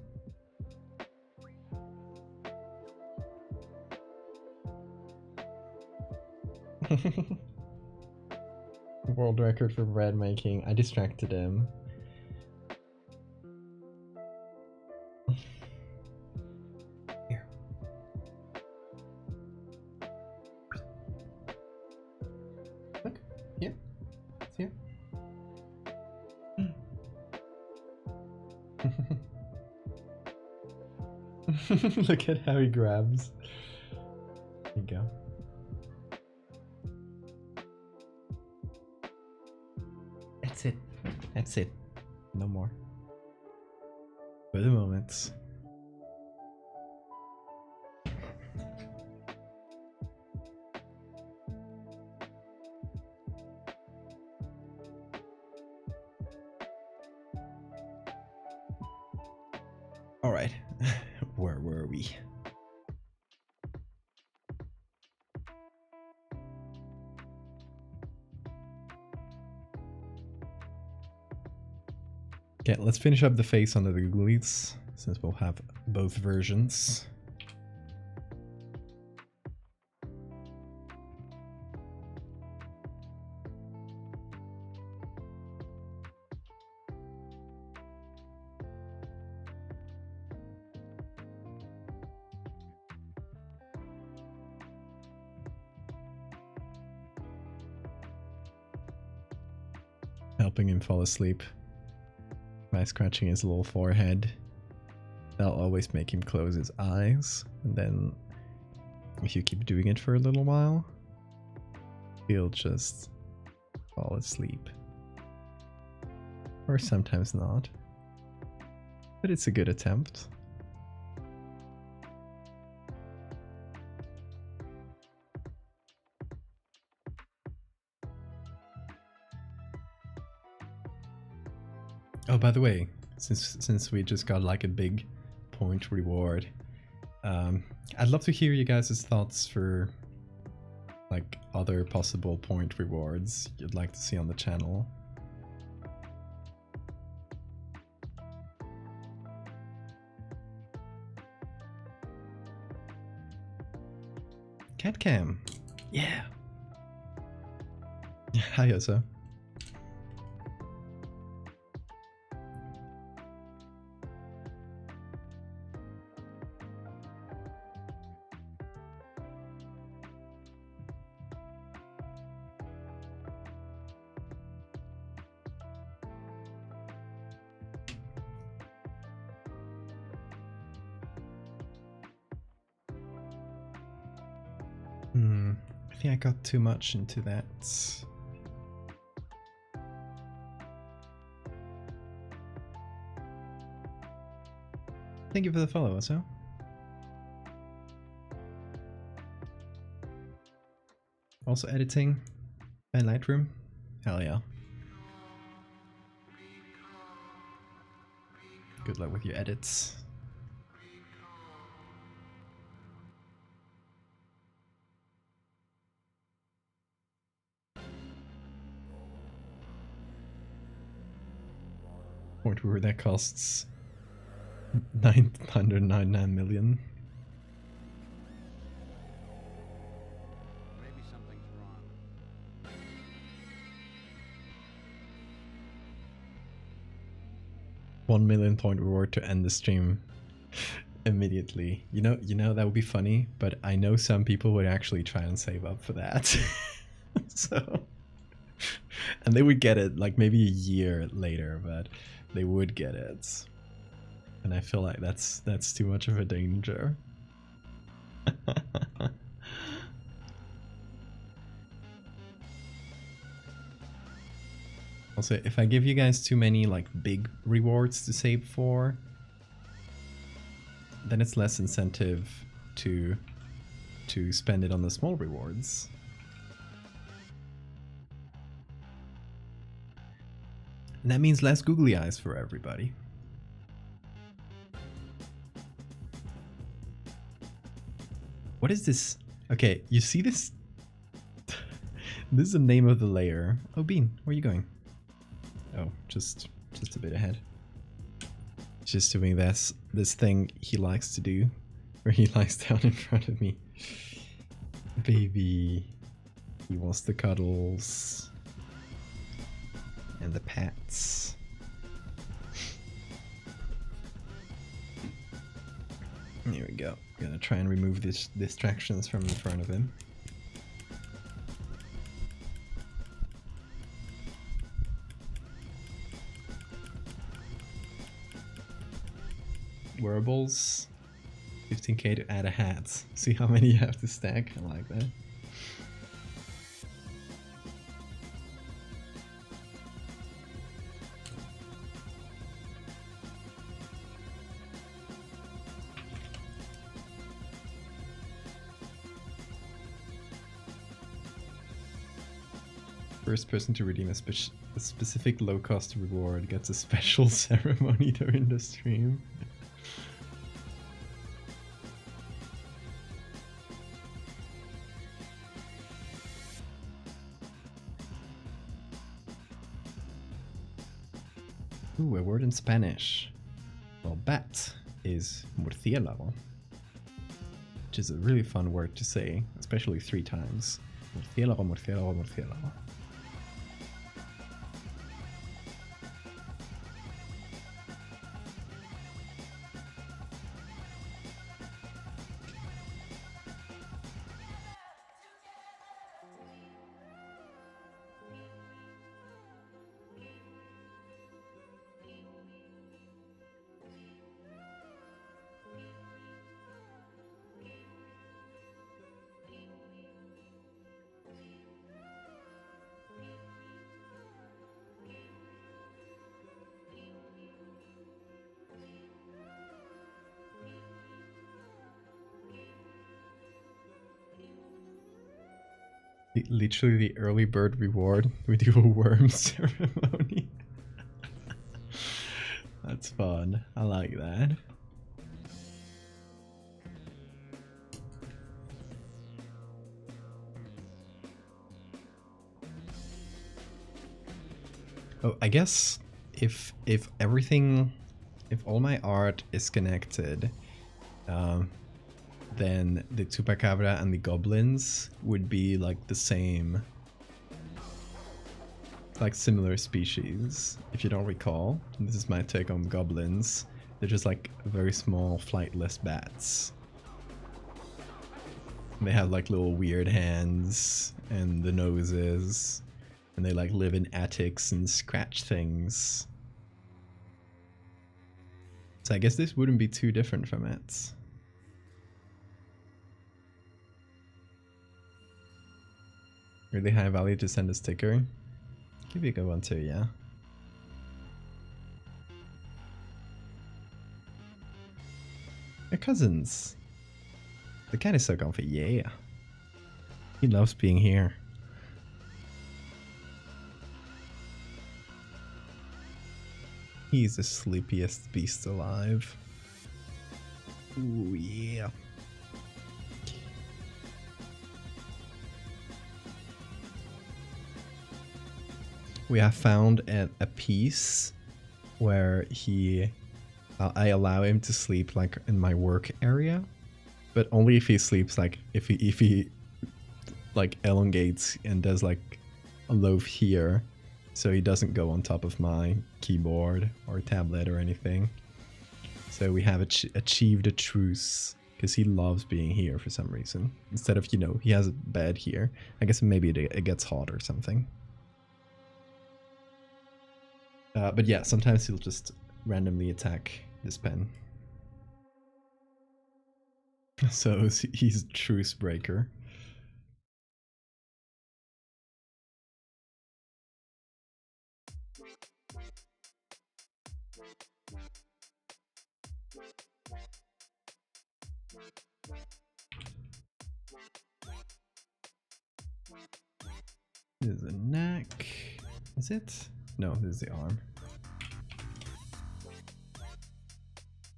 S1: World record for bread making. I distracted him. Here. Look. Here. It's here. Look at how he grabs. There you go. That's it. That's it. No more. For the moment. All right. Where were we? Okay, let's finish up the face under the googlies, since we'll have both versions. Helping him fall asleep by scratching his little forehead. That'll always make him close his eyes, and then if you keep doing it for a little while, he'll just fall asleep. Or sometimes not. But it's a good attempt. Oh, by the way, since we just got like a big point reward, I'd love to hear you guys' thoughts for like other possible point rewards you'd like to see on the channel. Cat cam, yeah. Hi, Oso. I think I got too much into that. Thank you for the follow, Oso. Also editing and Lightroom. Hell yeah. Good luck with your edits. Point where that costs 999 million.
S4: Maybe something's wrong.
S1: 1 million point reward to end the stream immediately. You know that would be funny, but I know some people would actually try and save up for that. So, and they would get it like maybe a year later, but they would get it. And I feel like that's too much of a danger. Also, if I give you guys too many like big rewards to save for, then it's less incentive to spend it on the small rewards. And that means less googly eyes for everybody. What is this? Okay, you see this? This is the name of the layer. Oh, Bean, where are you going? Oh, just a bit ahead. Just doing this thing he likes to do, where he lies down in front of me. Baby, he wants the cuddles and the pats. Here we go. Gonna try and remove these distractions from in front of him. Wearables, 15k to add a hat. See how many you have to stack? I like that. First person to redeem a specific low-cost reward gets a special ceremony during the stream. Ooh, a word in Spanish. Well, bat is murciélago, which is a really fun word to say, especially 3 times. Murciélago, murciélago, murciélago. Literally the early bird reward. We do a worm ceremony. That's fun. I like that. Oh, I guess if everything, if all my art is connected, then the Chupacabra and the goblins would be like the same, like similar species. If you don't recall, this is my take on goblins. They're just like very small flightless bats. They have like little weird hands and the noses, and they like live in attics and scratch things. So I guess this wouldn't be too different from it. Really high value to send a sticker. Give you a good one too, yeah. They're cousins. The cat is so comfy, yeah. He loves being here. He's the sleepiest beast alive. Ooh, yeah. We have found a piece where I allow him to sleep like in my work area, but only if he sleeps like if he like elongates and does like a loaf here, so he doesn't go on top of my keyboard or tablet or anything. So we have achieved a truce because he loves being here for some reason. Instead of, you know, he has a bed here. I guess maybe it gets hot or something. But yeah, sometimes he'll just randomly attack this pen. So he's a truce breaker. This is a neck. Is it? No, this is the arm.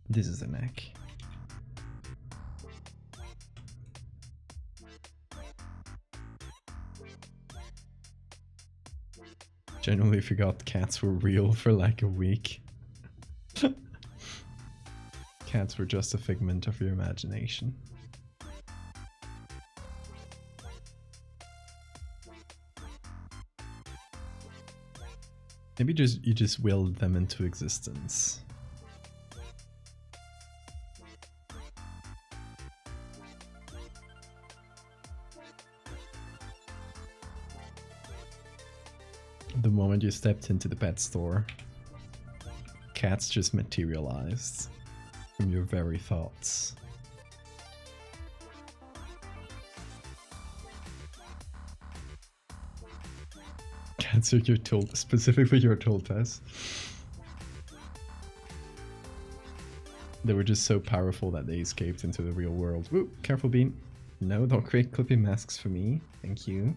S1: This is the neck. Genuinely forgot cats were real for like a week. Cats were just a figment of your imagination. Maybe you just willed them into existence. The moment you stepped into the pet store, cats just materialized from your very thoughts. Cats are your tool, specifically your tool pets. They were just so powerful that they escaped into the real world. Woo, careful Bean. No, don't create clippy masks for me. Thank you.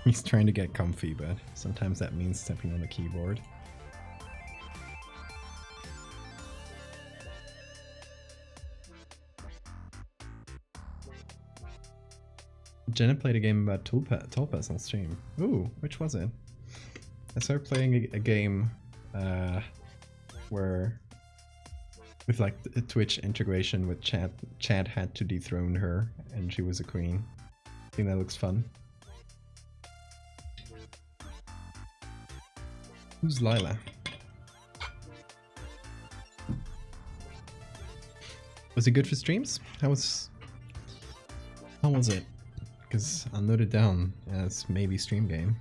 S1: He's trying to get comfy, but sometimes that means stepping on the keyboard. Jenna played a game about tulpas on stream. Ooh, which was it? I started playing a game where, with like a Twitch integration with chat, Chad had to dethrone her and she was a queen. I think that looks fun. Who's Lila? Was it good for streams? How was it? Because I'll note it down as maybe stream game.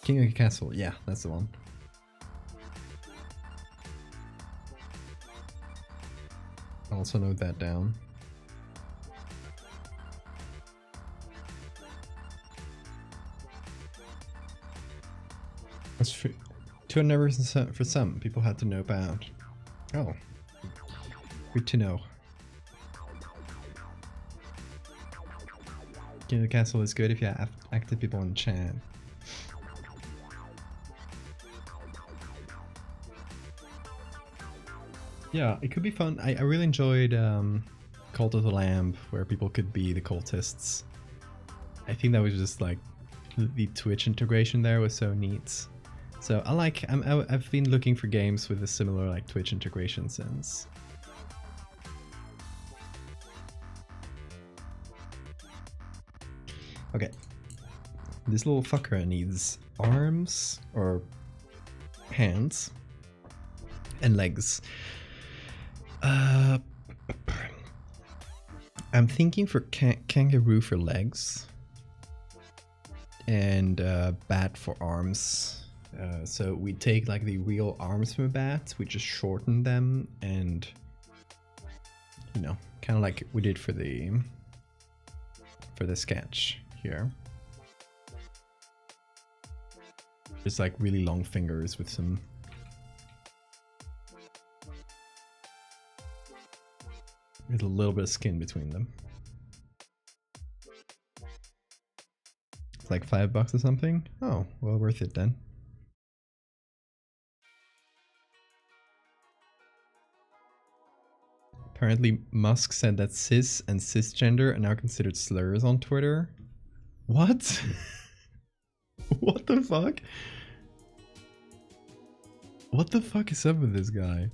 S1: King of the Castle, yeah, that's the one. I'll also note that down. That's free. 200 for some people had to nope out. Oh, good to know. King of the Castle is good if you have active people in chat. Yeah, it could be fun. I really enjoyed Cult of the Lamb, where people could be the cultists. I think that was just like the Twitch integration there was so neat. So I've been looking for games with a similar like Twitch integration since. Okay, this little fucker needs arms or hands and legs. I'm thinking for kangaroo for legs and bat for arms. So we take like the real arms from a bat, we just shorten them, and you know, kind of like we did for the sketch here. Just like really long fingers with some with a little bit of skin between them. It's like $5 or something. Oh, well worth it then. Apparently Musk said that cis and cisgender are now considered slurs on Twitter. What? What the fuck? What the fuck is up with this guy?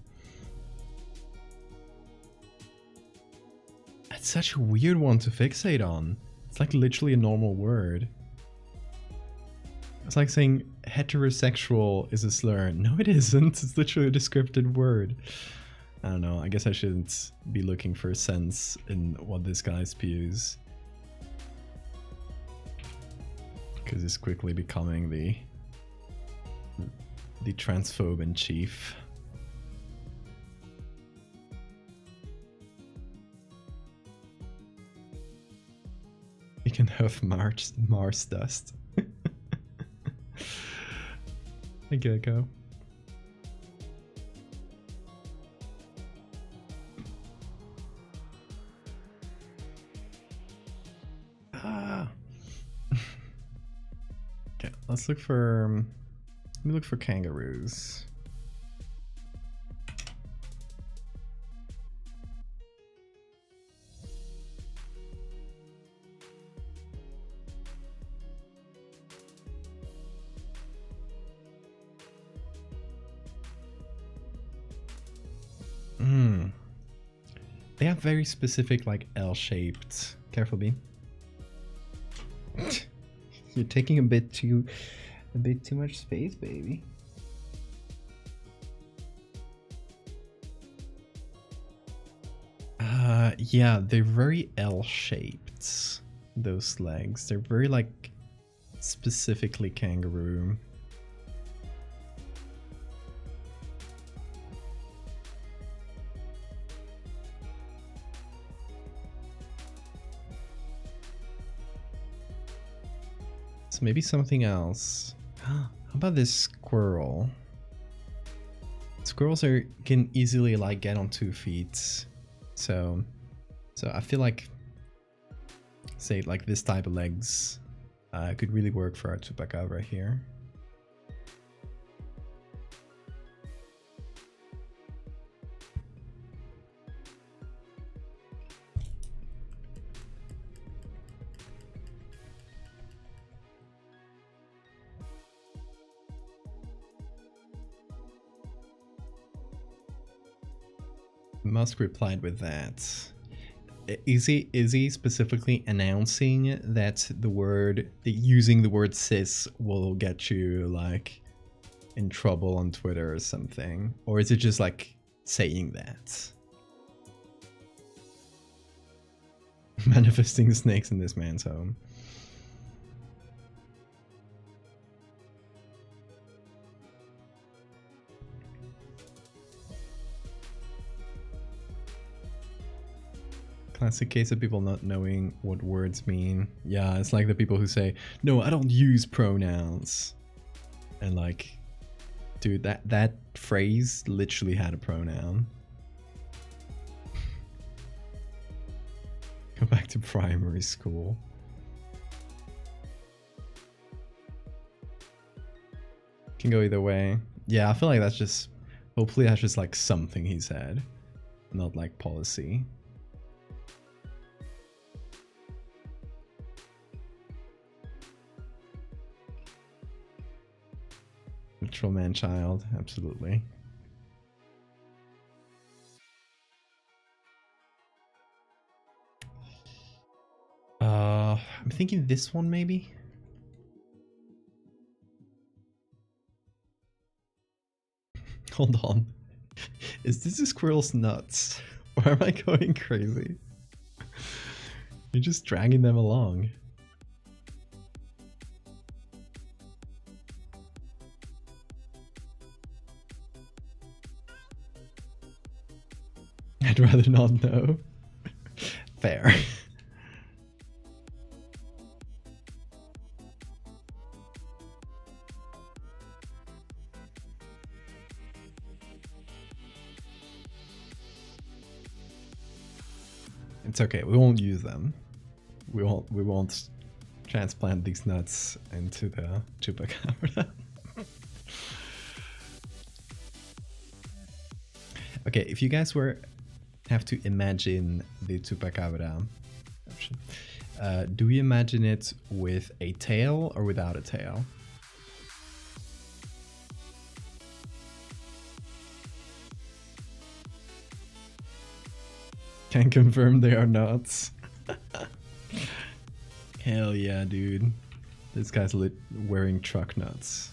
S1: That's such a weird one to fixate on. It's like literally a normal word. It's like saying heterosexual is a slur. No, it isn't. It's literally a descriptive word. I don't know. I guess I shouldn't be looking for a sense in what this guy spews. Because he's quickly becoming the transphobe in chief. You can huff Mars dust. Hey, Gecko. Ah. Okay, let's look for. Let me look for kangaroos. They have very specific, like, L-shaped. Careful, Bean. You're taking a bit too much space, baby. Yeah, they're very L-shaped. Those legs. They're very, like, specifically kangaroo. So maybe something else. How about this squirrel? Squirrels can easily like get on 2 feet. So I feel like, say like this type of legs could really work for our Chupacabra here. Musk replied with that. Is he specifically announcing that using the word cis will get you like in trouble on Twitter or something? Or is it just like saying that? Manifesting snakes in this man's home. Classic case of people not knowing what words mean. Yeah, it's like the people who say, no, I don't use pronouns. And like Dude, that phrase literally had a pronoun. Go back to primary school. Can go either way. Yeah, I feel like that's just... Hopefully that's just like something he said. Not like policy. Literal man-child, absolutely. I'm thinking this one maybe. Hold on. Is this a squirrel's nuts? Or am I going crazy? You're just dragging them along. I'd rather not know. Fair. It's okay, we won't use them. We won't transplant these nuts into the chupacabra. Okay, if you guys have to imagine the chupacabra, do you imagine it with a tail or without a tail? Can confirm they are nuts. Hell yeah, dude. This guy's wearing truck nuts.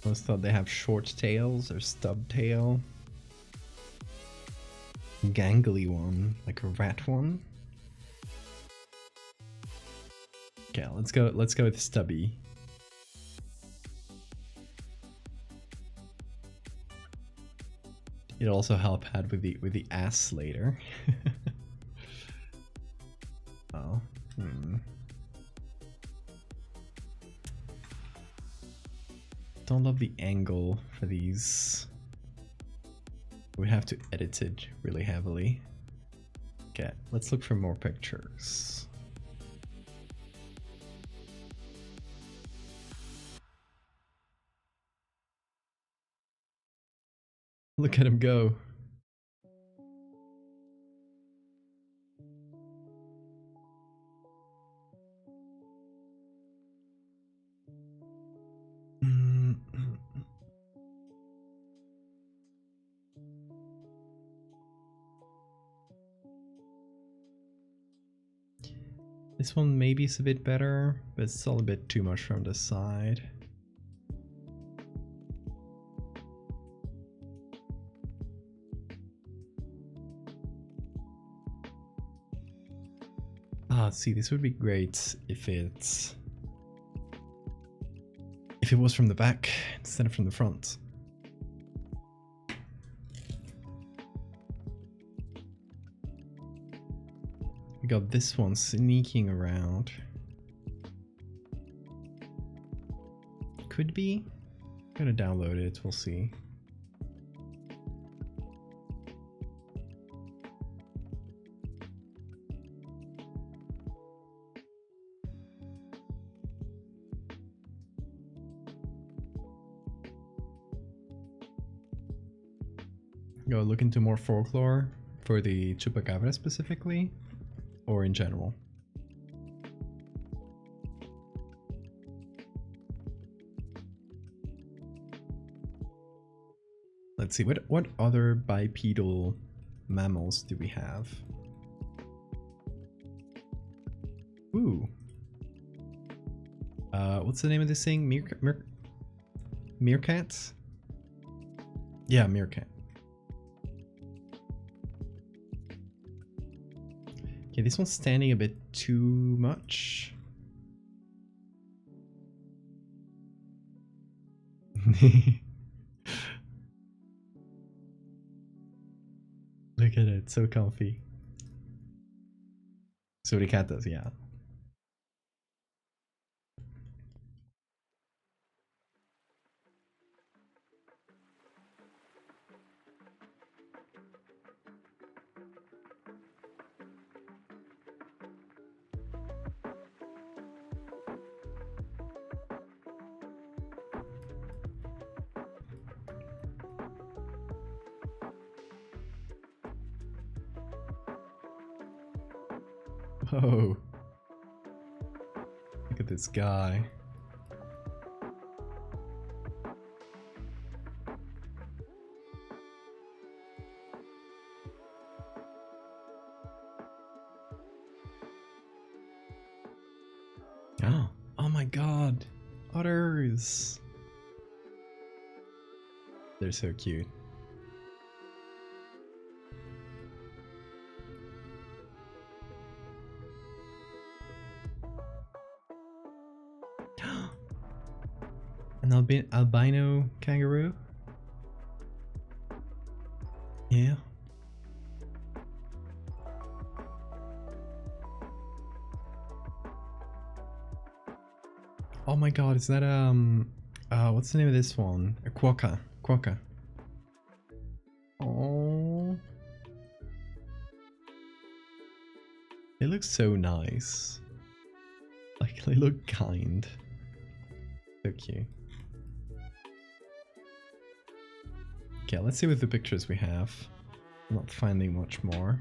S1: I always thought they have short tails or stub tail. Gangly one, like a rat one. Okay, let's go with stubby. It'll also help add with the ass later. Oh. Don't love the angle for these. We have to edit it really heavily. Okay, let's look for more pictures. Look at him go. This one maybe is a bit better, but it's still a bit too much from the side. Ah, see, this would be great if it was from the back instead of from the front. We got this one sneaking around. Could be. I'm gonna download it, we'll see. Go look into more folklore for the Chupacabra specifically, or in general. Let's see, what other bipedal mammals do we have? Ooh. What's the name of this thing? Meerkats? Yeah, meerkat. Okay, this one's standing a bit too much. Look at it, so comfy. Suricatas, yeah. Whoa. Look at this guy. Oh my god. Otters. They're so cute. An albino kangaroo? Yeah. Oh my god, is that what's the name of this one? A quokka. Quokka. Oh. They look so nice. Like they look kind. So cute. Okay, let's see what the pictures we have. I'm not finding much more.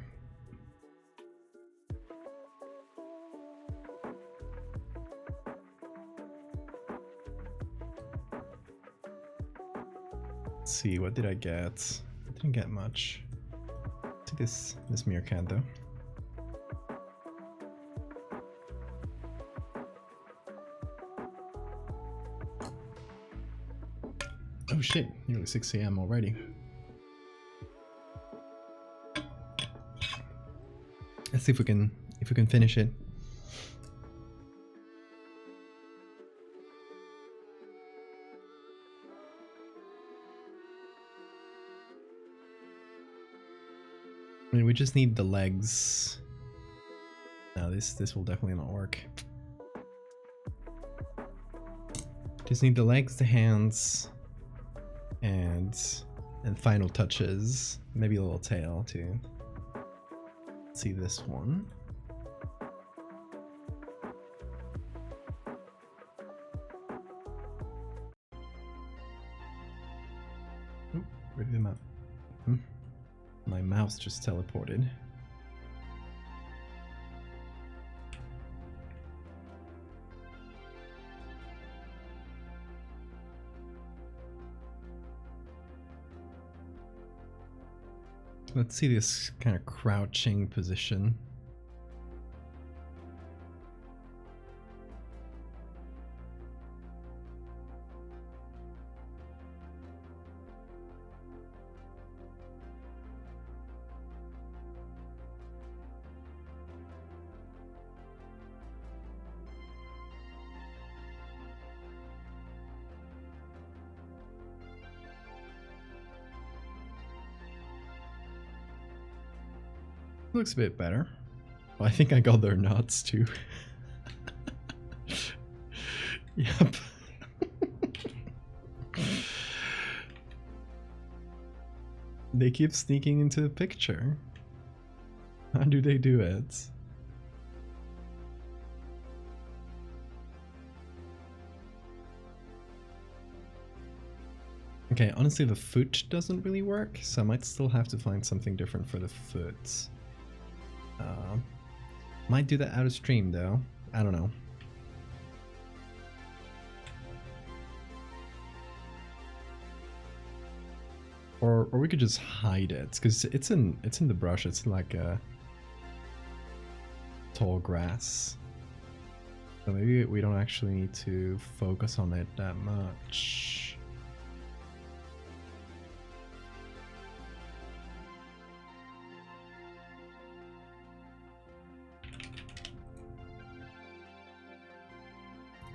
S1: Let's see, what did I get? I didn't get much. Let's see this meerkat though. Oh shit, nearly 6 AM already. Let's see if we can finish it. I mean, we just need the legs. No, this will definitely not work. Just need the legs, the hands, and final touches. Maybe a little tail too. Let's see this one. Oh, where did the map? My mouse just teleported. Let's see this kind of crouching position. Looks a bit better. Well, I think I got their nuts too. Yep. They keep sneaking into the picture. How do they do it? Okay, honestly the foot doesn't really work, so I might still have to find something different for the foot. Might do that out of stream though. I don't know. Or we could just hide it because it's in the brush. It's like a tall grass. So maybe we don't actually need to focus on it that much.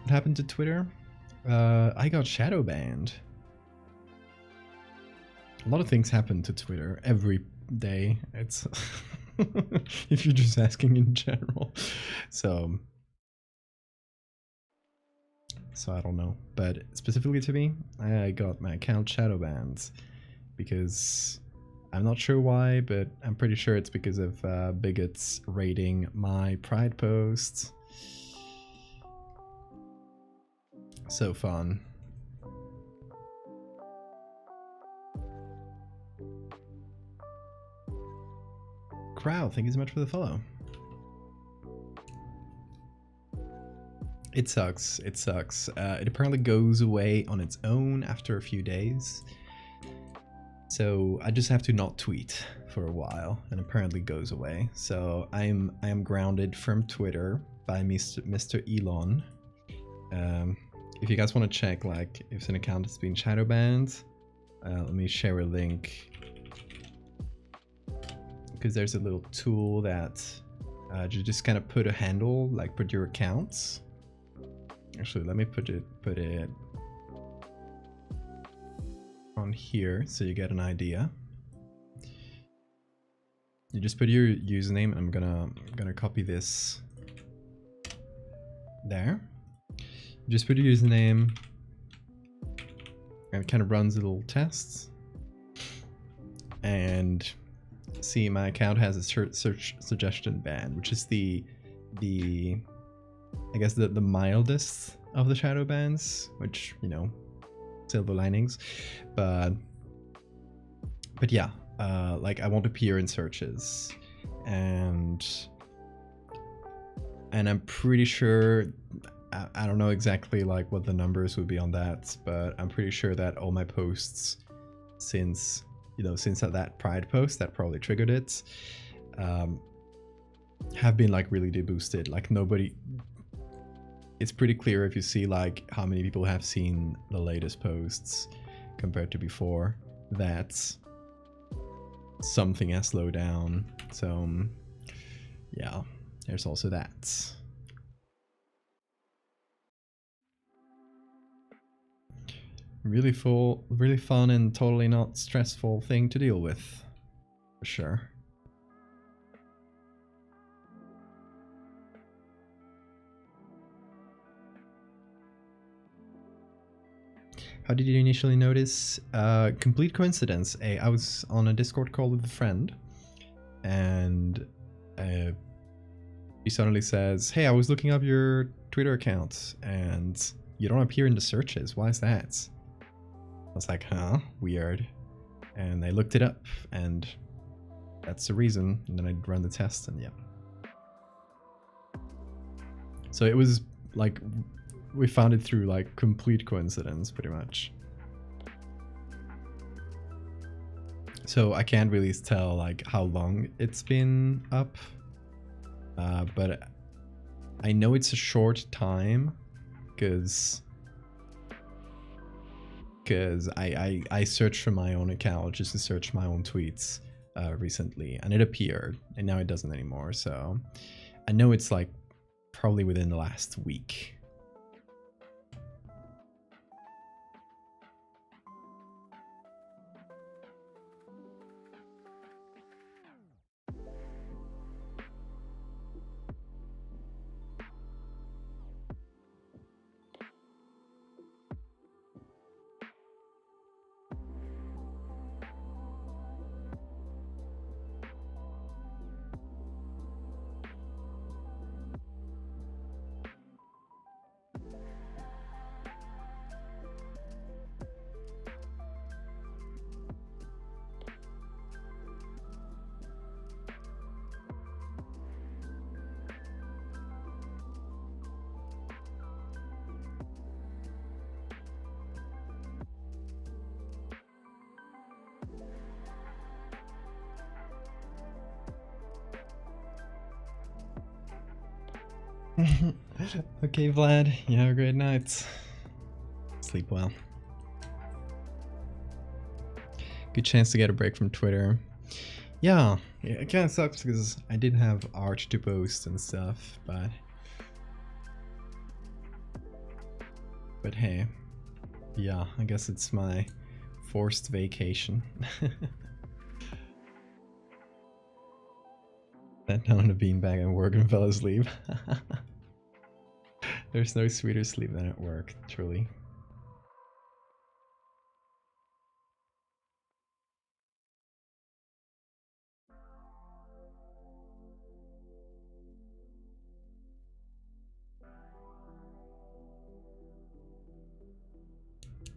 S1: What happened to Twitter? I got shadow banned. A lot of things happen to Twitter every day. It's if you're just asking in general. So I don't know. But specifically to me, I got my account shadow banned because I'm not sure why, but I'm pretty sure it's because of bigots rating my Pride posts. So fun. Crowd, thank you so much for the follow. It sucks. It sucks. It apparently goes away on its own after a few days. So I just have to not tweet for a while, and apparently goes away. So I am grounded from Twitter by Mr. Elon. If you guys want to check like if an account has been shadow banned, let me share a link. Because there's a little tool that you just kind of put a handle, like put your accounts. Actually, let me put it on here so you get an idea. You just put your username. I'm gonna copy this there. You just put your username, and it kind of runs a little test. And see, my account has a search suggestion ban, which is the I guess the mildest of the shadow bans, which, you know, silver linings, but yeah, like I won't appear in searches, and I'm pretty sure, I don't know exactly like what the numbers would be on that, but I'm pretty sure that all my posts since that Pride post that probably triggered it, have been like really deboosted. Like nobody, it's pretty clear if you see like how many people have seen the latest posts compared to before, that something has slowed down. So yeah, there's also that. Really fun and totally not stressful thing to deal with, for sure. How did you initially notice? Complete coincidence. I was on a Discord call with a friend, and he suddenly says, "Hey, I was looking up your Twitter account, and you don't appear in the searches. Why is that?" I was like, huh, weird. And I looked it up, and that's the reason. And then I'd run the test, and yeah. So it was like, we found it through like complete coincidence, pretty much. So I can't really tell like how long it's been up, but I know it's a short time, because I searched for my own account just to search my own tweets recently, and it appeared, and now it doesn't anymore. So I know it's like probably within the last week. Okay, Vlad, you have a great night. Sleep well. Good chance to get a break from Twitter. Yeah, it kind of sucks because I did have art to post and stuff, but hey, yeah, I guess it's my Forced vacation. Sat down on a beanbag and work and fell asleep. There's no sweeter sleep than at work, truly.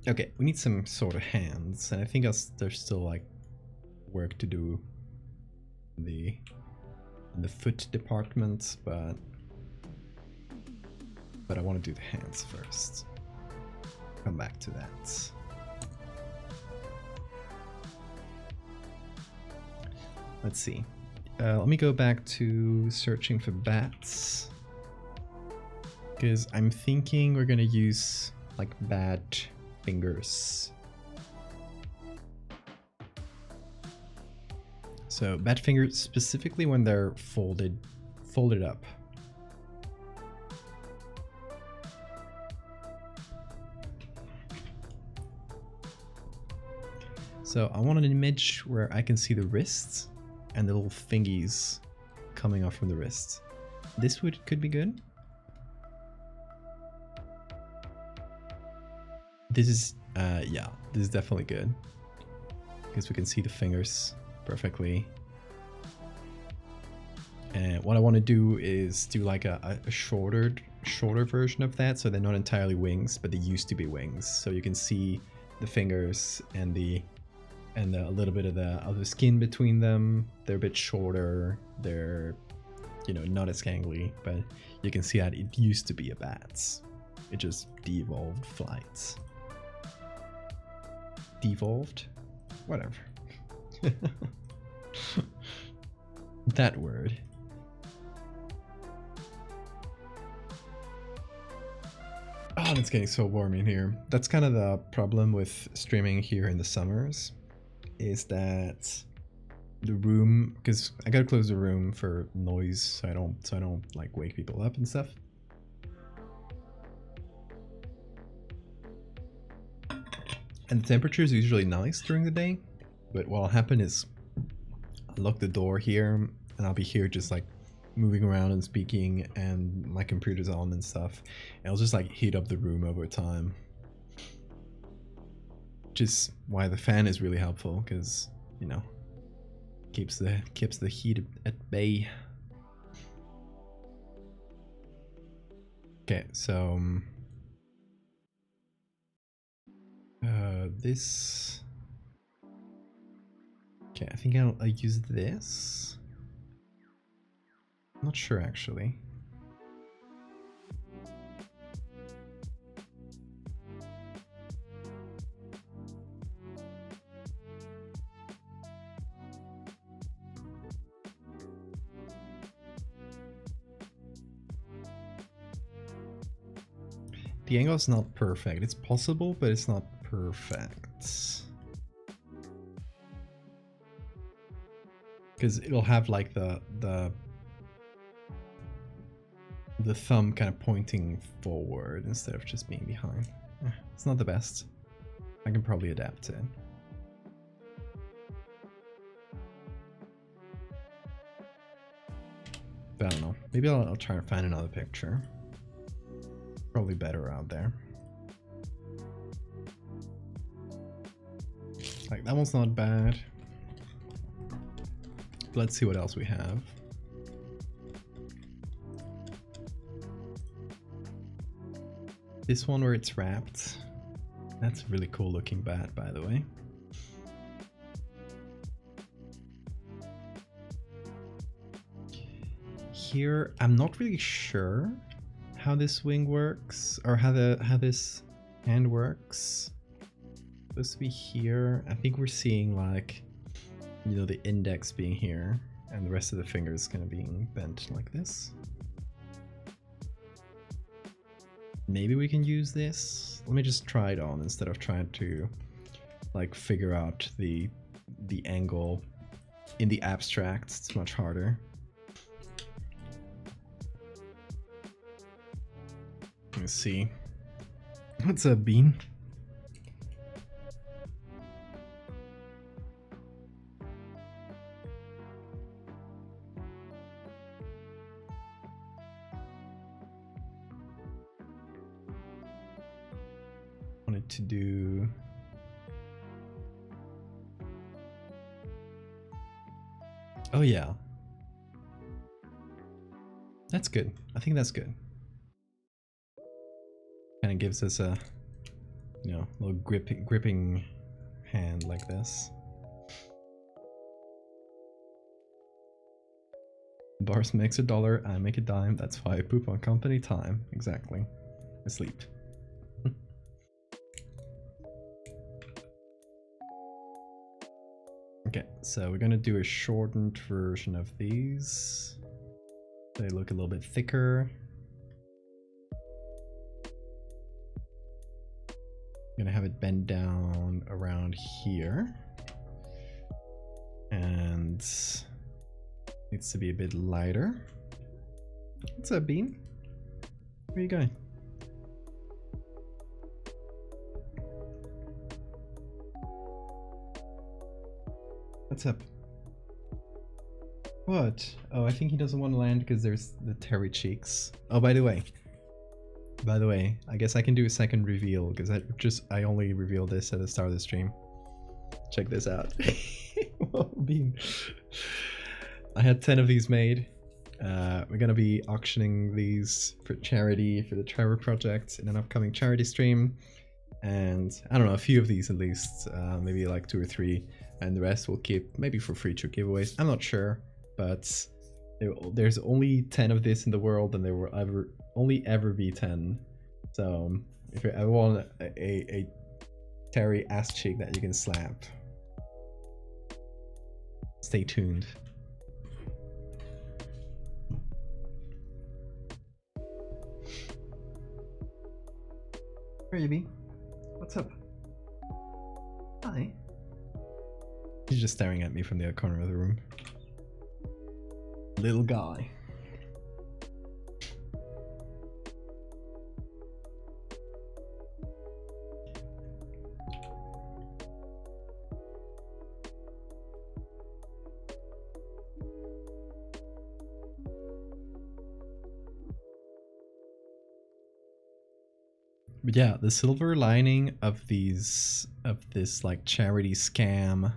S1: Okay, we need some sort of hands, and I think there's still like work to do in the foot department, but I want to do the hands first. Come back to that. Let's see. Let me go back to searching for bats, because I'm thinking we're gonna use like bat fingers. So bat fingers specifically when they're folded up. So I want an image where I can see the wrists and the little fingies coming off from the wrists. This could be good. This is yeah, this is definitely good because we can see the fingers perfectly. And what I want to do is do like a shorter version of that, so they're not entirely wings, but they used to be wings. So you can see the fingers and a little bit of the skin between them. They're a bit shorter. They're, you know, not as gangly, but you can see that it used to be a bat. It just de-evolved flights. Devolved? Whatever. That word. Oh, it's getting so warm in here. That's kind of the problem with streaming here in the summers, is that the room, because I gotta close the room for noise so I don't like wake people up and stuff. And the temperature is usually nice during the day, but what'll happen is I'll lock the door here and I'll be here just like moving around and speaking, and my computer's on and stuff. And it'll just like heat up the room over time. Which is why the fan is really helpful, because, you know, keeps the heat at bay. Okay, so this. Okay, I think I'll use this. I'm not sure actually. The angle is not perfect. It's possible, but it's not perfect. Because it'll have like the thumb kind of pointing forward instead of just being behind. It's not the best. I can probably adapt it. But I don't know. Maybe I'll try and find another picture. Probably better out there. Like, that one's not bad. Let's see what else we have. This one where it's wrapped. That's a really cool looking bat, by the way. Here, I'm not really sure how this wing works, or how this hand works. It's supposed to be here. I think we're seeing like, you know, the index being here and the rest of the fingers kind of being bent like this. Maybe we can use this. Let me just try it on instead of trying to like figure out the angle in the abstract. It's much harder. Let's see. What's up, Bean? wanted to do... Oh yeah. That's good. I think that's good. Kind of gives us a, you know, little gripping hand like this. Bars makes $1, I make a dime. That's why I poop on company time. Exactly. Asleep. Okay, so we're gonna do a shortened version of these. They look a little bit thicker. I'm gonna have it bend down around here. And needs to be a bit lighter. What's up, Bean? Where are you going? What's up? What? Oh, I think he doesn't want to land because there's the terry cheeks. Oh, by the way, I guess I can do a second reveal because I only revealed this at the start of the stream. Check this out. Whoa, Bean. I had 10 of these made. We're gonna be auctioning these for charity for the Trevor project in an upcoming charity stream, and I don't know, a few of these at least, maybe like 2 or 3, and the rest we'll keep maybe for free through giveaways. I'm not sure, but there's only 10 of this in the world, and there will only ever be 10. So if you ever want a Terry ass cheek that you can slap, stay tuned. Where you be? What's up? Hi. He's just staring at me from the other corner of the room. Little guy. But yeah, the silver lining of this like charity scam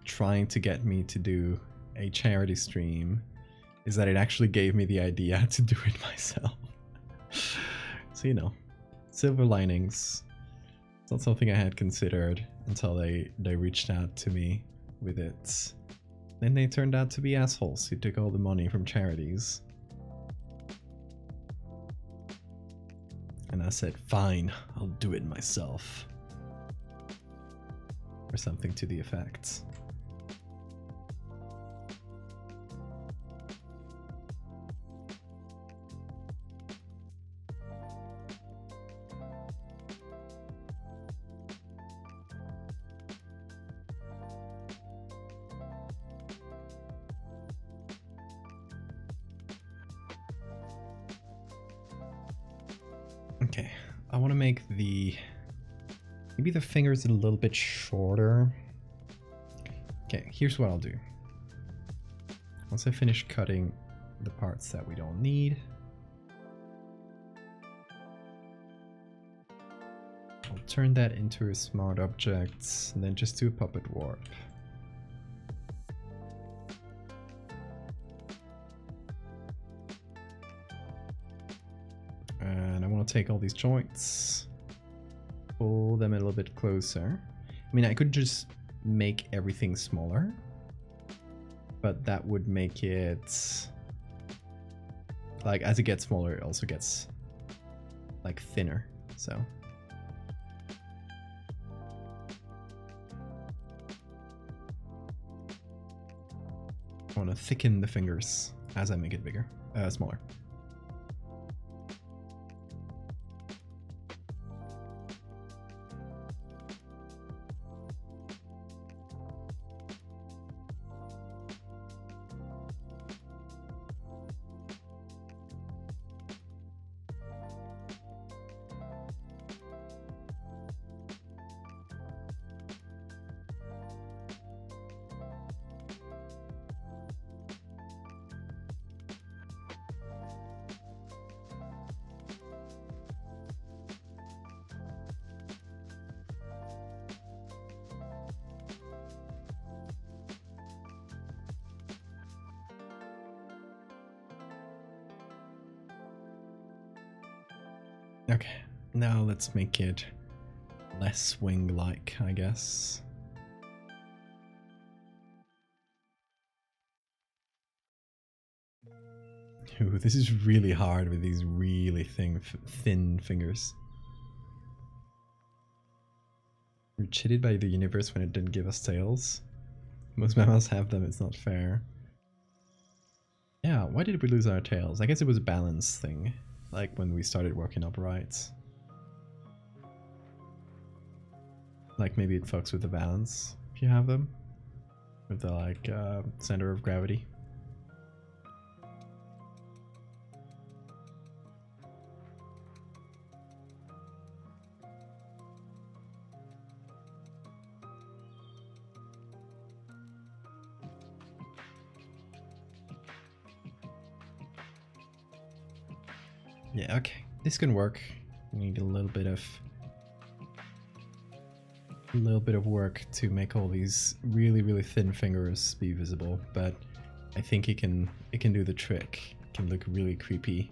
S1: trying to get me to do a charity stream is that it actually gave me the idea to do it myself. So, you know, silver linings. It's not something I had considered until they reached out to me with it. Then they turned out to be assholes who took all the money from charities. And I said, fine, I'll do it myself. Or something to the effect. Okay, I want to make maybe the fingers a little bit shorter. Okay, here's what I'll do. Once I finish cutting the parts that we don't need, I'll turn that into a smart object and then just do a puppet warp. And I want to take all these joints, pull them a little bit closer. I mean, I could just make everything smaller, but that would make it, like, as it gets smaller, it also gets, like, thinner, so. I want to thicken the fingers as I make it bigger, smaller. Okay, now let's make it less wing-like, I guess. Ooh, this is really hard with these really thin fingers. We're cheated by the universe when it didn't give us tails. Most mammals have them, it's not fair. Yeah, why did we lose our tails? I guess it was a balance thing, like when we started working upright. Like maybe it fucks with the balance if you have them. With the like center of gravity. Yeah, okay. This can work. We need a little bit of work to make all these really thin fingers be visible, but I think it can do the trick. It can look really creepy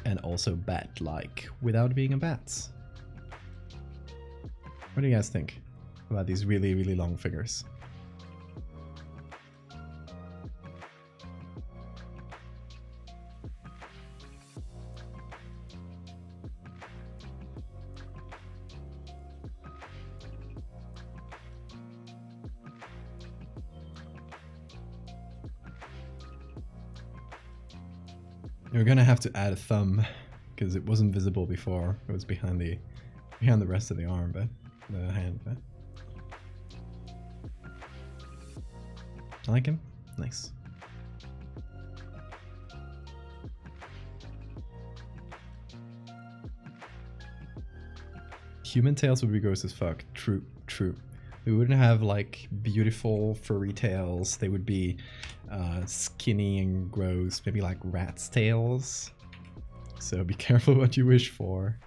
S1: and also bat-like without being a bat. What do you guys think about these really long fingers? You're gonna have to add a thumb because it wasn't visible before. It was behind the rest of the arm, but the hand. But I like him. Nice. Human tails would be gross as fuck. True. We wouldn't have like beautiful furry tails. They would be skinny and gross, maybe like rat's tails. So be careful what you wish for.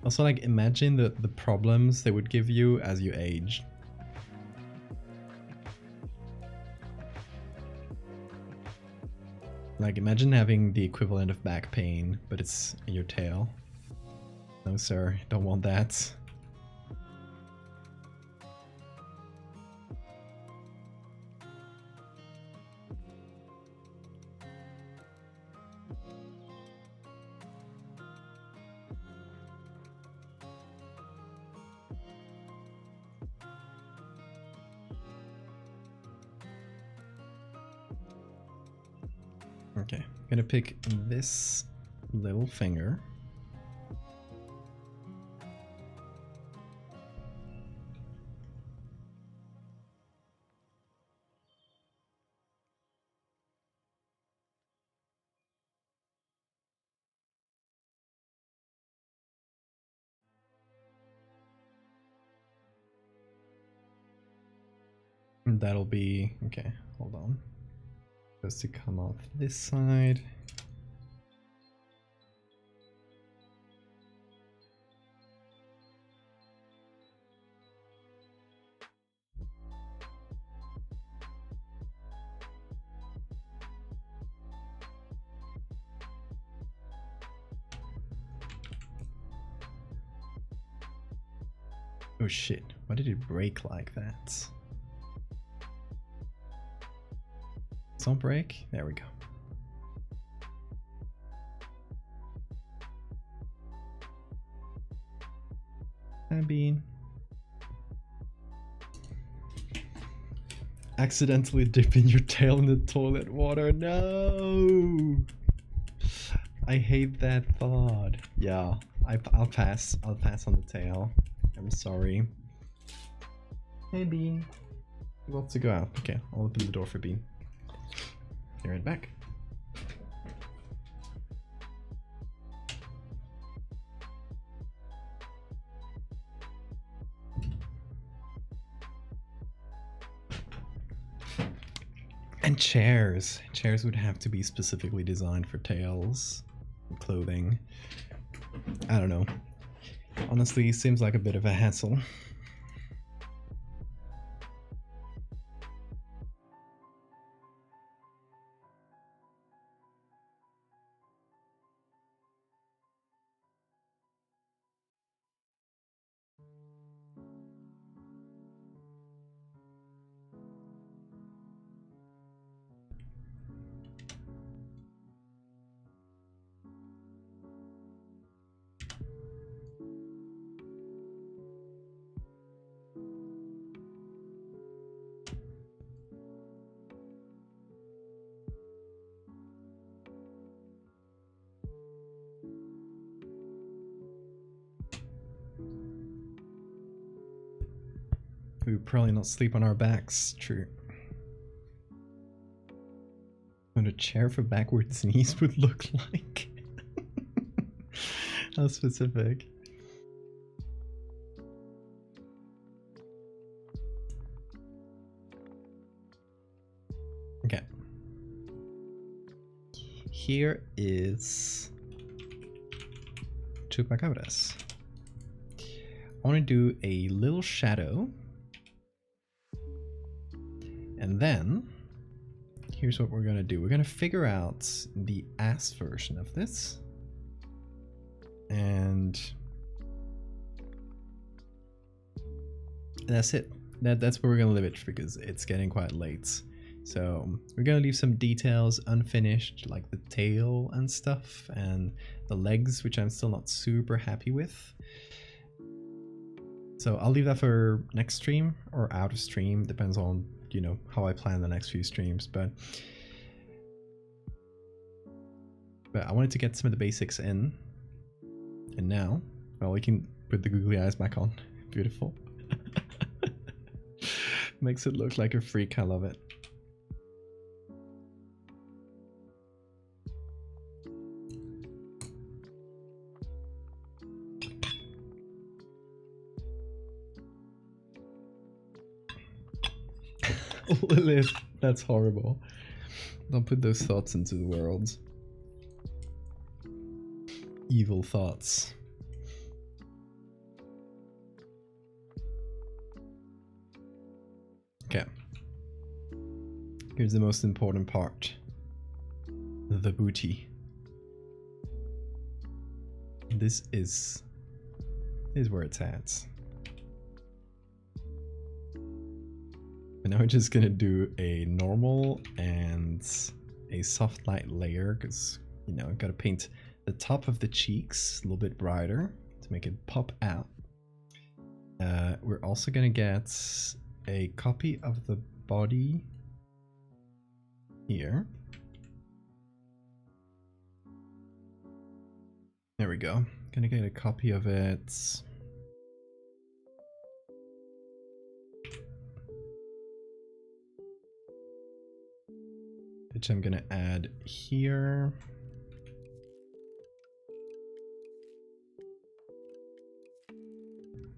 S1: Also, like, imagine the problems they would give you as you age. Like, imagine having the equivalent of back pain, but it's in your tail. No, sir, don't want that. Okay, I'm gonna pick this little finger. And that'll be, okay, hold on. Just to come off this side. Oh shit, why did it break like that? Don't break. There we go. And bean. Accidentally dipping your tail in the toilet water. No! I hate that thought. Yeah, I'll pass. I'll pass on the tail. I'm sorry. Hey, Bean. He wants to go out. Okay, I'll open the door for Bean. Be right back. And chairs. Chairs would have to be specifically designed for tails and clothing. I don't know. Honestly, seems like a bit of a hassle. probably not sleep on our backs. True. What a chair for backwards knees would look like. How specific. Okay. Here is Chupacabras. I want to do a little shadow. And then, here's what we're going to do. We're going to figure out the ass version of this. And that's it. That's where we're going to leave it because it's getting quite late. So we're going to leave some details unfinished, like the tail and stuff, and the legs, which I'm still not super happy with. So I'll leave that for next stream or out of stream, depends on, you know, how I plan the next few streams. But I wanted to get some of the basics in. And now, well, we can put the googly eyes back on. Beautiful. Makes it look like a freak. I love it. Lilith, that's horrible. Don't put those thoughts into the world. Evil thoughts. Okay. Here's the most important part. The booty. This is where it's at. And now we're just gonna do a normal and a soft light layer because, you know, I've got to paint the top of the cheeks a little bit brighter to make it pop out. We're also gonna get a copy of the body here. There we go. Gonna get a copy of it. Which I'm gonna add here.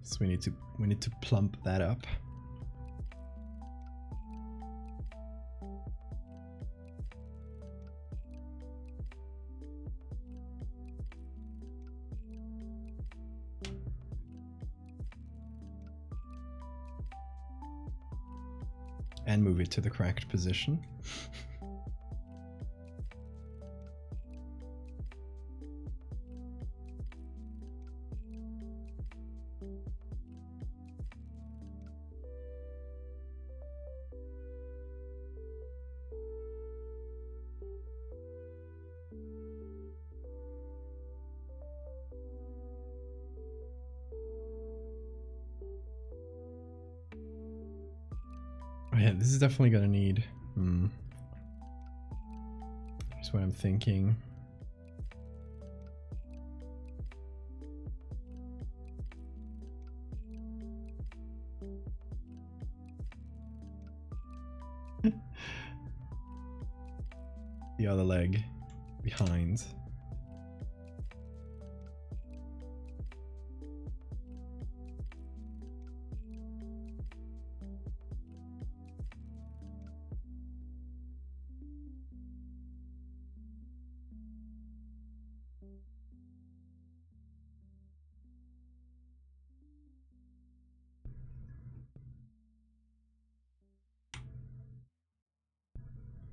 S1: So we need to plump that up. And move it to the correct position. Oh yeah, this is definitely gonna need. Here's what I'm thinking. The other leg behind.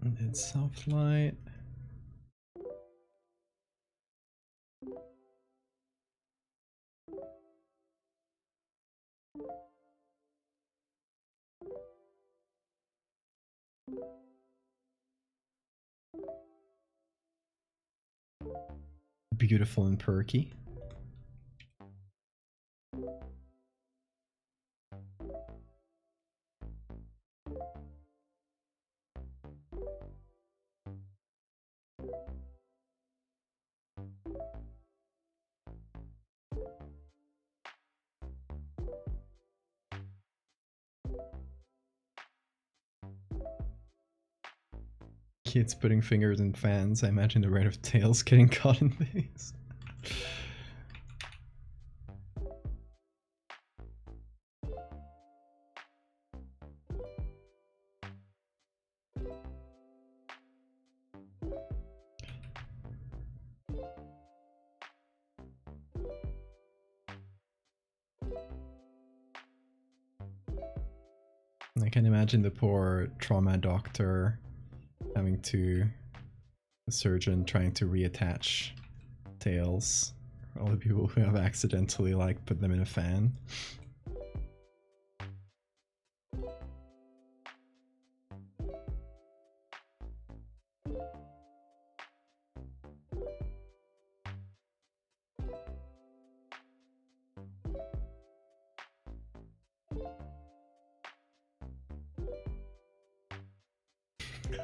S1: And then soft light. Beautiful and perky. kids putting fingers in fans. I imagine the rate of tails getting caught in these. I can imagine the poor trauma doctor having to, the surgeon trying to reattach tails. All the people who have accidentally like put them in a fan.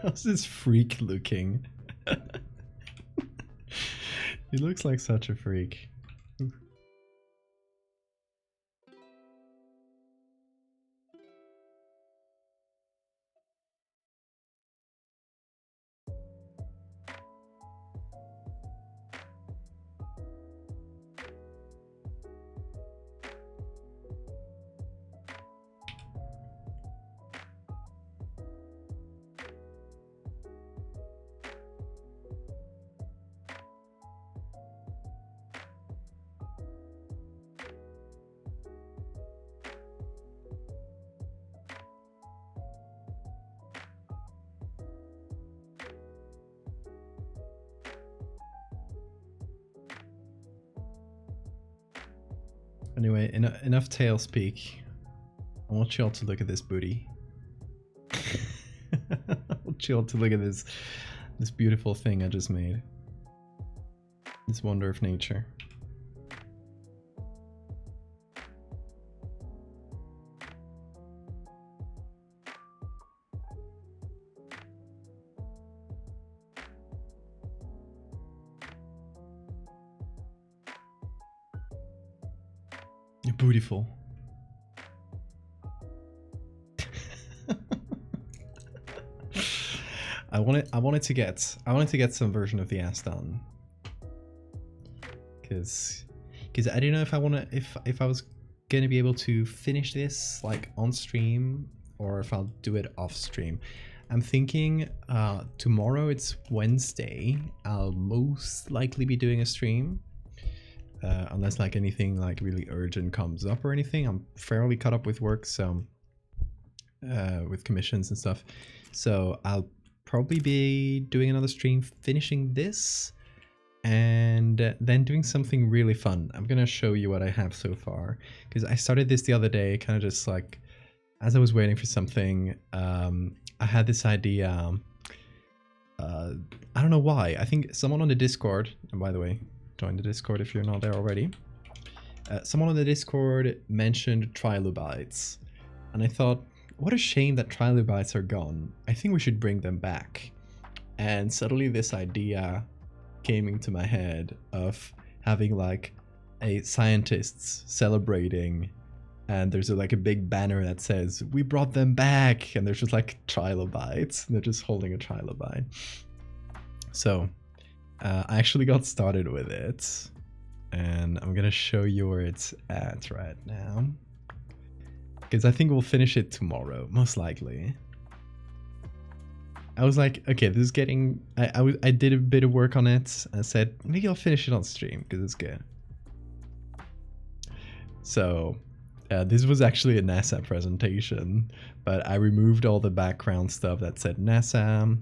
S1: How's this freak looking? He looks like such a freak. Anyway, enough tail speak. I want you all to look at this booty. I want you all to look at this beautiful thing I just made. This wonder of nature. You're beautiful. I wanted to get some version of the ass done. Cause I didn't know if I was gonna be able to finish this like on stream or if I'll do it off stream. I'm thinking tomorrow, it's Wednesday, I'll most likely be doing a stream. Unless like anything like really urgent comes up or anything. I'm fairly caught up with work, so with commissions and stuff. So I'll probably be doing another stream finishing this and then doing something really fun. I'm gonna show you what I have so far, because I started this the other day, kind of just like as I was waiting for something. I had this idea. I don't know why. I think someone on the Discord, and by the way, join the Discord if you're not there already. Someone on the Discord mentioned trilobites, and I thought, what a shame that trilobites are gone. I think we should bring them back. And suddenly this idea came into my head of having like a scientists celebrating, and there's like a big banner that says, "We brought them back," and there's just like trilobites, and they're just holding a trilobite. So I actually got started with it, and I'm gonna show you where it's at right now, because I think we'll finish it tomorrow, most likely. I was like, okay, this is getting... I did a bit of work on it, and I said, maybe I'll finish it on stream, because it's good. So, this was actually a NASA presentation, but I removed all the background stuff that said NASA.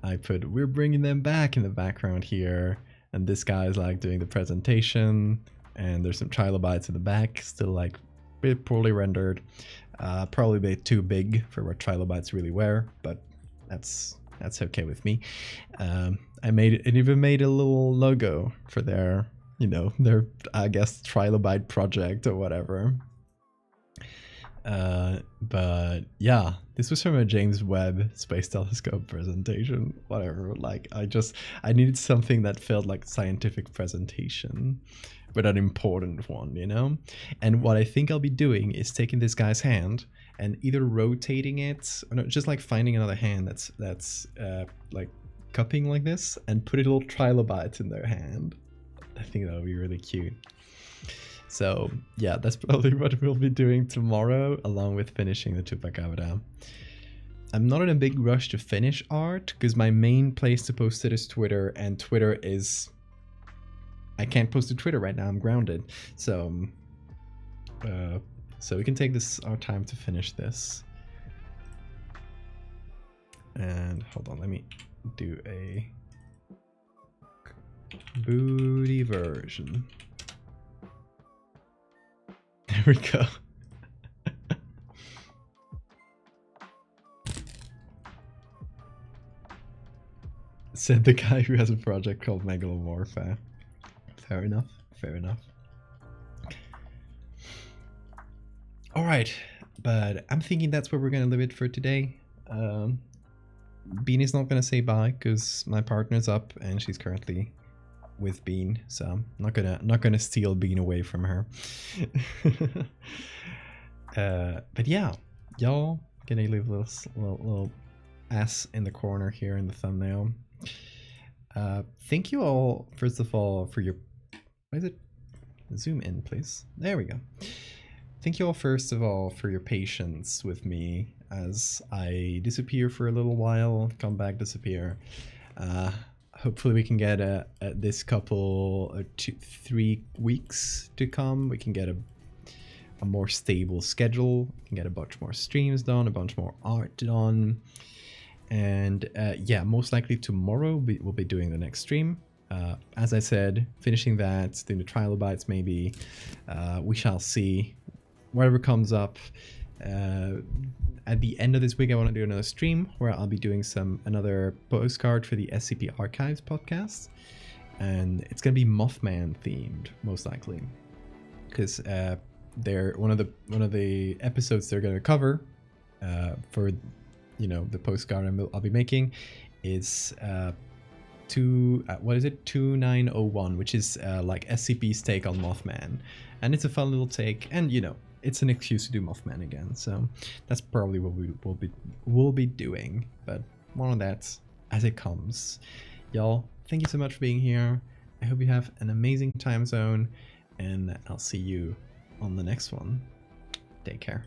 S1: I put, "We're bringing them back" in the background here, and this guy's like doing the presentation, and there's some trilobites in the back, still like a bit poorly rendered. Probably a bit too big for what trilobites really were, but that's okay with me. I even made a little logo for their, you know, their, I guess, trilobite project or whatever. But yeah, this was from a James Webb Space Telescope presentation, whatever. Like, I needed something that felt like scientific presentation, but an important one, you know? And what I think I'll be doing is taking this guy's hand and either rotating it, or no, just like finding another hand that's like cupping like this, and put a little trilobites in their hand. I think that would be really cute. So yeah, that's probably what we'll be doing tomorrow, along with finishing the Chupacabra. I'm not in a big rush to finish art, because my main place to post it is Twitter, and Twitter is... I can't post to Twitter right now, I'm grounded. So we can take our time to finish this. And hold on, let me do a booty version. There we go. Said the guy who has a project called Megalomorpha. Fair enough, fair enough. Alright, but I'm thinking that's where we're gonna leave it for today. Bean is not gonna say bye because my partner's up and she's currently with Bean, so I'm not gonna steal Bean away from her. But yeah, y'all gonna leave a little ass in the corner here in the thumbnail. Thank you all, first of all, for your... Why is it? Zoom in, please. There we go. Thank you all, first of all, for your patience with me as I disappear for a little while, come back, disappear. Hopefully we can get this couple, 3 weeks to come, we can get a more stable schedule, we can get a bunch more streams done, a bunch more art done. And yeah, most likely tomorrow we'll be doing the next stream. As I said, finishing that, doing the trilobites maybe. We shall see. Whatever comes up. At the end of this week, I want to do another stream where I'll be doing another postcard for the SCP Archives podcast. And it's going to be Mothman themed, most likely. Because they're one of the episodes they're going to cover for... you know, the postcard I'll be making is what is it, 2901, which is like SCP's take on Mothman, and it's a fun little take, and you know, it's an excuse to do Mothman again, so that's probably what we'll be doing, but more on that as it comes. Y'all, thank you so much for being here. I hope you have an amazing time zone, and I'll see you on the next one. Take care.